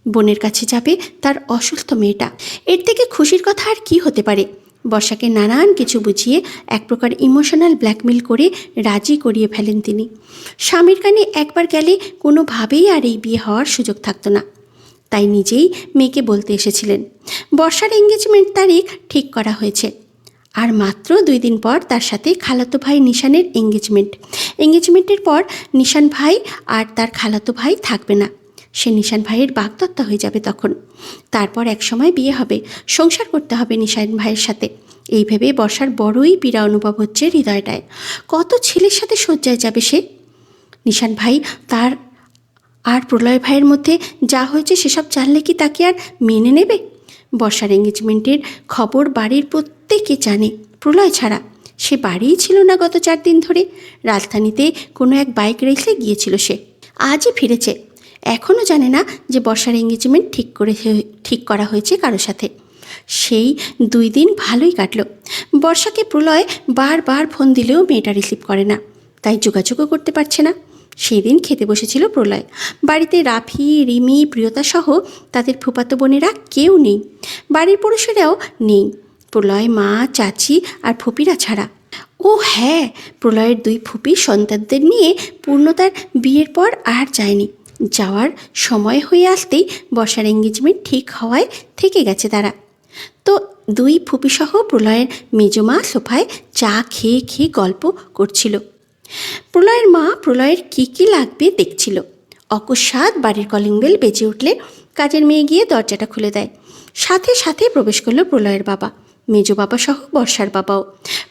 বোনের কাছে যাবে তার অসুস্থ মেয়েটা। এর থেকে খুশির কথা আর কি হতে পারে? বর্ষাকে নানান কিছু বুঝিয়ে এক প্রকার ইমোশনাল ব্ল্যাকমেল করে রাজি করিয়ে ফেলেন তিনি। স্বামীর কানে একবার গেলে কোনোভাবেই আর এই বিয়ে হওয়ার সুযোগ থাকতো না। তাই নিজেই মেয়েকে বলতে এসেছিলেন। বর্ষার এঙ্গেজমেন্ট তারিখ ঠিক করা হয়েছে। আর মাত্র 2 দিন পর তার সাথে খালাতো ভাই নিশানের এঙ্গেজমেন্টের পর নিশান ভাই আর তার খালাতো ভাই থাকবে না। সে নিশান ভাইয়ের বাগদত্তা হয়ে যাবে তখন। তারপর একসময় বিয়ে হবে, সংসার করতে হবে নিশান ভাইয়ের সাথে। এই ভেবে বর্ষার বড়ই পীড়া অনুভব হচ্ছে হৃদয়টায়। কত ছেলের সাথে শয্যায় যাবে সে? নিশান ভাই তার আর প্রলয় ভাইয়ের মধ্যে যা হয়েছে সেসব জানলে কি তাকে আর মেনে নেবে? বর্ষার এঙ্গেজমেন্টের খবর বাড়ির প্রত্যেকে জানে, প্রলয় ছাড়া। সে বাড়িই ছিল না গত 4 দিন ধরে। রাজধানীতে কোনো এক বাইক রেসে গিয়েছিল সে, আজই ফিরেছে। এখনও জানে না যে বর্ষার এঙ্গেজমেন্ট ঠিক করা হয়েছে কারো সাথে। সেই 2 দিন ভালোই কাটলো। বর্ষাকে প্রলয় বারবার ফোন দিলেও মেয়েটা রিসিভ করে না, তাই যোগাযোগও করতে পারছে না। সেই দিন খেতে বসেছিল প্রলয়। বাড়িতে রাফি, রিমি, প্রিয়তা সহ তাদের ফুফাতো বোনেরা কেউ নেই। বাড়ির পুরুষেরাও নেই, প্রলয়, মা, চাচি আর ফুপিরা ছাড়া। ও হ্যাঁ, প্রলয়ের 2 ফুপি সন্তানদের নিয়ে পূর্ণতার বিয়ের পর আর যায়নি। যাওয়ার সময় হয়ে আসতেই বর্ষার এঙ্গেজমেন্ট ঠিক হওয়ায় থেকে গেছে তারা। তো 2 ফুপিসহ প্রলয়ের মেজমা সোফায় চা খেয়ে খেয়ে গল্প করছিল। প্রলয়ের মা প্রলয়ের কী লাগবে দেখছিল। অকস্মাৎ বাড়ির কলিং বেল বেজে উঠলে কাজের মেয়ে গিয়ে দরজাটা খুলে দেয়। সাথে সাথে প্রবেশ করলো প্রলয়ের বাবা, মেজো বাবা সহ বর্ষার বাবাও।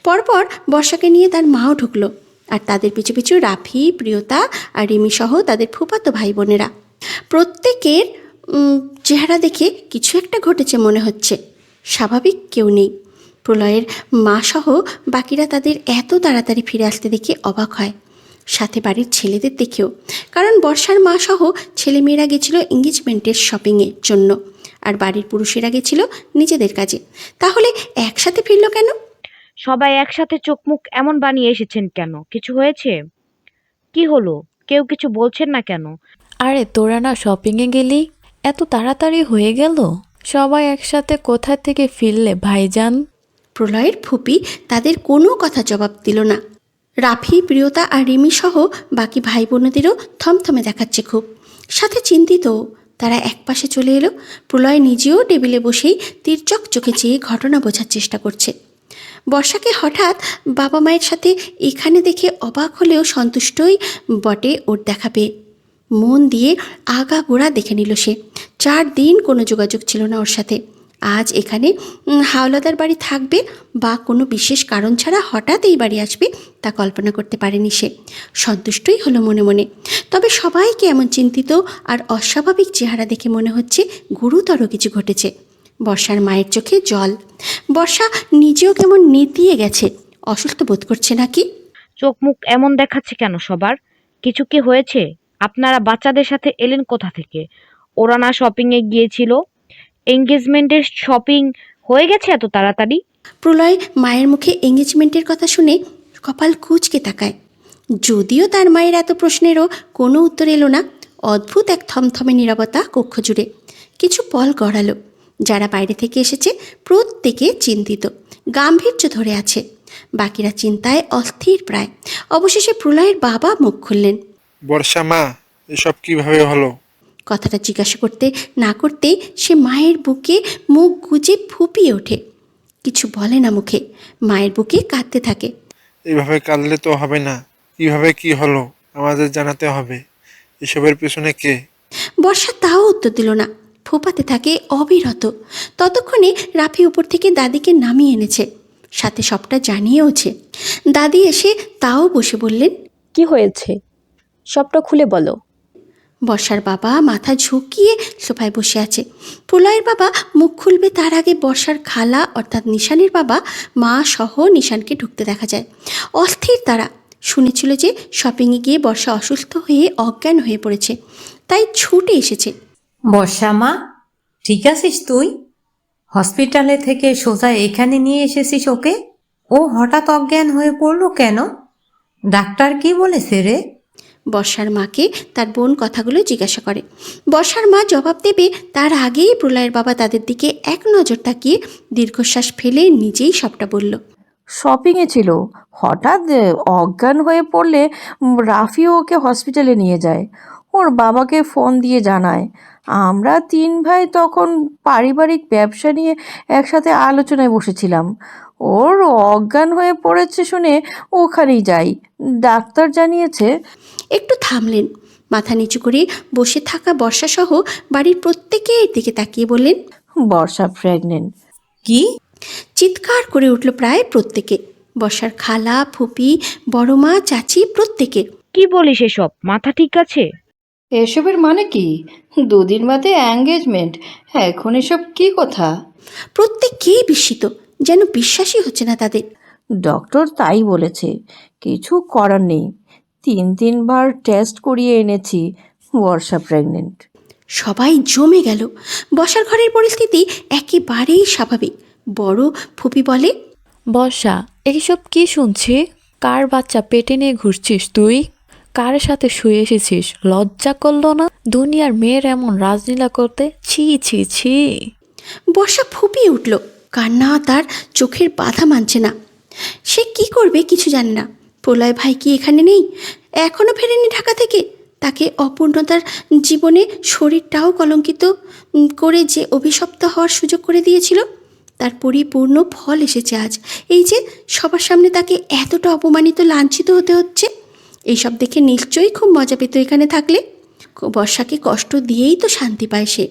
পরপর বর্ষাকে নিয়ে তার মাও ঢুকলো, আর তাদের পিছু পিছু রাফি, প্রিয়তা আর রিমি সহ তাদের ফুফাতো ভাই বোনেরা। প্রত্যেকের চেহারা দেখে কিছু একটা ঘটেছে মনে হচ্ছে, স্বাভাবিক কেউ নেই। প্রলয়ের মা সহ বাকিরা তাদের এত তাড়াতাড়ি ফিরে আসতে দেখে অবাক হয়, সাথে বাড়ির ছেলেদের দেখেও। কারণ বর্ষার মা সহ ছেলেমেয়েরা গেছিল এঙ্গেজমেন্টের শপিংয়ের জন্য, আর বাড়ির পুরুষেরা গেছিল নিজেদের কাজে। তাহলে একসাথে ফিরল কেন? সবাই একসাথে চোখ মুখ এমন বানিয়ে এসেছেন কেন? কিছু হয়েছে? কি হলো? কেউ কিছু বলছেন না কেন? আরে তোরা না শপিংয়ে গেলি? এত তাড়াতাড়ি হয়ে গেল? সবাই একসাথে কোথা থেকে ফিরলে ভাইজান? প্রলয়ের ফুপি তাদের কোনো কথা জবাব দিল না। রাফি, প্রিয়তা আর রিমি সহ বাকি ভাই বোনদেরও থমথমে দেখাচ্ছে খুব, সাথে চিন্তিত। তারা একপাশে চলে এলো। প্রলয় নিজেও টেবিলে বসেই তীর্যক চোখে চেয়ে ঘটনা বোঝার চেষ্টা করছে। বর্ষাকে হঠাৎ বাবা মায়ের সাথে এখানে দেখে অবাক হলেও সন্তুষ্টই বটে ওর দেখা পেয়ে। মন দিয়ে আগাগোড়া দেখে নিল সে। 4 দিন কোনো যোগাযোগ ছিল না ওর সাথে। আজ এখানে হাওলাদার বাড়ি থাকবে বা কোনো বিশেষ কারণ ছাড়া হঠাৎ এই বাড়ি আসবে তা কল্পনা করতে পারেনি সে। সন্তুষ্টই হলো মনে মনে। তবে সবাইকে এমন চিন্তিত আর অস্বাভাবিক চেহারা দেখে মনে হচ্ছে গুরুতর কিছু ঘটেছে। বর্ষার মায়ের চোখে জল। বর্ষা নিজেও কেমন নেতিয়ে গেছে, অসুস্থ বোধ করছে নাকি? চোখ মুখ এমন দেখাচ্ছে কেন সবার? কিছু কি হয়েছে? আপনারা বাচ্চাদের সাথে এলেন কোথা থেকে? ওরা না শপিংয়ে গিয়েছিল? এঙ্গেজমেন্টের শপিং হয়ে গেছে এত তাড়াতাড়ি? প্রলয় মায়ের মুখে এঙ্গেজমেন্টের কথা শুনে কপাল কুঁচকে তাকায়। যদিও তার মায়ের এত প্রশ্নেরও কোনো উত্তর এলো না। অদ্ভুত এক থমথমে নীরবতা কক্ষ জুড়ে। কিছু পল গড়ালো। যারা বাইরে থেকে এসেছে প্রত্যেকে চিন্তিত, গাম্ভীর্য ধরে আছে। বাকিরা চিন্তায় অস্থির প্রায়। অবশেষে প্রলয়ের বাবা মুখ খুললেন। বর্ষা মা, এসব কিভাবে হলো? কথাটা জিজ্ঞাসা করতে না করতেই সে মায়ের বুকে মুখ গুজে ফুপিয়ে ওঠে। কিছু বলে না মুখে, মায়ের বুকে কাঁদতে থাকে। এভাবে কাঁদলে তো হবে না। কিভাবে কি হলো আমাদের জানাতে হবে। এসবের পেছনে কে? বর্ষা তাও উত্তর দিল না, ফোপাতে থাকে অবিরত। ততক্ষণে রাফি উপর থেকে দাদিকে নামিয়ে এনেছে, সাথে সবটা জানিয়েওছে। দাদি এসে তাও বসে বললেন, কি হয়েছে সবটা খুলে বলো। বর্ষার বাবা মাথা ঝুঁকিয়ে সোফায় বসে আছে। প্রলয়ের বাবা মুখ খুলবে তার আগে বর্ষার খালা অর্থাৎ নিশানের বাবা মা সহ নিশানকে ঢুকতে দেখা যায়। অস্থির তারা। শুনেছিল যে শপিংয়ে গিয়ে বর্ষা অসুস্থ হয়ে অজ্ঞান হয়ে পড়েছে, তাই ছুটে এসেছে। বর্ষা মা, ঠিক আছিস তুই? হসপিটালে থেকে সোজা এখানে নিয়ে এসেছিস ওকে? ও হঠাৎ অজ্ঞান হয়ে পড়লো কেন? ডাক্তার কি বলেছে রে? বর্ষার মাকে তার বোন কথাগুলো জিজ্ঞাসা করে। বর্ষার মা জবাব দেবে তার আগেই প্রলয়ের বাবা তাদের দিকে এক নজর তাকিয়ে দীর্ঘশ্বাস ফেলে নিজেই সবটা বলল। শপিংয়ে ছিল, হঠাৎ অজ্ঞান হয়ে পড়লে রাফি ওকে হসপিটালে নিয়ে যায়। ওর বাবাকে ফোন দিয়ে জানায়। আমরা 3 ভাই তখন পারিবারিক ব্যবসা নিয়ে একসাথে আলোচনায় বসেছিলাম। ওর অজ্ঞান হয়ে পড়েছে শুনে ওখানেই যাই। ডাক্তার জানিয়েছে। একটু থামলেন, মাথা নিচু করে বসে থাকা বর্ষাসহ বাড়ির প্রত্যেকের দিকে তাকিয়ে বললেন, বর্ষা প্রেগনেন্ট। কি? চিৎকার করে উঠল প্রায় প্রত্যেকে। বর্ষার খালা, ফুপি, বড় মা, চাচি প্রত্যেকে। কি বলিস এসব? মাথা ঠিক আছে? এসবের মানে কি? 2 দিন বাদে এঙ্গেজমেন্ট, এখন এসব কি কথা? প্রত্যেকেই বিস্মিত, যেন বিশ্বাসই হচ্ছে না তাদের। ডক্টর তাই বলেছে, কিছু করার নেই। 3 বার টেস্ট করিয়ে এনেছি, বর্ষা প্রেগনেন্ট। সবাই জমে গেল। বসার ঘরের পরিস্থিতি একেবারেই স্বাভাবিক। বড় ফুপি বলে, বর্ষা, এইসব কি শুনছি? কার বাচ্চা পেটে নিয়ে ঘুরছিস তুই? কার সাথে শুয়ে এসেছিস? লজ্জা করলো না দুনিয়ার মেয়ের এমন রাজলীলা করতে? ছি ছি ছি। বর্ষা ফুপিয়ে উঠল। কান্না তার চোখের বাধা মানছে না। সে কি করবে কিছু জানে না। প্রলয় ভাই কি এখানে নেই? এখনও ফেরেনি ঢাকা থেকে? তাকে অপূর্ণতার জীবনে শরীরটাও কলঙ্কিত করে যে অভিশপ্ত হওয়ার সুযোগ করে দিয়েছিল, তার পরিপূর্ণ ফল এসেছে আজ। এই যে সবার সামনে তাকে এতটা অপমানিত, লাঞ্ছিত হতে হচ্ছে। এইসব দেখে নিশ্চয়ই খুব মজা পেত এখানে থাকলে। বর্ষাকে কষ্ট দিয়েই তো শান্তি পায় সে।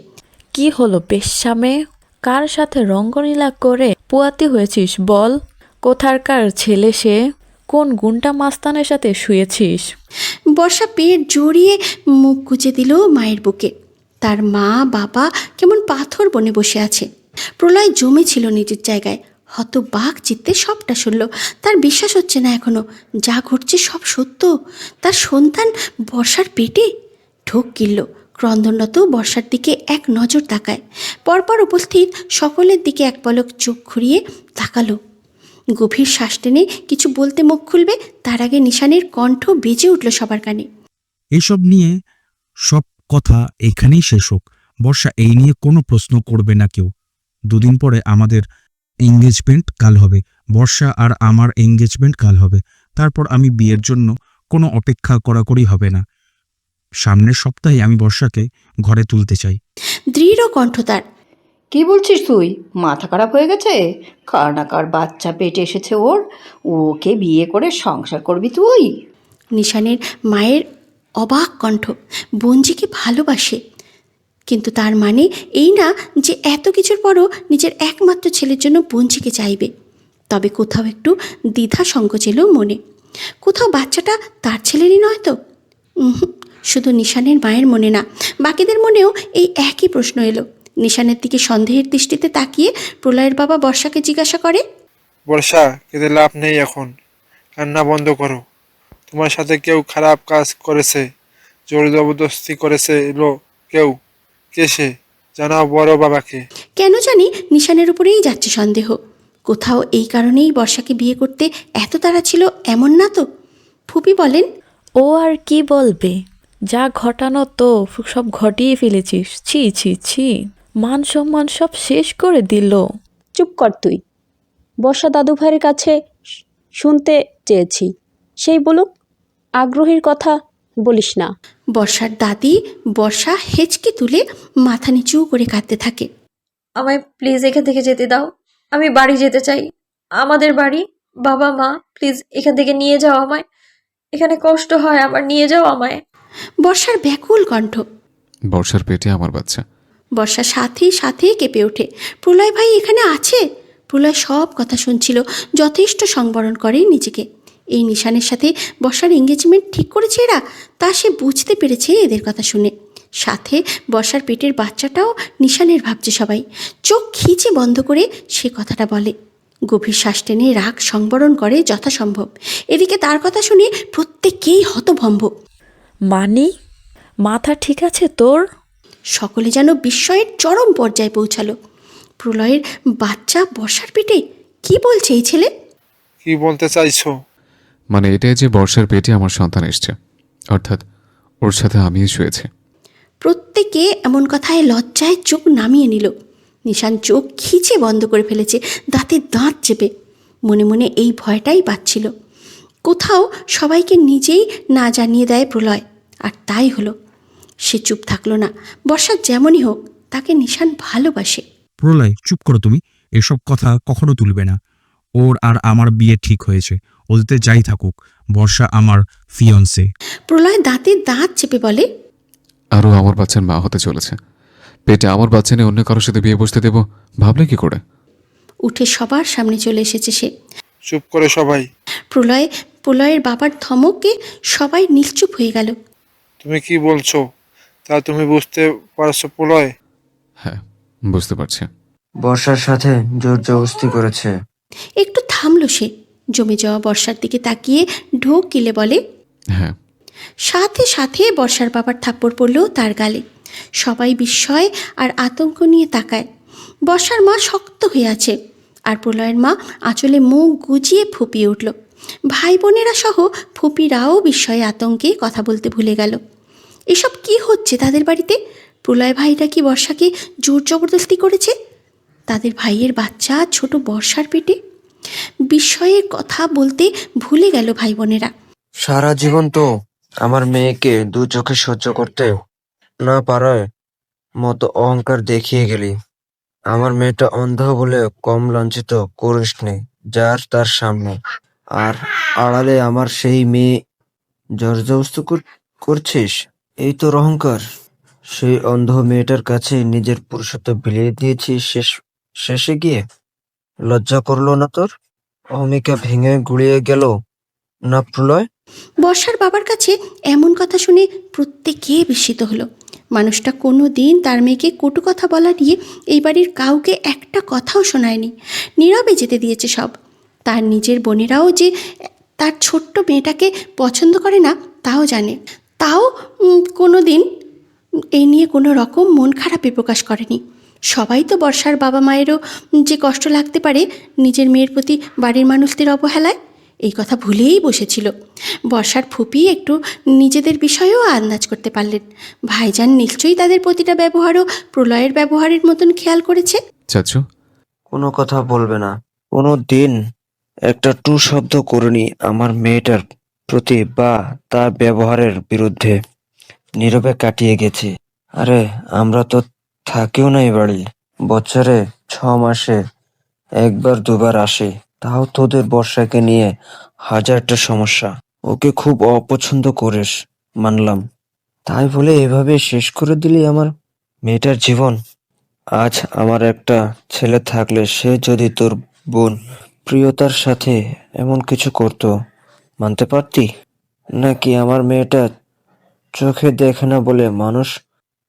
কি হলো বেশ্যামে? কার সাথে রঙ্গলীলা করে পোয়াতি হয়েছিস বল? কোথাকার ছেলে সে? কোন গুন্ডা মাস্তানের সাথে শুয়েছিস? বর্ষা পেট জড়িয়ে মুখ গুজে দিল মায়ের বুকে। তার মা বাবা কেমন পাথর বনে বসে আছে। প্রলয় জমেছিল নিজের জায়গায়, হতবাক চিত্তে সবটা শুনল। তার বিশ্বাস হচ্ছে না এখনো যা ঘটছে সব সত্য। তার সন্তান বর্ষার পেটে। ঢোক গিলল। ক্রন্দনরত বর্ষার দিকে এক নজর তাকায়। পরপর উপস্থিত সকলের দিকে এক পলক চোখ ঘুরিয়ে তাকালো। গভীর শ্বাস টেনে কিছু বলতে মুখ খুলবে, তার আগে নিশানের কণ্ঠ বেজে উঠল সবার কানে। এইসব নিয়ে সব কথা এখানেই শেষ হোক। বর্ষা, এই নিয়ে কোনো প্রশ্ন করবে না কেউ। 2 দিন পরে আমাদের এঙ্গেজমেন্ট কাল হবে। বর্ষা আর আমার এঙ্গেজমেন্ট কাল হবে। তারপর আমি বিয়ের জন্য কোনো অপেক্ষা করাকরি হবে না। সামনের সপ্তাহে আমি বর্ষাকে ঘরে তুলতে চাই। দৃঢ় কণ্ঠ তার। কি বলছিস তুই? মাথা খারাপ হয়ে গেছে? কার না কার বাচ্চা পেটে এসেছে ওর, ওকে বিয়ে করে সংসার করবি তুই? নিশানের মায়ের অবাক কণ্ঠ। বঞ্জিকে ভালোবাসে, কিন্তু তার মানে এই না যে এত কিছুর পরও নিজের একমাত্র ছেলের জন্য বঞ্জিকে চাইবে। তবে কোথাও একটু দ্বিধা সংকোচ এলো মনে। কোথাও বাচ্চাটা তার ছেলেরই নয় তো? শুধু নিশানের মায়ের মনে না, বাকিদের মনেও এই একই প্রশ্ন এলো। নিশানের দিকে সন্দেহের দৃষ্টিতে তাকিয়ে প্রলয়ের বাবা বর্ষাকে জিজ্ঞাসা করে, বর্ষা, কেঁদে লাভ নেই এখন। কান্না বন্ধ করো। তোমার সাথে কেউ খারাপ কাজ করেছে, জোর জবরদস্তি করেছে এলো কেউ? কে সে? জানাও বড় বাবাকে। কেন জানি নিশানের উপরেই যাচ্ছে সন্দেহ। কোথাও এই কারণেই বর্ষাকে বিয়ে করতে এত তাড়া ছিল এমন না তো? ফুপি বলেন, ও আর কি বলবে? যা ঘটানো তো সব ঘটিয়ে ফেলেছিস। ছি ছি ছি, মান সম্মান সব শেষ করে দিল। চুপ কর তুই। বর্ষা দাদু ভাইয়ের কাছে শুনতে চেয়েছি, সেই বলুক। আগ্রহীর কথা বলিস না। বর্ষার দাদি বর্ষা হেঁচকে তুলে মাথা নিচু করে কাঁদতে থাকে। আমায় প্লিজ এখান থেকে যেতে দাও, আমি বাড়ি যেতে চাই। আমাদের বাড়ি, বাবা মা, প্লিজ এখান থেকে নিয়ে যাও আমায়। এখানে কষ্ট হয় আমার, নিয়ে যাও আমায়। বর্ষার ব্যাকুল কণ্ঠ। বর্ষার পেটে আমার বাচ্চা। বর্ষার সাথে সাথে কেঁপে ওঠে। প্রলয় ভাই এখানে আছে। প্রলয় সব কথা শুনছিল, যথেষ্ট সংবরণ করে নিজেকে। এই নিশানের সাথে বর্ষার এঙ্গেজমেন্ট ঠিক করেছে এরা, তা সে বুঝতে পেরেছে এদের কথা শুনে। সাথে বর্ষার পেটের বাচ্চাটাও নিশানের ভাবছে সবাই। চোখ খিচে বন্ধ করে সে কথাটা বলে। গভীর শ্বাস টেনে রাগ সংবরণ করে যথাসম্ভব। এদিকে তার কথা শুনে প্রত্যেকেই হতভম্ব। মানি, মাথা ঠিক আছে তোর? সকলে যেন বিস্ময়ের চরম পর্যায়ে পৌঁছালো। প্রলয়ের বাচ্চা বর্ষার পেটে? কি বলছে এই ছেলে? কি বলতে চাইছো? মানে এটাই যে বর্ষার পেটে আমার সন্তান এসছে, অর্থাৎ ওর সাথে আমিও শুয়েছি। প্রত্যেকে এমন কথায় লজ্জায় চোখ নামিয়ে নিল। নিশান চোখ খিচে বন্ধ করে ফেলেছে, দাঁতে দাঁত চেপে। মনে মনে এই ভয়টাই পাচ্ছিল কোথাও সবাইকে নিজেই না জানিয়ে দেয় প্রলয়। আর তাই হলো। সে চুপ থাকলো না। বর্ষা যেমনই হোক, তাকে নিশান ভালোবাসে। প্রলয়, চুপ করো তুমি। এসব কথা কখনো তুলবে না। ওর আর আমার বিয়ে ঠিক হয়েছে। ওদের যাই থাকুক, বর্ষা আমার ফিয়ন্সে। প্রলয় দাঁতে দাঁত চেপে বলে, আরও আমার বাচ্চার মা হতে চলেছে। পেটে আমার বাচ্চা নিয়ে অন্য কারোর সাথে বিয়ে বসতে দেব ভাবলে কি করে? উঠে সবার সামনে চলে এসেছে সে। চুপ করে সবাই। প্রলয়ের বাবার ধমকে সবাই নিশ্চুপ হয়ে গেল। তুমি কি বলছো তা তুমি বুঝতে পারছো প্রলয়? হ্যাঁ, বুঝতে পারছি। বর্ষার সাথে জোর জবরদস্তি করেছে। একটু থামলো সে। জমে যাওয়া বর্ষার দিকে তাকিয়ে ঢোক গিলে বলে, হ্যাঁ। সাথে সাথে বর্ষার বাবার থাপ্পড় পড়ল তার গালে। সবাই বিস্ময় আর আতঙ্ক নিয়ে তাকায়। বর্ষার মা শক্ত হয়ে আছে, আর প্রলয়ের মা আঁচলে মুখ গুজিয়ে ফুপিয়ে উঠল। ভাই বোনেরা সহ ফুপিরাও বিস্ময়ে আতঙ্কে কথা বলতে ভুলে গেল। এসব কি হচ্ছে তাদের বাড়িতে? প্রলয় ভাইরা কি বর্ষাকে জোর জবরদস্তি করেছে? তাদের ভাইয়ের বাচ্চা ছোট বর্ষার পেটে? বিস্ময়ে কথা বলতে ভুলে গেল ভাই বোনেরা। সারা জীবন তো আমার মেয়েকে দু চোখে সহ্য করতে না পারার মতো অহংকার দেখিয়ে গেলি। আমার মেয়েটা অন্ধ বলে কম লাঞ্ছিত করিসনি যার তার সামনে, আর আড়ালে আমার সেই মেয়ে জর্জবস্ত করছিস। এই তোর অহংকার। সেই অন্ধ মেয়েটার কাছে নিজের পুরুষত্ব বিলিয়ে দিয়েছিস শেষে গিয়ে। লজ্জা করলো না তোর? অহমিকা ভেঙে গুড়িয়ে গেল না প্রলয়? বর্ষার বাবার কাছে এমন কথা শুনে প্রত্যেকে বিস্মিত হলো। মানুষটা কোনো দিন তার মেয়েকে কটু কথা বলা নিয়ে এই বাড়ির কাউকে একটা কথাও শোনায়নি। নীরবে যেতে দিয়েছে সব। তার নিজের বোনেরাও যে তার ছোট্ট মেয়েটাকে পছন্দ করে না তাও জানে। তাও কোনো দিন এই নিয়ে কোনো রকম মন খারাপে প্রকাশ করেনি। সবাই তো বর্ষার বাবা মায়েরও যে কষ্ট লাগতে পারে নিজের মেয়ের প্রতি বাড়ির মানুষদের অবহেলায়, এই কথা ভুলেই বসেছিল। বর্ষার ফুপি একটু নিজেদের বিষয়েও আন্দাজ করতে পারলেন। ভাইজান নিশ্চয়ই তাদের প্রতিটা ব্যবহারও প্রলয়ের ব্যবহারের মতন খেয়াল করেছে। চাচু, কোনো কথা বলবে না। কোনো দিন একটা টু শব্দ করিনি আমার মেয়েটার প্রতি বা তার ব্যবহারের বিরুদ্ধে। নীরবে কাটিয়ে গেছি। আরে আমরা তো থাকিও না এই বাড়ি। বছরে 6 মাসে একবার দুবার আসি, তাও তোদের বর্ষাকে নিয়ে হাজারটা সমস্যা। ওকে খুব অপছন্দ করিস মানলাম, তাই বলে এভাবে শেষ করে দিলি আমার মেয়েটার জীবন। আজ আমার একটা ছেলে থাকলে সে যদি তোর বোন প্রিয়তার সাথে এমন কিছু করতো, মানতে পারতি? নাকি আমার মেয়েটা চোখে দেখে না বলে মানুষ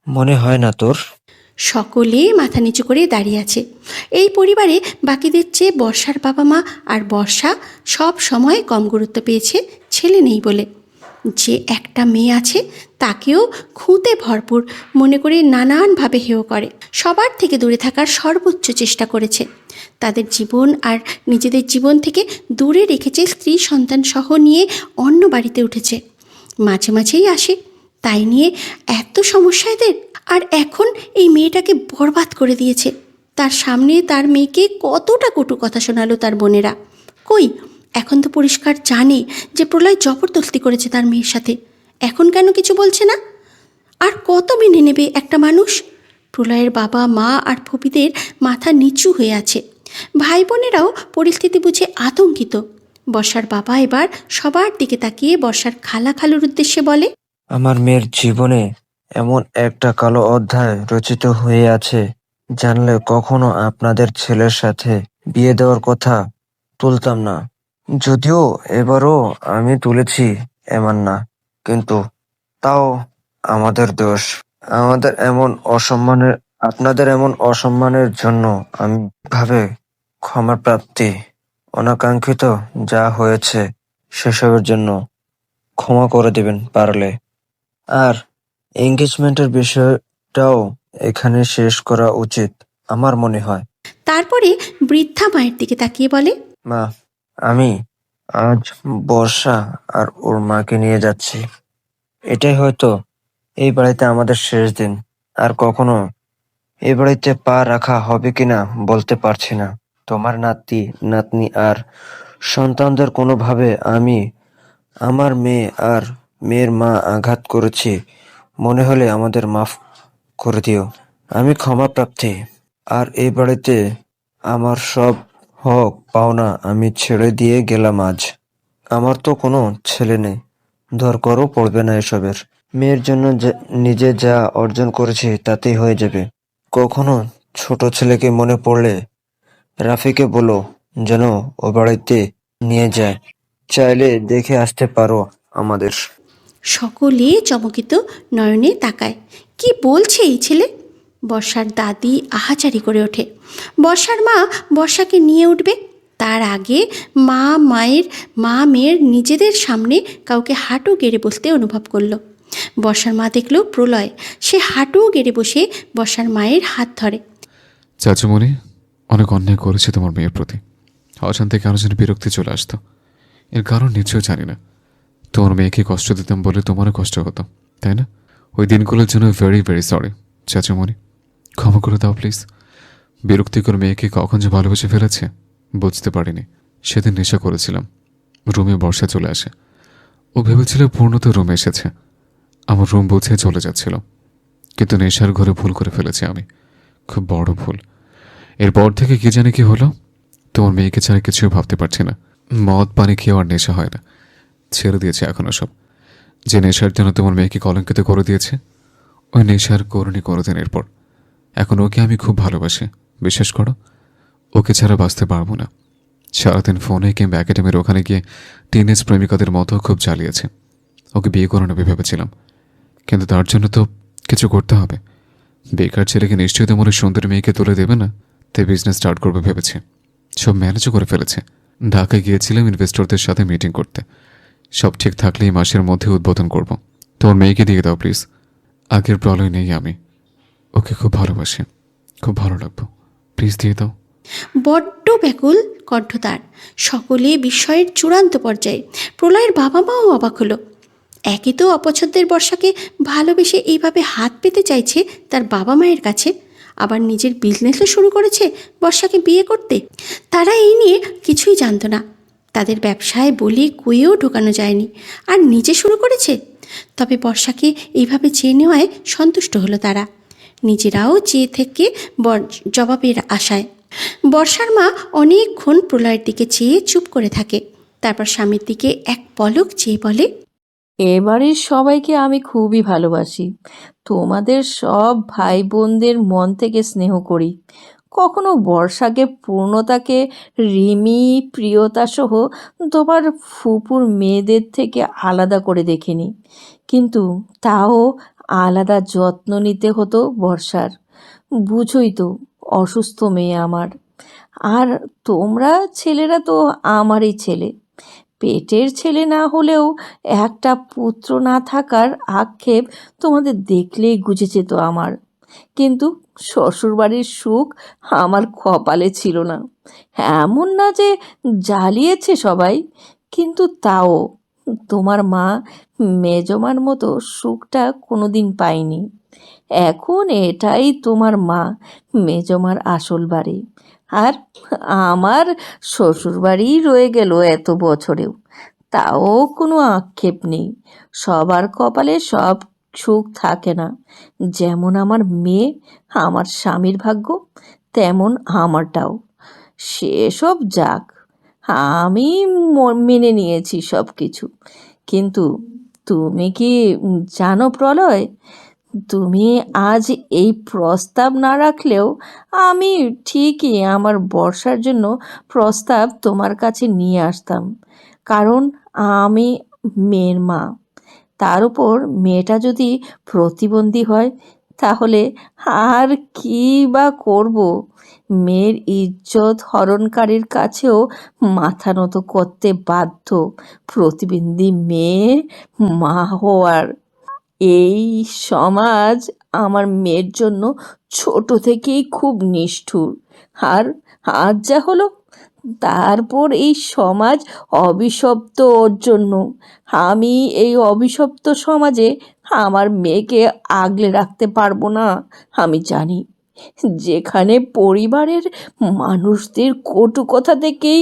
মনে হয় না তোর? সকলে মাথা নিচু করে দাঁড়িয়ে আছে। এই পরিবারে বাকিদের চেয়ে বর্ষার বাবা মা আর বর্ষা সব সময় কম গুরুত্ব পেয়েছে ছেলে নেই বলে। যে একটা মেয়ে আছে তাকেও খুঁতে ভরপুর মনে করে নানানভাবে হেয় করে। সবার থেকে দূরে থাকার সর্বোচ্চ চেষ্টা করেছে। তাদের জীবন আর নিজেদের জীবন থেকে দূরে রেখেছে। স্ত্রী সন্তান সহ নিয়ে অন্য বাড়িতে উঠেছে। মাঝে মাঝেই আসে, তাই নিয়ে এত সমস্যা এদের। আর এখন এই মেয়েটাকে বরবাদ করে দিয়েছে। তার সামনে তার মেয়েকে কতটা কটু কথা শোনালো তার বোনেরা। কই, এখন তো পরিষ্কার জানে যে প্রলয় জবরদস্তি করেছে তার মেয়ের সাথে। এখন কেন কিছু বলছে না? আর কত মেনে নেবে একটা মানুষ? প্রলয়ের বাবা মা আর ফুপিদের মাথা নিচু হয়ে আছে। ভাই বোনেরাও পরিস্থিতি বুঝে আতঙ্কিত। বর্ষার বাবা এবার সবার দিকে তাকিয়ে বর্ষার খালা খালুর উদ্দেশ্যে বলে, আমার মেয়ের জীবনে এমন একটা কালো অধ্যায় রচিত হয়ে আছে, জানলে কখনো আপনাদের ছেলের সাথে বিয়ে দেওয়ার কথা তুলতাম না। যদিও এবারও আমি তুলেছি এমন না, কিন্তু তাও আমাদের দোষ। আমাদের এমন অসম্মানের আপনাদের এমন অসম্মানের জন্য আমি ভাবে ক্ষমার প্রাপ্তি। অনাকাঙ্ক্ষিত যা হয়েছে সেসবের জন্য ক্ষমা করে দিবেন পারলে। আর এঙ্গেজমেন্টের বিষয়টাও এখানে শেষ করা উচিত আমার মনে হয়। তারপরে বৃদ্ধা মায়ের দিকে তাকিয়ে বলে, মা, আমি আজ বর্ষা আর ওর মাকে নিয়ে যাচ্ছি। এটাই হয়তো এই বাড়িতে আমাদের শেষ দিন। আর কখনো এই বাড়িতে পা রাখা হবে কিনা বলতে পারছি না। তোমার নাতি নাতনি আর সন্তানদের কোনোভাবে আমি আমার মেয়ে আর মেয়ের মা আঘাত করেছি মনে হলে আমাদের মাফ করে দিও। আমি ক্ষমা প্রার্থী। আর এই বাড়িতে আমার সব হক পাওনা আমি ছেড়ে দিয়ে গেলাম আজ। আমার তো কোনো ছেলে নেই, দরকারও পড়বে না এসবের। মেয়ের জন্য নিজে যা অর্জন করেছি তাতেই হয়ে যাবে। কখনো ছোট ছেলেকে মনে পড়লে রাফিকে বলো যেন ও বাড়িতে নিয়ে যায়। চাইলে দেখে আসতে পারো আমাদের। সকলে চমকিত নয়নে তাকায়। কি বলছে এই ছেলে? বর্ষার দাদি আহাজারি করে ওঠে। বর্ষার মা বর্ষাকে নিয়ে উঠবে, তার আগে মা মেয়ের নিজেদের সামনে কাউকে হাঁটু গেড়ে বসতে অনুভব করলো। বর্ষার মা দেখল প্রলয়, সে হাঁটু গেড়ে বসে বর্ষার মায়ের হাত ধরে। চাচুমণি, অনেক অন্যায় করেছে তোমার মেয়ের প্রতি। অশান্তি কেন যেন বিরক্তি চলে আসতো। এর কারণ নিশ্চয় জানি না। তোমার মেয়েকে কষ্ট দিতাম বলে তোমারও কষ্ট হতো, তাই না? ওই দিনগুলোর জন্য ভেরি ভেরি সরি চাচুমণি, ক্ষমা করে দাও প্লিজ। বিরক্তিকর মেয়েকে কখন যে ভালোবেসে ফেলেছে বুঝতে পারিনি। সেদিন নেশা করেছিলাম, রুমে বর্ষা চলে আসে। ও ভেবেছিল পূর্ণত রুমে এসেছে, আমার রুম বুঝে চলে যাচ্ছিল। কিন্তু নেশার ঘরে ভুল করে ফেলেছি আমি, খুব বড় ভুল। এরপর থেকে কি জানি কি হলো, তোমার মেয়েকে ছাড়া কিছুই ভাবতে পারছি না। মদ পানি খেয়ে আর নেশা হয় না, ছেড়ে দিয়েছে এখনো সব। যে নেশার জন্য তোমার মেয়েকে কলঙ্কিত করে দিয়েছে, ওই নেশার করুণী কোনোদিন এরপর। এখন ওকে আমি খুব ভালোবাসি, বিশ্বাস করো। ওকে ছাড়া বাঁচতে পারবো না। সারাদিন ফোনে কিংবা একাডেমির ওখানে গিয়ে টিনেজ প্রেমিকাদের মতো খুব চালিয়েছে। ওকে বিয়ে করে নেবে ভেবেছিলাম, কিন্তু তার জন্য তো কিছু করতে হবে। বেকার ছেলেকে নিশ্চয়ই তোমার ওই সুন্দর মেয়েকে তুলে দেবে না, তাই বিজনেস স্টার্ট করবে ভেবেছে। সব ম্যানেজও করে ফেলেছে। ঢাকায় গিয়েছিলাম ইনভেস্টরদের সাথে মিটিং করতে। সব ঠিক থাকলে এই মাসের মধ্যে উদ্বোধন করব। তোমার মেয়েকে দিয়ে দাও প্লিজ। আগের প্রলয় নেই আমি, ওকে খুব ভালোবাসি, খুব ভালো লাগবে, প্লিজ দিয়ে দাও। বড্ড ব্যাকুল কণ্ঠ তার। সকলে বিস্ময়ের চূড়ান্ত পর্যায়ে। প্রলয়ের বাবা মাও অবাক হলো। একে তো অপছন্দের বর্ষাকে ভালোবেসে এইভাবে হাত পেতে চাইছে তার বাবা মায়ের কাছে, আবার নিজের বিজনেসও শুরু করেছে বর্ষাকে বিয়ে করতে। তারা এই নিয়ে কিছুই জানতো না। তাদের ব্যবসায় বলে কইয়েও ঢোকানো যায়নি, আর নিজে শুরু করেছে। তবে বর্ষাকে এইভাবে চেয়ে নেওয়ায় সন্তুষ্ট হলো তারা। নিজেরাও চেয়ে থেকে জবাবের আশায়। বর্ষার মা অনেকক্ষণ প্রলয়ের দিকে চেয়ে চুপ করে থাকে। তারপর স্বামীর দিকে এক পলক চেয়ে বলে, এবারের সবাইকে আমি খুবই ভালোবাসি। তোমাদের সব ভাই বোনদের মন থেকে স্নেহ করি। কখনো বর্ষাকে, পূর্ণতাকে, রিমি, প্রিয়তা সহ তোমার ফুপুর মেয়েদের থেকে আলাদা করে দেখিনি, কিন্তু তাও আলাদা যত্ন নিতে হতো বর্ষার। বুঝোই তো, অসুস্থ মেয়ে আমার। আর তোমরা ছেলেরা তো আমারই ছেলে। পেটের ছেলে না হলেও একটা পুত্র না থাকার আক্ষেপ তোমাদের দেখলেই গুজে যেত আমার। কিন্তু শ্বশুরবাড়ির সুখ আমার কপালে ছিল না। এমন না যে জ্বালিয়েছে সবাই, কিন্তু তাও তোমার মা মেজমার মতো সুখটা কোনোদিন পাইনি। এখন এটাই তোমার মা মেজমার আসল বাড়ি। আর আমার শ্বশুরবাড়িই রয়ে গেল এত বছরেও, তাও কোনো আক্ষেপ নেই। সবার কপালে সব সুখ থাকে না। যেমন আমার মেয়ে, আমার স্বামীর ভাগ্য, তেমন আমারটাও। সেসব যাক, আমি মেনে নিয়েছি সব কিছু। কিন্তু তুমি কি জানো প্রলয়, তুমি আজ এই প্রস্তাব না রাখলেও আমি ঠিকই আমার বর্ষার জন্য প্রস্তাব তোমার কাছে নিয়ে আসতাম। কারণ আমি মেয়ের মা। তার উপর মেয়েটা যদি প্রতিবন্ধী হয় তাহলে আর কি বা করব? মেয়ের ইজ্জত হরণকারীর কাছেও মাথা নত করতে বাধ্য প্রতিবন্ধী মেয়ে মা হওয়ার। এই সমাজ আমার মেয়ের জন্য ছোট থেকেই খুব নিষ্ঠুর। আর আজ যা হলো, তারপর এই সমাজ অভিশপ্ত ওর জন্য। আমি এই অভিশপ্ত সমাজে আমার মেয়েকে আগলে রাখতে পারবো না। আমি জানি, যেখানে পরিবারের মানুষদের কটু কথা থেকেই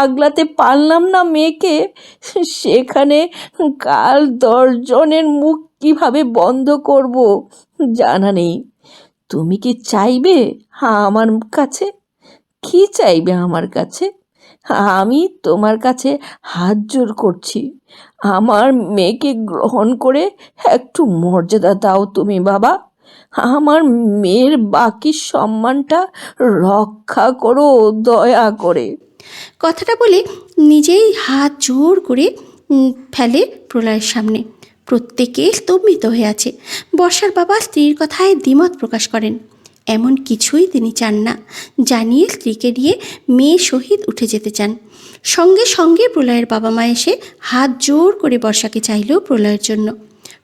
আগলাতে পারলাম না মেয়েকে, সেখানে কাল 10 জনের মুখ কিভাবে বন্ধ করব জানা নেই। তুমি কি চাইবে আমার কাছে? কি চাইবে আমার কাছে? আমি তোমার কাছে হাত জোড় করছি, আমার মেয়েকে গ্রহণ করে একটু মর্যাদা দাও তুমি বাবা। আমার মেয়ের বাকি সম্মানটা রক্ষা করো দয়া করে। কথাটা বলে নিজেই হাত জোর করে ফেলে প্রলয়ের সামনে। প্রত্যেকে স্তম্ভিত হয়ে আছে। বর্ষার বাবা স্ত্রীর কথায় দ্বিমত প্রকাশ করেন। এমন কিছুই তিনি চান না জানিয়ে স্ত্রীকে নিয়ে মেয়ে সহিত উঠে যেতে চান। সঙ্গে সঙ্গে প্রলয়ের বাবা মা এসে হাত জোর করে বর্ষাকে চাইল প্রলয়ের জন্য।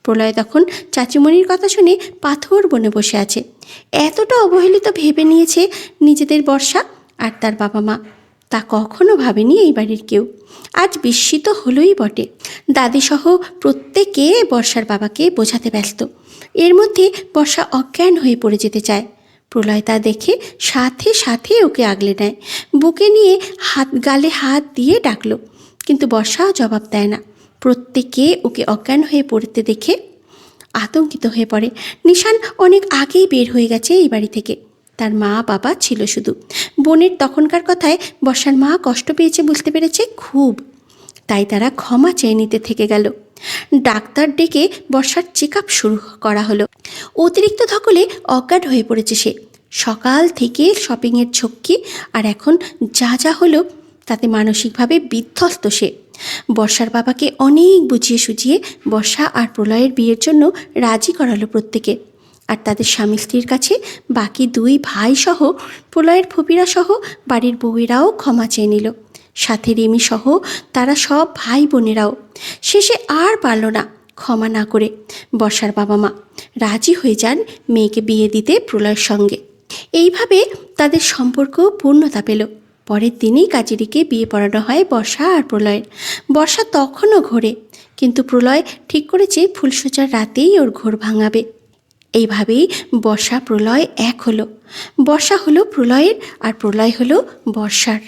প্রলয় তখন চাচিমণির কথা শুনে পাথর বনে বসে আছে। এতটা অবহেলিত ভেবে নিয়েছে নিজেদের বর্ষা আর তার বাবা মা, তা কখনো ভাবেনি এই বাড়ির কেউ। আজ বিস্মিত হলোই বটে। দাদিসহ প্রত্যেকে বর্ষার বাবাকে বোঝাতে ব্যস্ত। এর মধ্যে বর্ষা অজ্ঞান হয়ে পড়ে যেতে চায়। প্রলয় তা দেখে সাথে সাথে ওকে আগলে নেয়, বুকে নিয়ে গালে হাত দিয়ে ডাকলো, কিন্তু বর্ষাও জবাব দেয় না। প্রত্যেকে ওকে অজ্ঞান হয়ে পড়তে দেখে আতঙ্কিত হয়ে পড়ে। নিশান অনেক আগেই বের হয়ে গেছে এই বাড়ি থেকে। তার মা বাবা ছিল শুধু। বোনের তখনকার কথায় বর্ষার মা কষ্ট পেয়েছে বুঝতে পেরেছে খুব, তাই তারা ক্ষমা চেয়ে নিতে থেকে গেল। ডাক্তার ডেকে বর্ষার চেক আপ শুরু করা হলো। অতিরিক্ত ধকলে অজ্ঞান হয়ে পড়েছে সে। সকাল থেকে শপিংয়ের ঝক্কি, আর এখন যা যা হলো তাতে মানসিকভাবে বিধ্বস্ত সে। বর্ষার বাবাকে অনেক বুঝিয়ে সুঝিয়ে বর্ষা আর প্রলয়ের বিয়ের জন্য রাজি করালো প্রত্যেকে। আর তাদের স্বামী স্ত্রীর কাছে বাকি 2 ভাই সহ প্রলয়ের ফপিরা সহ বাড়ির বউয়েরাও ক্ষমা চেয়ে নিল, সাথে রিমি সহ তারা সব ভাই বোনেরাও। শেষে আর পারল না ক্ষমা না করে। বর্ষার বাবা মা রাজি হয়ে যান মেয়েকে বিয়ে দিতে প্রলয়ের সঙ্গে। এইভাবে তাদের সম্পর্ক পূর্ণতা পেল। পরের দিনই কাজেরিকে বিয়ে পড়ানো হয় বর্ষা আর প্রলয়ের। বর্ষা তখনও ঘোরে, কিন্তু প্রলয় ঠিক করেছে ফুলসজ্জার রাতেই ওর ঘোর ভাঙাবে। এইভাবেই বর্ষা প্রলয় এক হলো। বর্ষা হলো প্রলয়ের আর প্রলয় হলো বর্ষার।